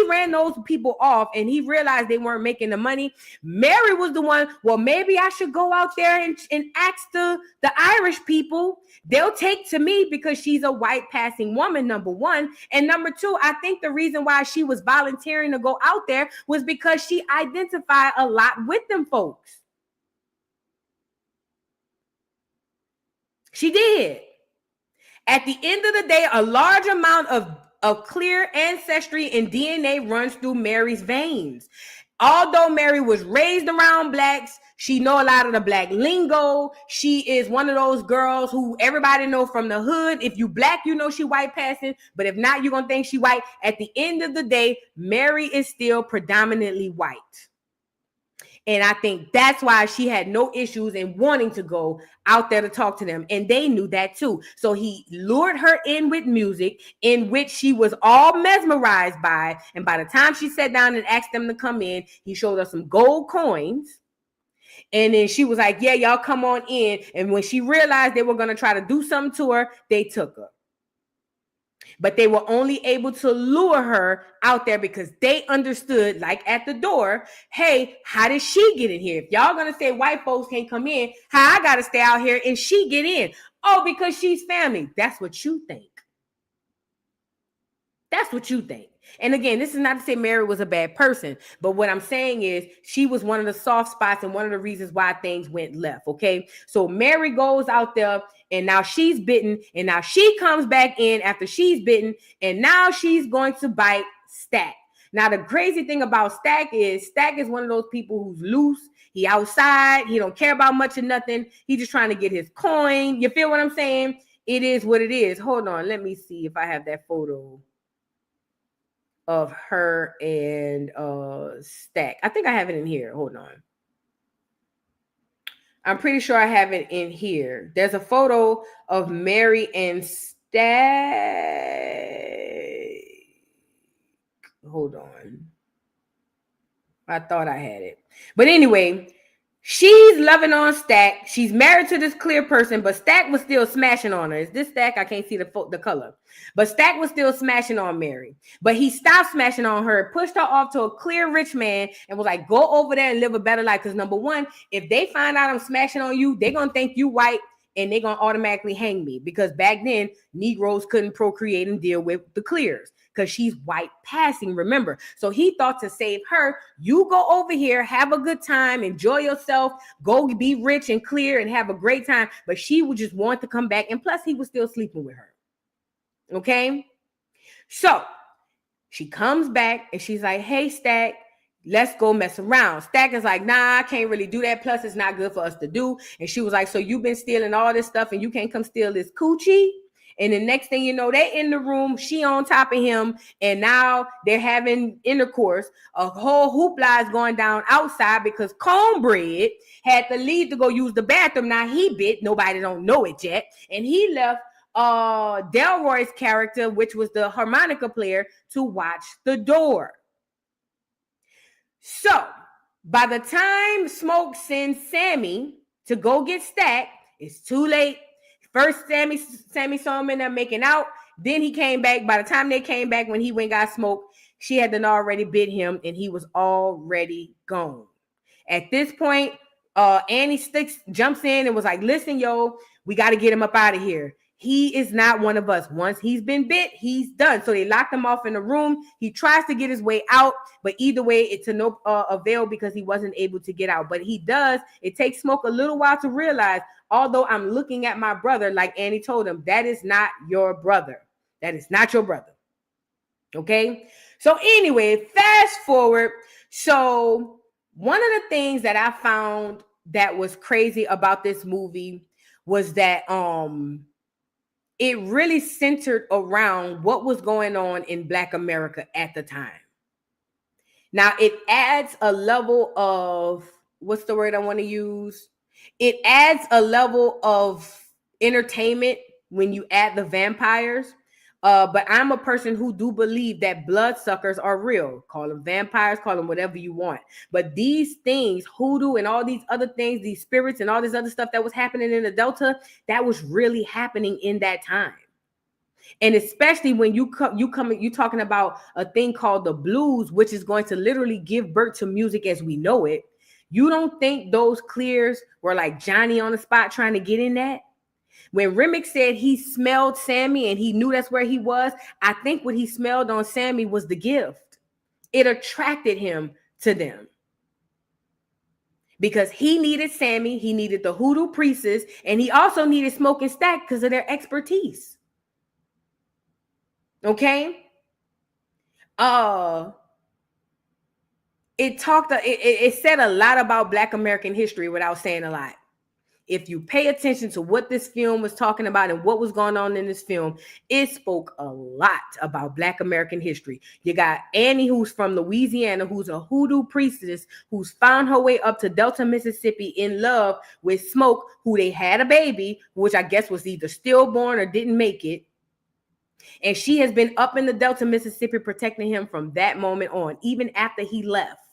ran those people off and he realized they weren't making the money, Mary was the one, well, maybe I should go out there and ask the Irish people. They'll take to me because she's a white passing woman, number one. And number two, I think the reason why she was volunteering to go out there was because she identified a lot with them folks. She did. At the end of the day, a large amount of clear ancestry and DNA runs through Mary's veins. Although Mary was raised around blacks, she know a lot of the black lingo. She is one of those girls who everybody know from the hood. If you black, you know she white passing. But if not, you're going to think she white. At the end of the day, Mary is still predominantly white. And I think that's why she had no issues in wanting to go out there to talk to them. And they knew that too. So he lured her in with music in which she was all mesmerized by. And by the time she sat down and asked them to come in, he showed her some gold coins. And then she was like, yeah, y'all come on in. And when she realized they were going to try to do something to her, they took her. But they were only able to lure her out there because they understood, like at the door, hey, how did she get in here? If y'all going to say white folks can't come in, how I got to stay out here and she get in? Oh, because she's family. That's what you think. That's what you think. And again, this is not to say Mary was a bad person, but what I'm saying is she was one of the soft spots and one of the reasons why things went left, okay? So Mary goes out there and now she's bitten and now she comes back in after she's bitten and now she's going to bite Stack. Now, the crazy thing about Stack is one of those people who's loose. He outside. He don't care about much of nothing. He just trying to get his coin. You feel what I'm saying? It is what it is. Hold on. Let me see if I have that photo of her and Stack. I think I have it in here. Hold on. I'm pretty sure I have it in here. There's a photo of Mary and Stack. Hold on. I thought I had it. But anyway, she's loving on Stack. She's married to this clear person, but Stack was still smashing on her. Is this Stack? I can't see the color. But Stack was still smashing on Mary. But he stopped smashing on her, pushed her off to a clear rich man, and was like, go over there and live a better life. Because number one, if they find out I'm smashing on you, they're going to think you white, and they're going to automatically hang me. Because back then, Negroes couldn't procreate and deal with the clears. Because she's white passing, remember. So he thought to save her, you go over here, have a good time, enjoy yourself, go be rich and clear and have a great time. But she would just want to come back. And plus, he was still sleeping with her. Okay? So she comes back and she's like, hey, Stack, let's go mess around. Stack is like, nah, I can't really do that. Plus, it's not good for us to do. And she was like, so you've been stealing all this stuff and you can't come steal this coochie? And the next thing you know, they in the room, she on top of him, and now they're having intercourse. A whole hoopla is going down outside because Cornbread had to leave to go use the bathroom. Now he bit, nobody don't know it yet, and he left Delroy's character, which was the harmonica player, to watch the door. So by the time Smoke sends Sammy to go get Stack, it's too late. First, Sammy saw him in there making out. Then he came back. By the time they came back, when he went got smoked, she had done already bit him, and he was already gone. At this point, Annie Sticks jumps in and was like, listen, yo, we got to get him up out of here. He is not one of us. Once he's been bit, he's done. So they locked him off in a room. He tries to get his way out, but either way, it's to no avail because he wasn't able to get out. But he does. It takes Smoke a little while to realize, although I'm looking at my brother, like Annie told him, that is not your brother. That is not your brother. Okay? So anyway, fast forward. So one of the things that I found that was crazy about this movie was that it really centered around what was going on in Black America at the time. Now, it adds a level of, what's the word I want to use? It adds a level of entertainment when you add the vampires. But I'm a person who do believe that bloodsuckers are real. Call them vampires, call them whatever you want. But these things, hoodoo and all these other things, these spirits and all this other stuff that was happening in the Delta, that was really happening in that time. And especially when you talking about a thing called the blues, which is going to literally give birth to music as we know it. You don't think those clears were like Johnny on the spot trying to get in that? When Remick said he smelled Sammy and he knew that's where he was, I think what he smelled on Sammy was the gift. It attracted him to them. Because he needed Sammy, he needed the hoodoo priestess, and he also needed Smoke and Stack because of their expertise. Okay? It said a lot about Black American history without saying a lot. If you pay attention to what this film was talking about and what was going on in this film, it spoke a lot about Black American history. You got Annie, who's from Louisiana, who's a hoodoo priestess, who's found her way up to Delta, Mississippi in love with Smoke, who they had a baby, which I guess was either stillborn or didn't make it. And she has been up in the Delta, Mississippi, protecting him from that moment on, even after he left.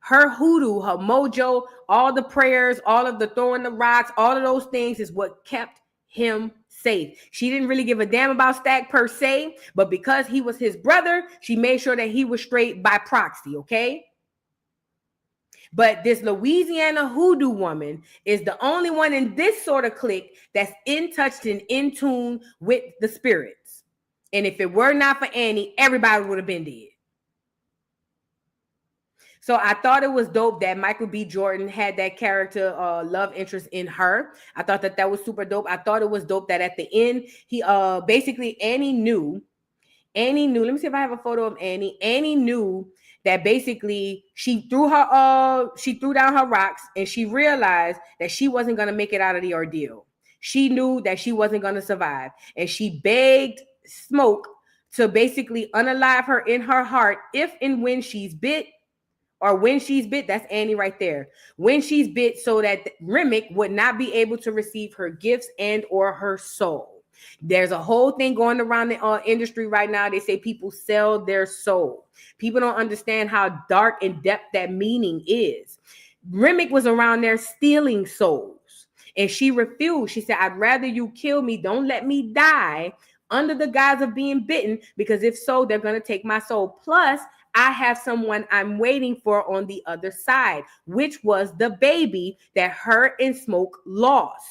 Her hoodoo, her mojo, all the prayers, all of the throwing the rocks, all of those things is what kept him safe. She didn't really give a damn about Stack per se, but because he was his brother, she made sure that he was straight by proxy, okay? But this Louisiana hoodoo woman is the only one in this sort of clique that's in touch and in tune with the spirits. And if it were not for Annie, everybody would have been dead. So I thought it was dope that Michael B. Jordan had that character love interest in her. I thought that was super dope. I thought it was dope that at the end, he basically Annie knew, let me see if I have a photo of Annie. Annie knew that basically she threw down her rocks and she realized that she wasn't going to make it out of the ordeal. She knew that she wasn't going to survive. And she begged Smoke to basically unalive her in her heart if and when she's bit. Or when she's bit, that's Annie right there. When she's bit, so that Remick would not be able to receive her gifts and or her soul. There's a whole thing going around the industry right now. They say people sell their soul. People don't understand how dark and depth that meaning is. Remick was around there stealing souls. And she refused. She said, I'd rather you kill me. Don't let me die under the guise of being bitten, because if so, they're going to take my soul. Plus, I have someone I'm waiting for on the other side, which was the baby that her and Smoke lost.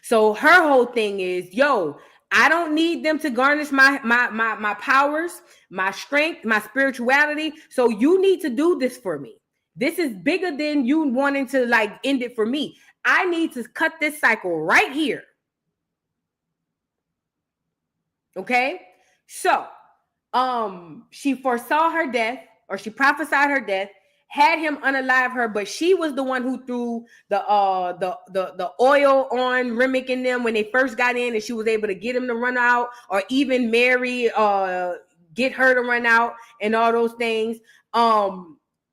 So her whole thing is, I don't need them to garnish my powers, my strength, my spirituality. So you need to do this for me. This is bigger than you wanting to like end it for me. I need to cut this cycle right here. Okay? So she foresaw her death, or she prophesied her death, had him unalive her, but she was the one who threw the oil on Remick and them when they first got in, and she was able to get him to run out, or even Mary get her to run out and all those things.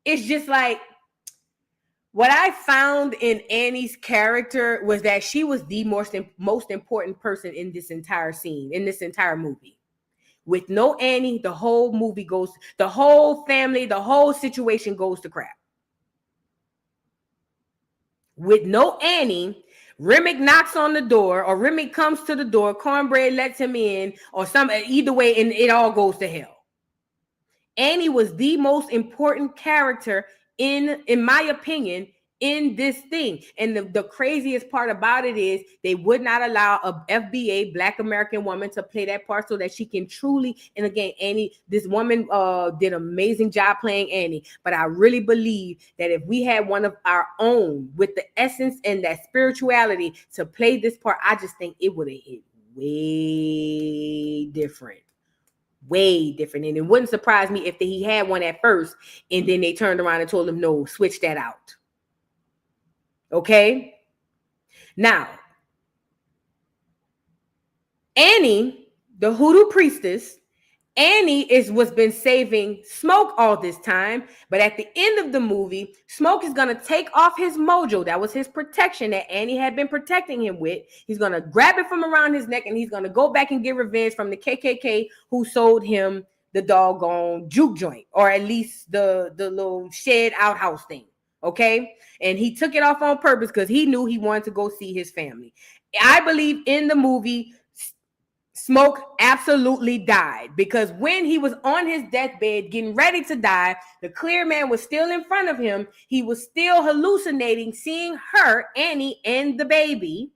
It's just like, what I found in Annie's character was that she was the most important person in this entire scene, in this entire movie. With no Annie, the whole movie goes, the whole family, the whole situation goes to crap. With no Annie, Remick knocks on the door, or Remick comes to the door, Cornbread lets him in, or either way, and it all goes to hell. Annie was the most important character in my opinion, in this thing. And the craziest part about it is they would not allow a FBA Black American woman to play that part so that she can truly, and again, Annie, this woman did an amazing job playing Annie. But I really believe that if we had one of our own with the essence and that spirituality to play this part, I just think it would have hit way different. Way different. And it wouldn't surprise me if he had one at first and then they turned around and told him, no, switch that out. Okay? Now, Annie, the hoodoo priestess, Annie is what's been saving Smoke all this time. But at the end of the movie, Smoke is going to take off his mojo. That was his protection that Annie had been protecting him with. He's going to grab it from around his neck and he's going to go back and get revenge from the KKK who sold him the doggone juke joint, or at least the little shed outhouse thing. Okay. And he took it off on purpose because he knew he wanted to go see his family. I believe in the movie, Smoke absolutely died because when he was on his deathbed getting ready to die, the clear man was still in front of him. He was still hallucinating, seeing her, Annie, and the baby.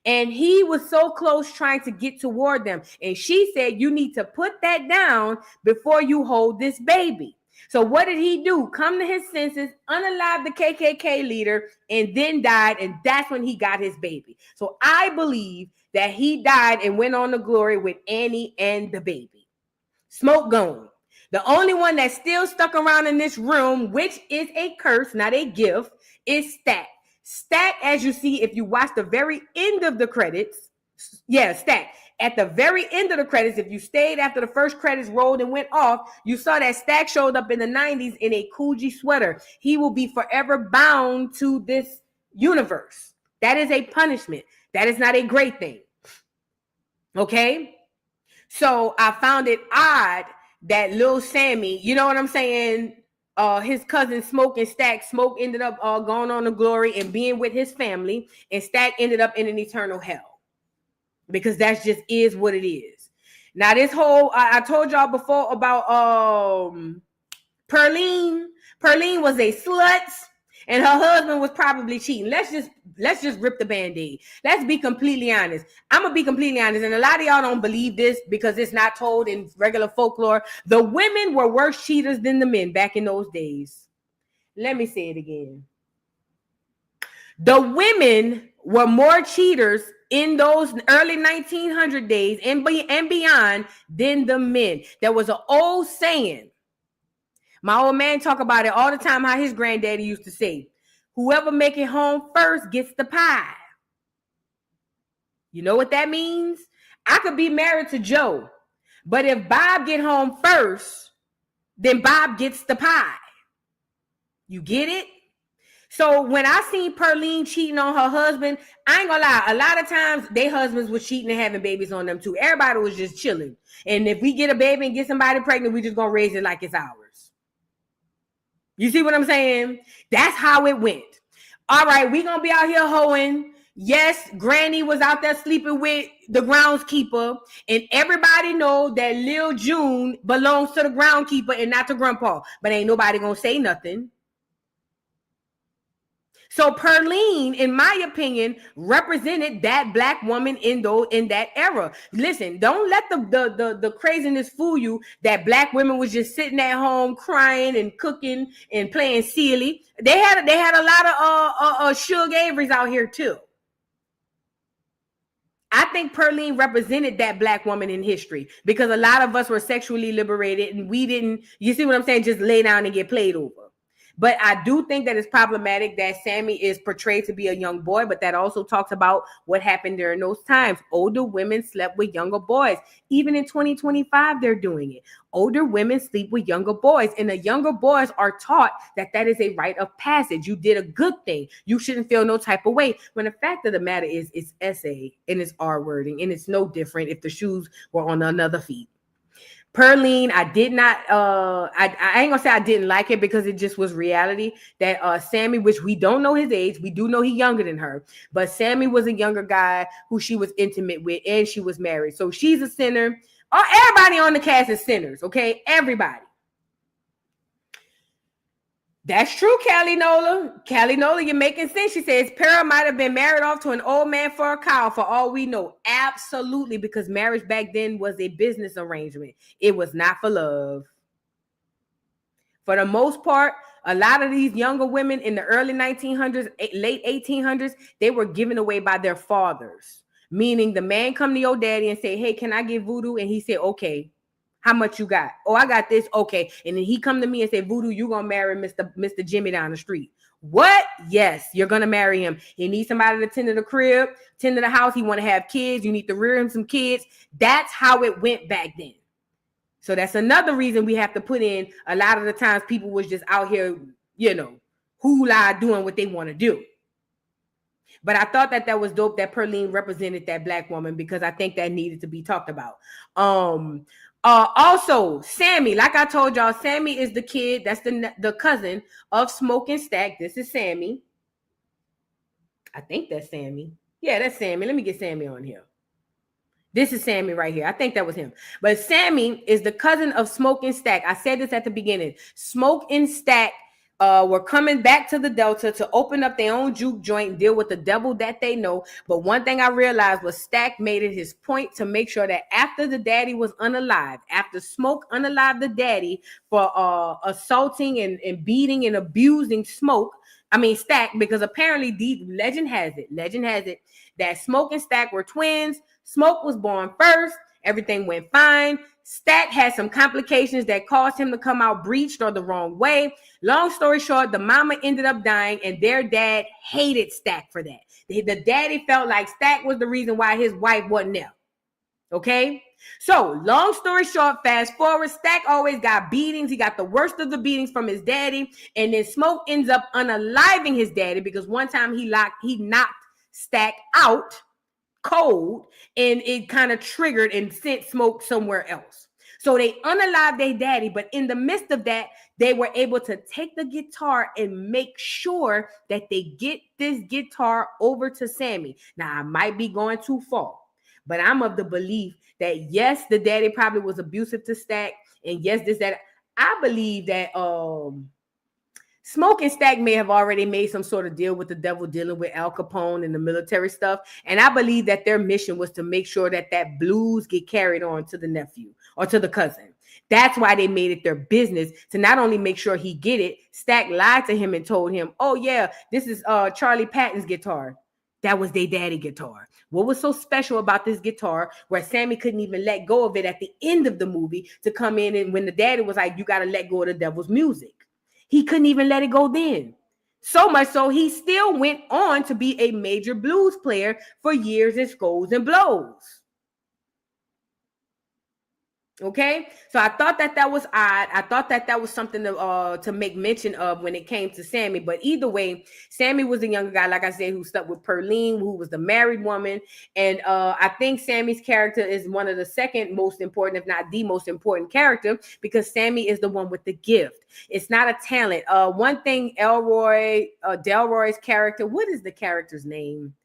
And he was so close trying to get toward them. And she said, you need to put that down before you hold this baby. So what did he do? Come to his senses, unalive the KKK leader, and then died. And that's when he got his baby. So I believe that he died and went on to glory with Annie and the baby. Smoke gone. The only one that's still stuck around in this room, which is a curse, not a gift, is Stack. Stack, as you see, if you watch the very end of the credits, Stack. At the very end of the credits, if you stayed after the first credits rolled and went off, you saw that Stack showed up in the 90s in a Coogee sweater. He will be forever bound to this universe. That is a punishment. That is not a great thing. Okay? So I found it odd that Lil Sammy, you know what I'm saying? His cousin Smoke and Stack. Smoke ended up going on to glory and being with his family, and Stack ended up in an eternal hell because that just is what it is. Now, this whole I told y'all before about Perlene. Perlene was a slut, and her husband was probably cheating. Let's just rip the band-aid. Let's be completely honest. I'm gonna be completely honest, and a lot of y'all don't believe this because it's not told in regular folklore. The women were worse cheaters than the men back in those days. Let me say it again. The women were more cheaters in those early 1900 days and beyond than the men. There was an old saying. My old man talk about it all the time, how his granddaddy used to say, whoever make it home first gets the pie. You know what that means? I could be married to Joe, but if Bob get home first, then Bob gets the pie. You get it? So when I seen Perlene cheating on her husband, I ain't gonna lie, a lot of times their husbands was cheating and having babies on them too. Everybody was just chilling. And if we get a baby and get somebody pregnant, we just gonna raise it like it's ours. You see what I'm saying? That's how it went. All right, we gonna be out here hoeing. Yes, Granny was out there sleeping with the groundskeeper, and everybody know that Lil June belongs to the groundskeeper and not to Grandpa. But ain't nobody gonna say nothing. So Perlene, in my opinion, represented that black woman in that era. Listen, don't let the craziness fool you that black women was just sitting at home crying and cooking and playing silly. They had a lot of Suge Averys out here too. I think Perlene represented that black woman in history because a lot of us were sexually liberated and we didn't, you see what I'm saying, just lay down and get played over. But I do think that it's problematic that Sammy is portrayed to be a young boy, but that also talks about what happened during those times. Older women slept with younger boys. Even in 2025, they're doing it. Older women sleep with younger boys, and the younger boys are taught that that is a rite of passage. You did a good thing. You shouldn't feel no type of way. When the fact of the matter is, it's essay and it's R wording, and it's no different if the shoes were on another feet. Perlene, I did not, I ain't gonna say I didn't like it because it just was reality that Sammy, which we don't know his age, we do know he's younger than her, but Sammy was a younger guy who she was intimate with and she was married. So she's a sinner. Everybody on the cast is sinners, okay? Everybody. That's true, Callie Nola. Callie Nola, you're making sense. She says Para might have been married off to an old man for a cow, for all we know. Absolutely, because marriage back then was a business arrangement. It was not for love. For the most part, a lot of these younger women in the early 1900s, late 1800s, they were given away by their fathers. Meaning the man come to your daddy and say, hey, can I get voodoo? And he said, okay. How much you got? Oh, I got this. Okay. And then he come to me and say, Voodoo, you going to marry Mr. Jimmy down the street. What? Yes, you're going to marry him. He needs somebody to tend to the crib, tend to the house. He want to have kids. You need to rear him some kids. That's how it went back then. So that's another reason we have to put in. A lot of the times people was just out here, hula doing what they want to do. But I thought that was dope that Pearline represented that black woman, because I think that needed to be talked about. Also, Sammy, like I told y'all, Sammy is the kid, that's the cousin of Smoke and Stack. This is Sammy. I think that's Sammy. Yeah, that's Sammy. Let me get Sammy on here. This is Sammy right here. I think that was him. But Sammy is the cousin of Smoke and Stack. I said this at the beginning. Smoke and Stack were coming back to the Delta to open up their own juke joint and deal with the devil that they know. But one thing I realized was Stack made it his point to make sure that after the daddy was unalived, after Smoke unalived the daddy for assaulting and beating and abusing Stack, because apparently legend has it that Smoke and Stack were twins. Smoke was born first. Everything went fine. Stack had some complications that caused him to come out breached or the wrong way. Long story short, the mama ended up dying, and their dad hated Stack for that. The daddy felt like Stack was the reason why his wife wasn't there. Okay? So, long story short, fast forward, Stack always got beatings. He got the worst of the beatings from his daddy. And then Smoke ends up unaliving his daddy because one time he knocked Stack out cold, and it kind of triggered and sent Smoke somewhere else. So they unalived their daddy, but in the midst of that, they were able to take the guitar and make sure that they get this guitar over to Sammy. Now, I might be going too far, but I'm of the belief that yes, the daddy probably was abusive to Stack, and yes, that. I believe that Smoke and Stack may have already made some sort of deal with the devil, dealing with Al Capone and the military stuff. And I believe that their mission was to make sure that blues get carried on to the nephew or to the cousin. That's why they made it their business to not only make sure he get it. Stack lied to him and told him, oh yeah, this is Charlie Patton's guitar. That was their daddy guitar. What was so special about this guitar where Sammy couldn't even let go of it at the end of the movie to come in, and when the daddy was like, you got to let go of the devil's music. He couldn't even let it go then. So much so, he still went on to be a major blues player for years in Skulls and Blows. Okay, so I thought that was odd. I thought that was something to make mention of when it came to Sammy. But either way, Sammy was a younger guy, like I said, who stuck with Pearline, who was the married woman. And I think Sammy's character is one of the second most important, if not the most important character, because Sammy is the one with the gift. It's not a talent. One thing, Delroy's character, what is the character's name?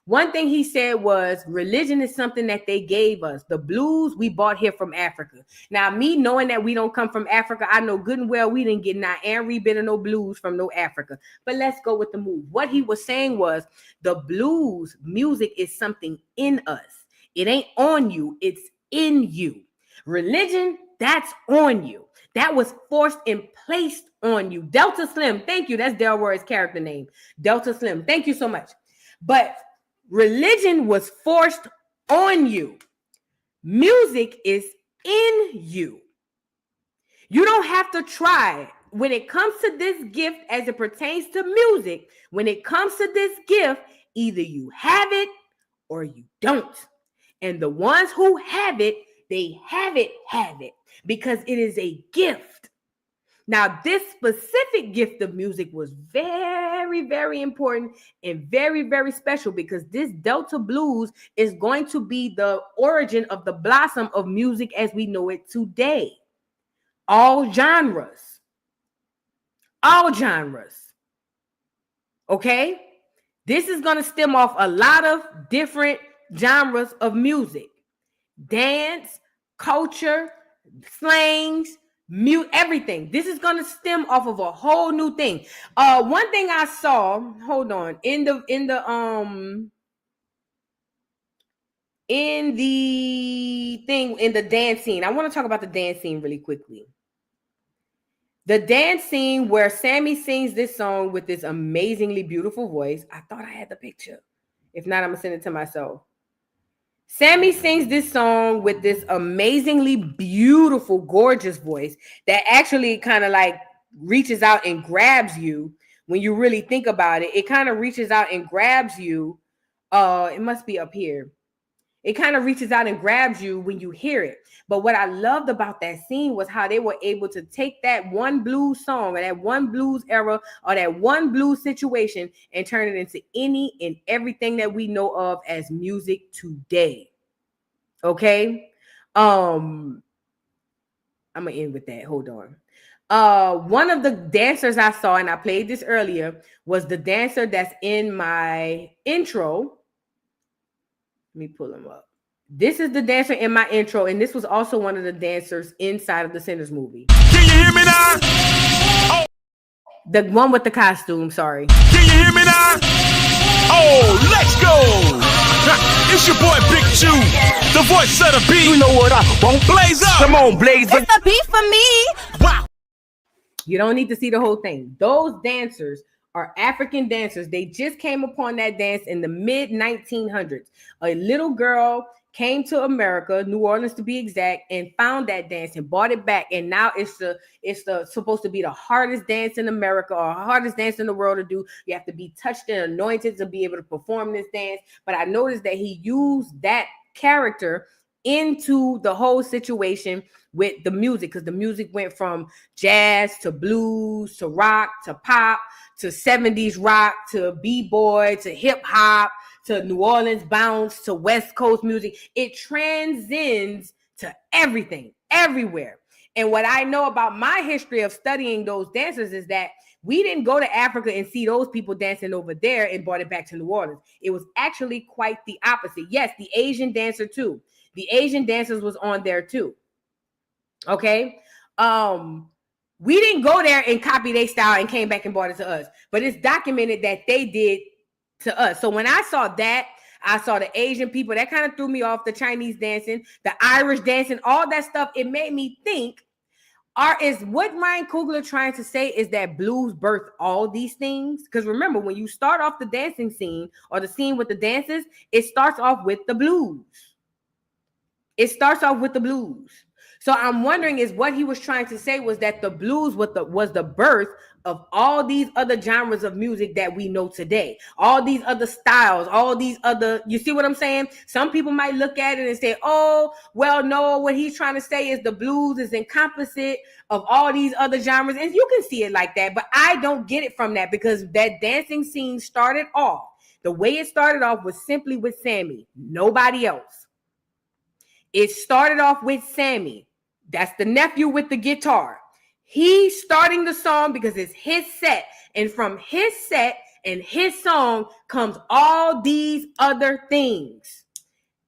One thing he said was, religion is something that they gave us. The blues we bought here from Africa. Now, me knowing that we don't come from Africa, I know good and well we didn't get not every bit of no blues from no Africa. But let's go with the move. What he was saying was, the blues music is something in us. It ain't on you. It's in you. Religion, that's on you. That was forced and placed on you. Delta Slim, thank you. That's Delroy's character name. Delta Slim, thank you so much. But religion was forced on you. Music is in you. You don't have to try. When it comes to this gift, as it pertains to music, when it comes to this gift, either you have it or you don't. And the ones who have it, they have it, because it is a gift. Now, this specific gift of music was very, very important and very, very special, because this Delta blues is going to be the origin of the blossom of music as we know it today. All genres. All genres. Okay? This is going to stem off a lot of different genres of music. Dance, culture, slangs, everything. This is going to stem off of a whole new thing. One thing I saw, hold on, in the dance scene. I want to talk about the dance scene really quickly. The dance scene where Sammy sings this song with this amazingly beautiful voice. I thought I had the picture. If not, I'm gonna send it to myself. Sammy sings this song with this amazingly beautiful, gorgeous voice that actually kind of like reaches out and grabs you. When you really think about it, it kind of reaches out and grabs you. It must be up here. It kind of reaches out and grabs you when you hear it. But what I loved about that scene was how they were able to take that one blues song or that one blues era or that one blues situation and turn it into any and everything that we know of as music today. Okay? I'm gonna end with that. Hold on. One of the dancers I saw, and I played this earlier, was the dancer that's in my intro. Let me pull him up. This is the dancer in my intro, and this was also one of the dancers inside of the Sinners movie. Can you hear me now? Oh. The one with the costume, sorry. Can you hear me now? Oh, let's go! It's your boy Big Chew, the voice of the beat. You know what I won't blaze up. Come on, blaze up. It's the beat for me. Wow. You don't need to see the whole thing. Those dancers are African dancers. They just came upon that dance in the mid 1900s. A little girl came to America, New Orleans to be exact, and found that dance and brought it back. And now it's supposed to be the hardest dance in America or hardest dance in the world to do. You have to be touched and anointed to be able to perform this dance. But I noticed that he used that character into the whole situation with the music, because the music went from jazz to blues to rock to pop to 70s rock to b-boy to hip hop to New Orleans bounce to West Coast music. It transcends to everything, everywhere. And what I know about my history of studying those dancers is that we didn't go to Africa and see those people dancing over there and brought it back to New Orleans. It was actually quite the opposite. Yes, the Asian dancer too. The Asian dancers was on there too. Okay. We didn't go there and copy their style and came back and brought it to us, but it's documented that they did to us. So when I saw that, I saw the Asian people, that kind of threw me off. The Chinese dancing, the Irish dancing, all that stuff. It made me think, is what Ryan Coogler trying to say is that blues birthed all these things? Because remember, when you start off the dancing scene or the scene with the dances, it starts off with the blues. It starts off with the blues. So I'm wondering, is what he was trying to say was that the blues was the birth of all these other genres of music that we know today, all these other styles, all these other, you see what I'm saying? Some people might look at it and say, oh, well, no, what he's trying to say is the blues is encompassing of all these other genres. And you can see it like that, but I don't get it from that, because that dancing scene started off, the way it started off was simply with Sammy, nobody else. It started off with Sammy. That's the nephew with the guitar. He's starting the song because it's his set. And from his set and his song comes all these other things.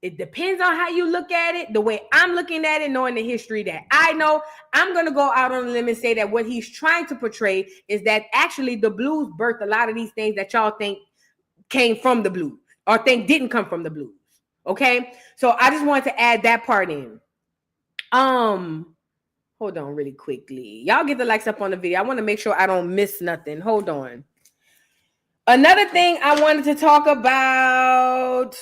It depends on how you look at it. The way I'm looking at it, knowing the history that I know, I'm going to go out on a limb and say that what he's trying to portray is that actually the blues birthed a lot of these things that y'all think came from the blues or think didn't come from the blues. Okay? So I just wanted to add that part in. Hold on really quickly. Y'all get the likes up on the video. I want to make sure I don't miss nothing. Hold on. Another thing I wanted to talk about.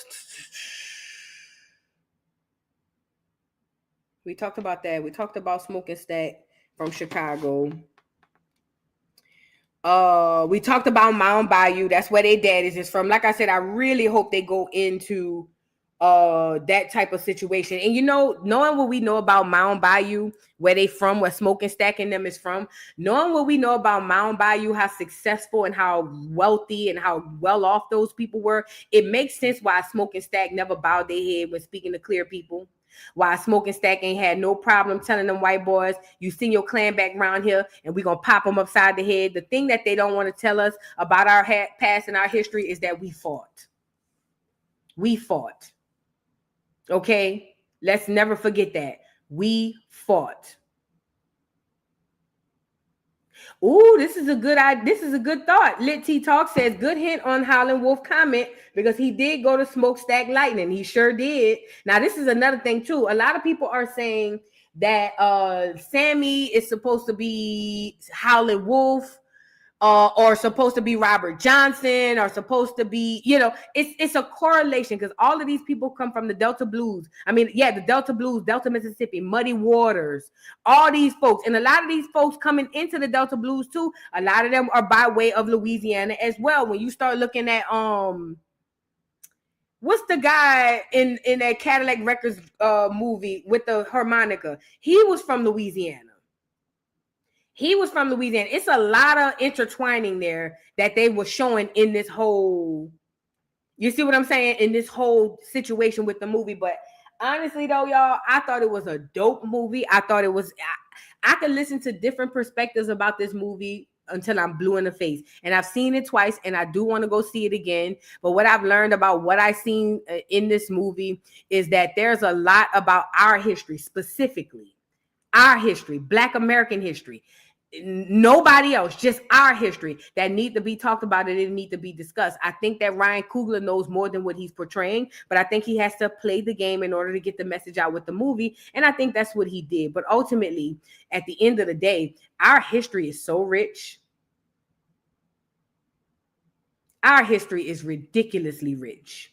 We talked about that. We talked about Smoking Stack from Chicago. We talked about Mound Bayou. That's where their dad is from. Like I said, I really hope they go into that type of situation. And you know, knowing what we know about Mound Bayou, where they from, where Smoking Stack and them is from, knowing what we know about Mound Bayou, how successful and how wealthy and how well off those people were, it makes sense why Smoking Stack never bowed their head when speaking to clear people. Why Smoking Stack ain't had no problem telling them white boys, you send your clan back around here and we're going to pop them upside the head. The thing that they don't want to tell us about our past and our history is that we fought. We fought. Okay, let's never forget that. We fought. Ooh, this is a good thought. Lit T Talk says, good hint on Howlin' Wolf comment, because he did go to Smokestack Lightning. He sure did. Now, this is another thing too. A lot of people are saying that Sammy is supposed to be Howlin' Wolf. Or supposed to be Robert Johnson, or supposed to be, you know, it's a correlation, because all of these people come from the Delta Blues. I mean, yeah, the Delta Blues, Delta Mississippi, Muddy Waters, all these folks. And a lot of these folks coming into the Delta Blues too, a lot of them are by way of Louisiana as well. When you start looking at What's the guy in that Cadillac Records movie with the harmonica? He was from Louisiana. It's a lot of intertwining there that they were showing in this whole, you see what I'm saying? In this whole situation with the movie. But honestly though, y'all, I thought it was a dope movie. I thought it was, I could listen to different perspectives about this movie until I'm blue in the face. And I've seen it twice and I do want to go see it again. But what I've learned about what I've seen in this movie is that there's a lot about our history, specifically our history, Black American history. Nobody else, just our history that need to be talked about and it need to be discussed. I think that Ryan Coogler knows more than what he's portraying, but I think he has to play the game in order to get the message out with the movie. And I think that's what he did. But ultimately, at the end of the day, our history is so rich. Our history is ridiculously rich.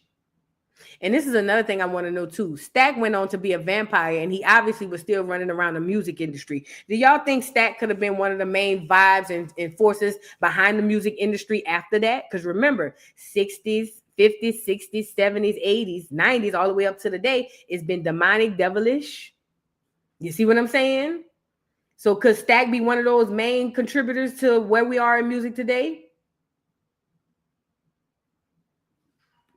And this is another thing I want to know too. Stack went on to be a vampire and he obviously was still running around the music industry. Do y'all think Stack could have been one of the main vibes and forces behind the music industry after that? Because remember, 60s, 50s, 60s, 70s, 80s, 90s, all the way up to the day, it's been demonic, devilish. You see what I'm saying? So could Stack be one of those main contributors to where we are in music today?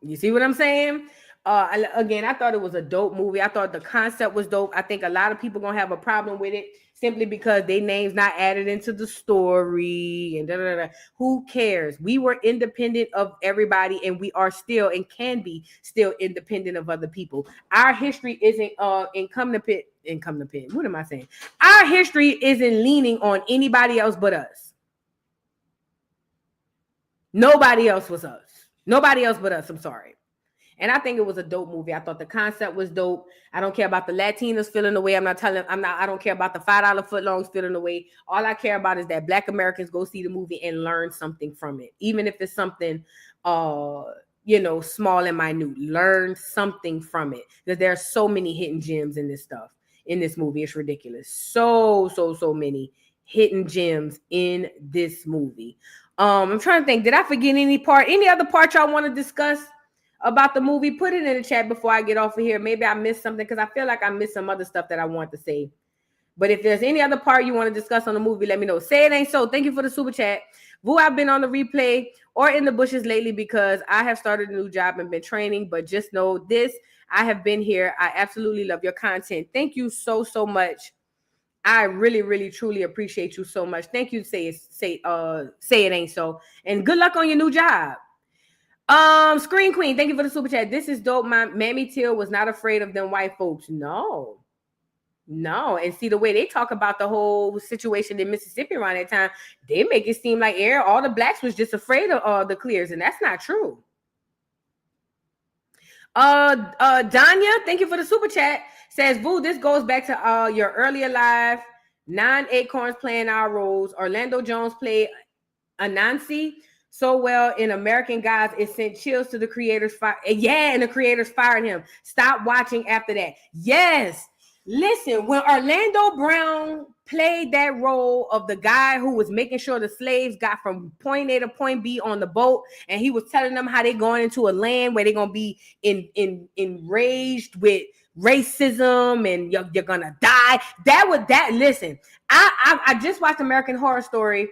You see what I'm saying? Again, I thought it was a dope movie. I thought the concept was dope. I think a lot of people gonna have a problem with it simply because their name's not added into the story and Who cares? We were independent of everybody, and we are still and can be still independent of other people. Our history isn't incumbent. What am I saying? Our history isn't leaning on anybody else but us. Nobody else was us. Nobody else but us. I'm sorry. And I think it was a dope movie. I thought the concept was dope. I don't care about the Latinos feeling the way. I don't care about the $5 footlongs feeling the way. All I care about is that Black Americans go see the movie and learn something from it. Even if it's something, small and minute. Learn something from it. Because there are so many hidden gems in this stuff, in this movie. It's ridiculous. So many hidden gems in this movie. I'm trying to think. Did I forget any other part y'all want to discuss about the movie? Put it in the chat before I get off of here. Maybe I missed something because I feel like I missed some other stuff that I want to say. But if there's any other part you want to discuss on the movie, let me know. Say it ain't so. Thank you for the super chat. Vu, I've been on the replay or in the bushes lately because I have started a new job and been training. But just know this, I have been here. I absolutely love your content. Thank you so much. I really, really, truly appreciate you so much. Thank you. Say it ain't so. And good luck on your new job. Screen Queen, thank you for the super chat. This is dope. My Mammy Till was not afraid of them white folks. No. And see the way they talk about the whole situation in Mississippi around that time, they make it seem like all the blacks was just afraid of the clears, and that's not true. Danya, thank you for the super chat. Says, Vu, this goes back to your earlier live. 9 acorns playing our roles. Orlando Jones played Anansi so well in American Gods, it sent chills to the creators. And the creators fired him. Stop watching after that. Yes. Listen, when Orlando Brown played that role of the guy who was making sure the slaves got from point A to point B on the boat, and he was telling them how they're going into a land where they're going to be enraged with racism and you're going to die. Listen, I just watched American Horror Story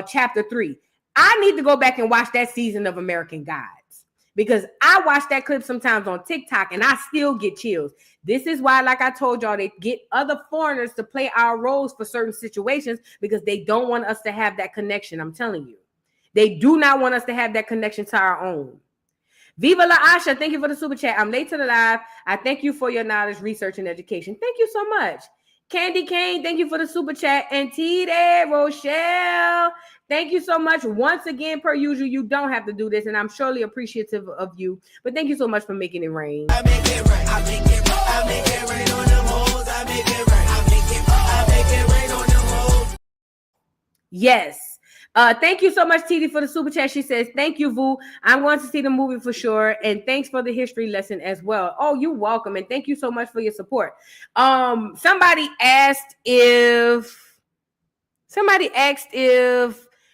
chapter 3. I need to go back and watch that season of American Gods because I watch that clip sometimes on TikTok and I still get chills. This is why, like I told y'all, they get other foreigners to play our roles for certain situations because they don't want us to have that connection. I'm telling you, they do not want us to have that connection to our own. Viva La Asha, thank you for the super chat. I'm late to the live. I thank you for your knowledge, research, and education. Thank you so much. Candy Kane, thank you for the super chat. And T-Day Rochelle, thank you so much. Once again, per usual, you don't have to do this, and I'm surely appreciative of you. But thank you so much for making it rain. I make it rain. I make it rain. I make it rain on them hoes. I make it rain. I make it rain on them hoes. Yes. Thank you so much, TD, for the super chat. She says, thank you, Vu. I'm going to see the movie for sure. And thanks for the history lesson as well. Oh, you're welcome. And thank you so much for your support. Somebody asked if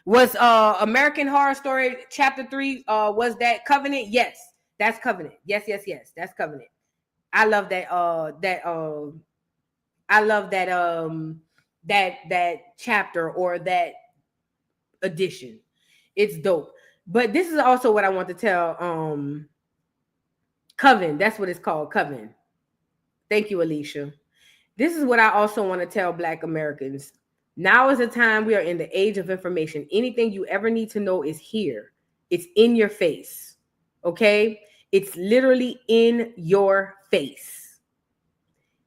was American Horror Story chapter 3, was that Covenant? Yes. That's Covenant. Yes. That's Covenant. I love that. I love that that chapter or that edition. It's dope. But this is also what I want to tell Coven. That's what it's called, Coven. Thank you, Alicia. This is what I also want to tell Black Americans. Now is the time. We are in the age of information. Anything you ever need to know is here. It's in your face. Okay? It's literally in your face.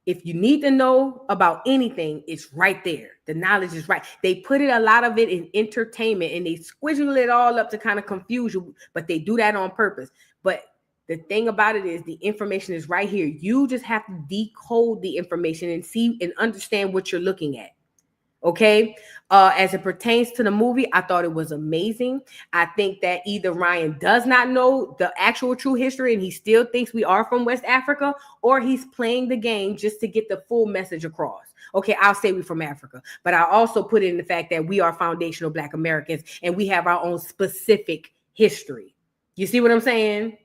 If you need to know about anything, it's right there. The knowledge is right. They put a lot of it in entertainment and they squiggle it all up to kind of confuse you, but they do that on purpose. But the thing about it is the information is right here. You just have to decode the information and see and understand what you're looking at. Okay. As it pertains to the movie, I thought it was amazing. I think that either Ryan does not know the actual true history and he still thinks we are from West Africa, or he's playing the game just to get the full message across. Okay, I'll say we're from Africa, but I also put in the fact that we are foundational Black Americans and we have our own specific history. You see what I'm saying?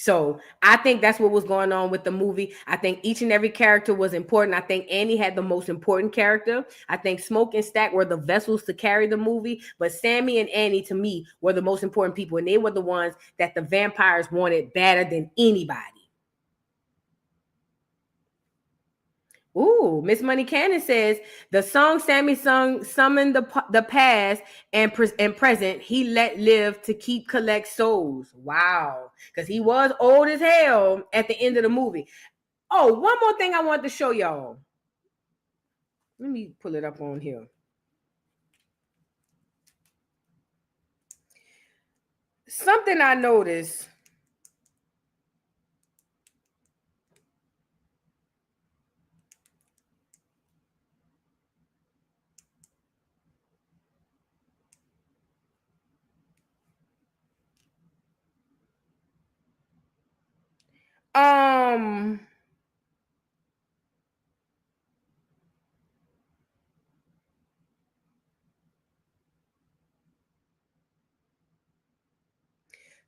So I think that's what was going on with the movie. I think each and every character was important. I think Annie had the most important character. I think Smoke and Stack were the vessels to carry the movie. But Sammy and Annie, to me, were the most important people. And they were the ones that the vampires wanted better than anybody. Ooh, Miss Money Cannon says, the song Sammy sung summoned the past and present. He let live to keep collect souls. Wow. Because he was old as hell at the end of the movie. Oh, one more thing I want to show y'all. Let me pull it up on here. Something I noticed.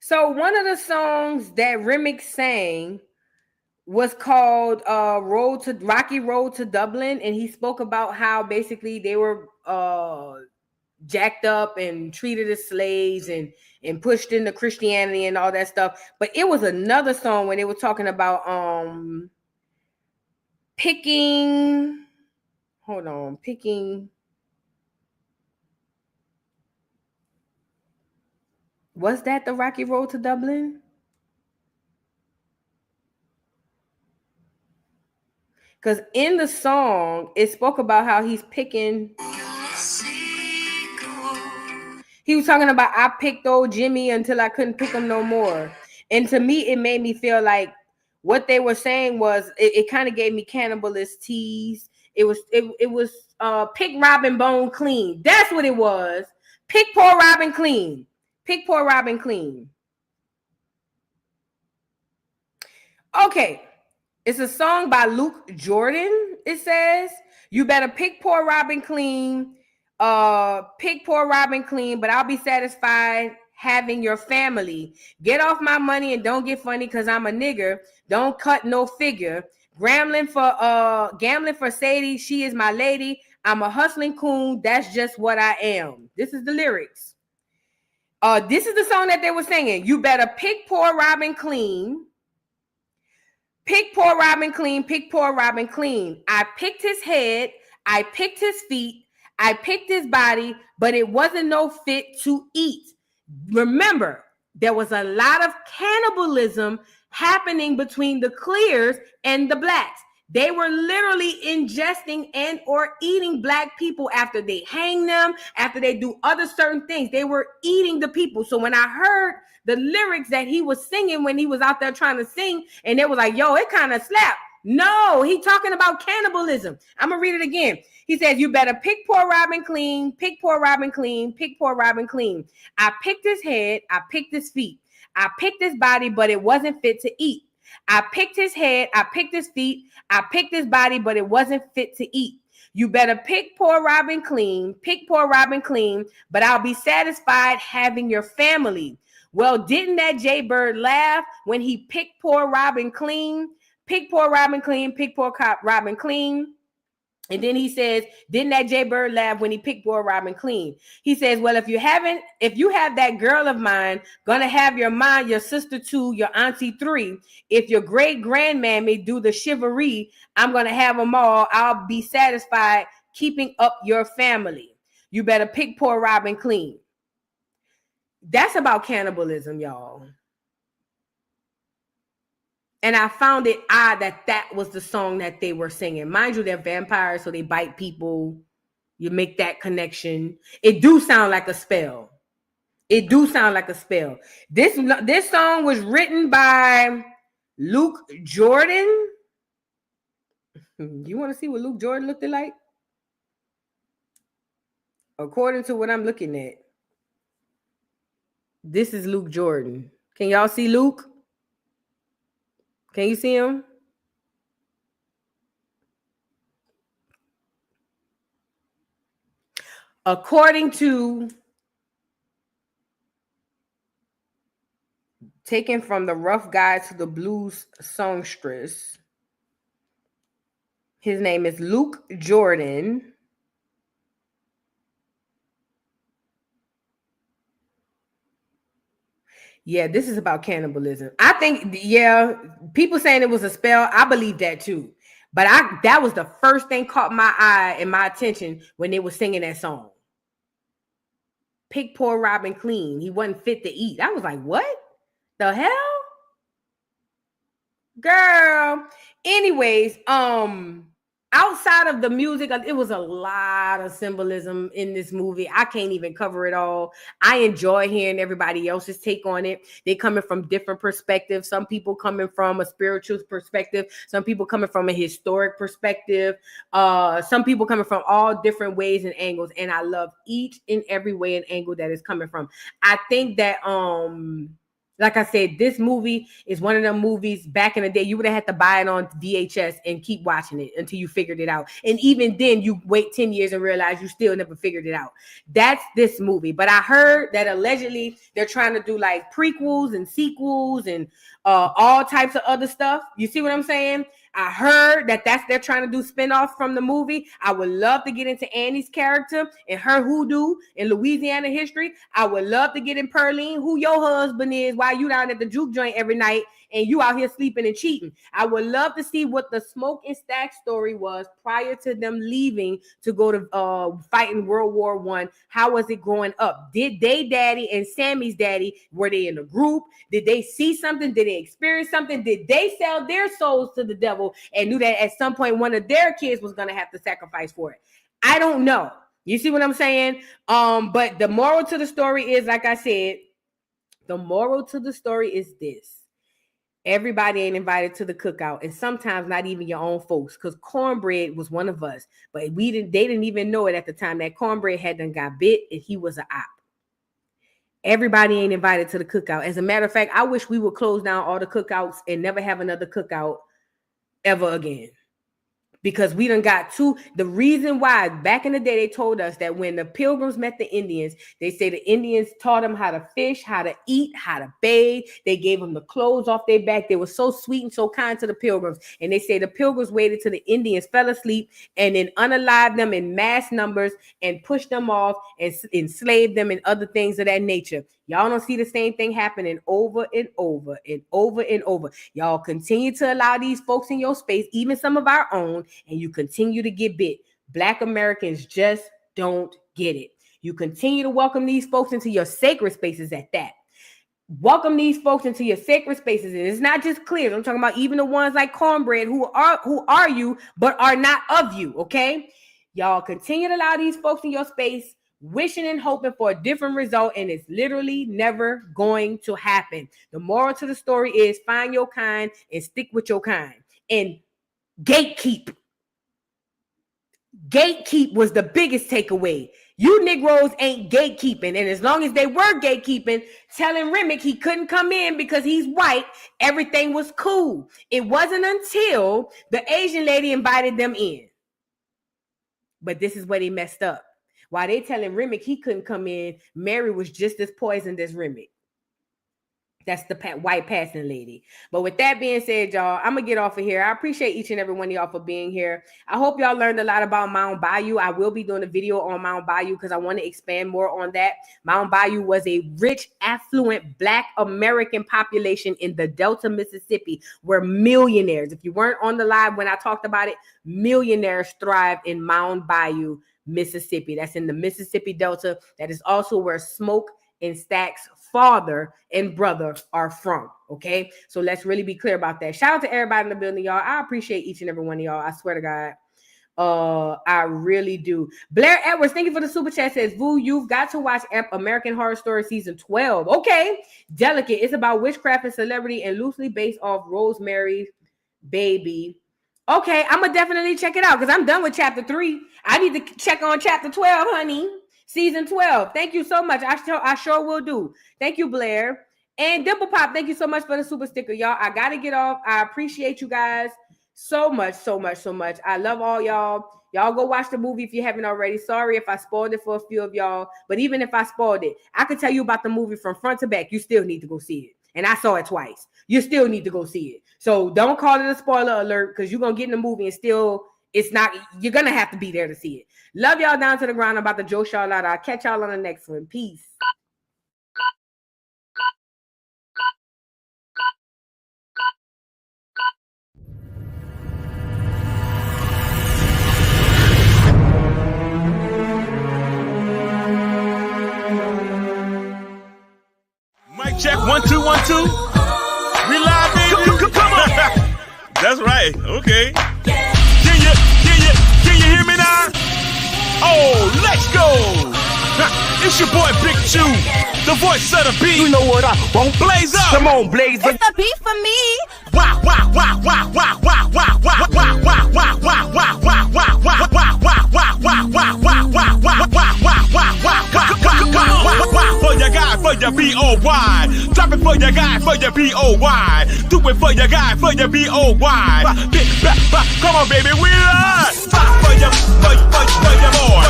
So one of the songs that Remix sang was called Rocky Road to Dublin, and he spoke about how basically they were jacked up and treated as slaves and pushed into Christianity and all that stuff. But it was another song when they were talking about picking. Was that the Rocky Road to Dublin? Because in the song, it spoke about how he's picking. He was talking about, I picked old Jimmy until I couldn't pick him no more. And to me, it made me feel like what they were saying was, it kind of gave me Cannibalist tease. It was pick Robin Bone clean. That's what it was. Pick poor Robin clean. Pick poor Robin clean. Okay. It's a song by Luke Jordan. It says, you better pick poor Robin clean. Pick poor Robin clean, but I'll be satisfied having your family. Get off my money and don't get funny because I'm a nigger. Don't cut no figure. Gambling for Sadie. She is my lady. I'm a hustling coon. That's just what I am. This is the lyrics. This is the song that they were singing. You better pick poor Robin clean. Pick poor Robin clean. Pick poor Robin clean. I picked his head. I picked his feet. I picked his body, but it wasn't no fit to eat. Remember, there was a lot of cannibalism happening between the clears and the blacks. They were literally ingesting and or eating black people after they hang them, after they do other certain things. They were eating the people. So when I heard the lyrics that he was singing when he was out there trying to sing, and they was like, yo, it kind of slapped. No, he talking about cannibalism. I'm going to read it again. He says, you better pick poor Robin clean, pick poor Robin clean, pick poor Robin clean. I picked his head, I picked his feet. I picked his body, but it wasn't fit to eat. I picked his head, I picked his feet. I picked his body, but it wasn't fit to eat. You better pick poor Robin clean, pick poor Robin clean, but I'll be satisfied having your family. Well, didn't that Jaybird laugh when he picked poor Robin clean? Pick poor Robin clean, pick poor Robin clean. And then he says, didn't that Jaybird laugh when he picked poor Robin clean? He says, well, if you have that girl of mine, gonna have your mom, your sister two, your auntie three. If your great grandmammy do the chivalry, I'm gonna have them all. I'll be satisfied keeping up your family. You better pick poor Robin clean. That's about cannibalism, y'all. And I found it odd that was the song that they were singing. Mind you, they're vampires, so they bite people. You make that connection. It do sound like a spell. It do sound like a spell. This song was written by Luke Jordan. You want to see what Luke Jordan looked like? According to what I'm looking at, this is Luke Jordan. Can y'all see Luke? Can you see him? According to taken from the Rough Guide to the Blues Songstress, his name is Luke Jordan. Yeah, this is about cannibalism. I think, yeah, people saying it was a spell. I believe that too. But that was the first thing caught my eye and my attention when they were singing that song. Pick poor Robin clean. He wasn't fit to eat. I was like, what the hell? Girl. Anyways, outside of the music, it was a lot of symbolism in this movie. I can't even cover it all. I enjoy hearing everybody else's take on it. They coming from different perspectives. Some people coming from a spiritual perspective. Some people coming from a historic perspective. Some people coming from all different ways and angles. And I love each and every way and angle that is coming from. I think that like I said, this movie is one of them movies back in the day. You would have had to buy it on VHS and keep watching it until you figured it out. And even then, you wait 10 years and realize you still never figured it out. That's this movie. But I heard that allegedly they're trying to do like prequels and sequels and all types of other stuff. You see what I'm saying? I heard that they're trying to do spinoffs from the movie. I would love to get into Annie's character and her hoodoo in Louisiana history. I would love to get in Pearline, who your husband is, while you down at the juke joint every night and you out here sleeping and cheating. I would love to see what the Smoke and Stack story was prior to them leaving to go to fight in World War I. How was it growing up? Did they daddy and Sammy's daddy, were they in a group? Did they see something? Did they experience something? Did they sell their souls to the devil and knew that at some point one of their kids was going to have to sacrifice for it? I don't know. You see what I'm saying? But the moral to the story is, like I said, the moral to the story is this. Everybody ain't invited to the cookout, and sometimes not even your own folks, because Cornbread was one of us, but they didn't even know it at the time that Cornbread had done got bit and he was an op. Everybody ain't invited to the cookout. As a matter of fact, I wish we would close down all the cookouts and never have another cookout ever again. Because we done got the reason why back in the day, they told us that when the Pilgrims met the Indians, they say the Indians taught them how to fish, how to eat, how to bathe. They gave them the clothes off their back. They were so sweet and so kind to the Pilgrims. And they say the Pilgrims waited till the Indians fell asleep and then unalived them in mass numbers and pushed them off and enslaved them and other things of that nature. Y'all don't see the same thing happening over and over and over and over. Y'all continue to allow these folks in your space, even some of our own, and you continue to get bit. Black Americans just don't get it. You continue to welcome these folks into your sacred spaces at that. Welcome these folks into your sacred spaces. And it's not just clear. I'm talking about even the ones like Cornbread who are you, but are not of you, okay? Y'all continue to allow these folks in your space, wishing and hoping for a different result, and it's literally never going to happen. The moral to the story is find your kind and stick with your kind. And gatekeep. Gatekeep was the biggest takeaway. You Negroes ain't gatekeeping. And as long as they were gatekeeping, telling Remick he couldn't come in because he's white, everything was cool. It wasn't until the Asian lady invited them in. But this is where they messed up. While they telling Remick he couldn't come in, Mary was just as poisoned as Remick. That's the white passing lady. But with that being said, y'all, I'm going to get off of here. I appreciate each and every one of y'all for being here. I hope y'all learned a lot about Mound Bayou. I will be doing a video on Mound Bayou because I want to expand more on that. Mound Bayou was a rich, affluent Black American population in the Delta, Mississippi, where millionaires, if you weren't on the live when I talked about it, millionaires thrive in Mound Bayou, Mississippi. That's in the Mississippi Delta. That is also where Smoke and Stack's father and brother are from. Okay, so let's really be clear about that. Shout out to everybody in the building, y'all. I appreciate each and every one of y'all. I swear to God, I really do. Blair Edwards, thank you for the super chat. Says, Vu, you've got to watch American Horror Story season 12. Okay, Delicate. It's about witchcraft and celebrity and loosely based off Rosemary's Baby. Okay, I'm gonna definitely check it out because I'm done with chapter 3. I need to check on chapter 12, honey. Season 12. Thank you so much. I sure will do. Thank you, Blair. And Dimple Pop, thank you so much for the super sticker, y'all. I got to get off. I appreciate you guys so much, so much, so much. I love all y'all. Y'all go watch the movie if you haven't already. Sorry if I spoiled it for a few of y'all. But even if I spoiled it, I could tell you about the movie from front to back. You still need to go see it. And I saw it twice. You still need to go see it. So don't call it a spoiler alert because you're going to get in the movie and still, it's not, you're going to have to be there to see it. Love y'all down to the ground. I'm about to joke y'all out. I'll catch y'all on the next one. Peace. Mic check 1 2 1 2. We live, baby. Come on. That's right. Okay. Can you hear me now? Oh, let's go. It's your boy Big Chew, the voice of the beat. You know what I won't blaze up. Come on, blaze up. It's the beat for me. Wow, wow, wow, wow, wow, wow, wow, wow, wow, wow, wow, wow, wow, wow, wow, wow, wow, wow, for your guy, for your B-O-Y. Drop it for your guy, for your B-O-Y. Do it for your guy, for your B-O-Y. Come on, baby, we are. For your boy.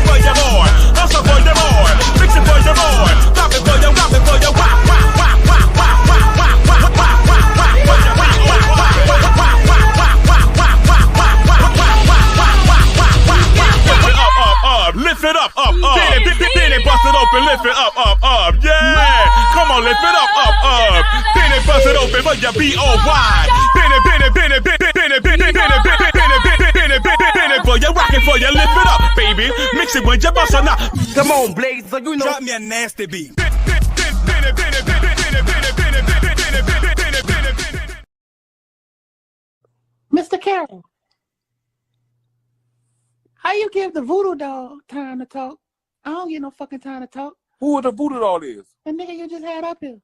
For your boy. Also for your boy. Fix it for your boy. Drop it for your, lift it up. Then they bust it open, lift it up. Yeah, come on, lift it up. Then they bust it open for your B-O-Y. For your rockin' for your lift it up, baby. Mix it with your bust or not. Come on, Blaze, so you know. Drop me a nasty beat. Mr. Carroll, how you give the voodoo doll time to talk? I don't get no fucking time to talk. Who the voodoo doll is? The nigga you just had up here.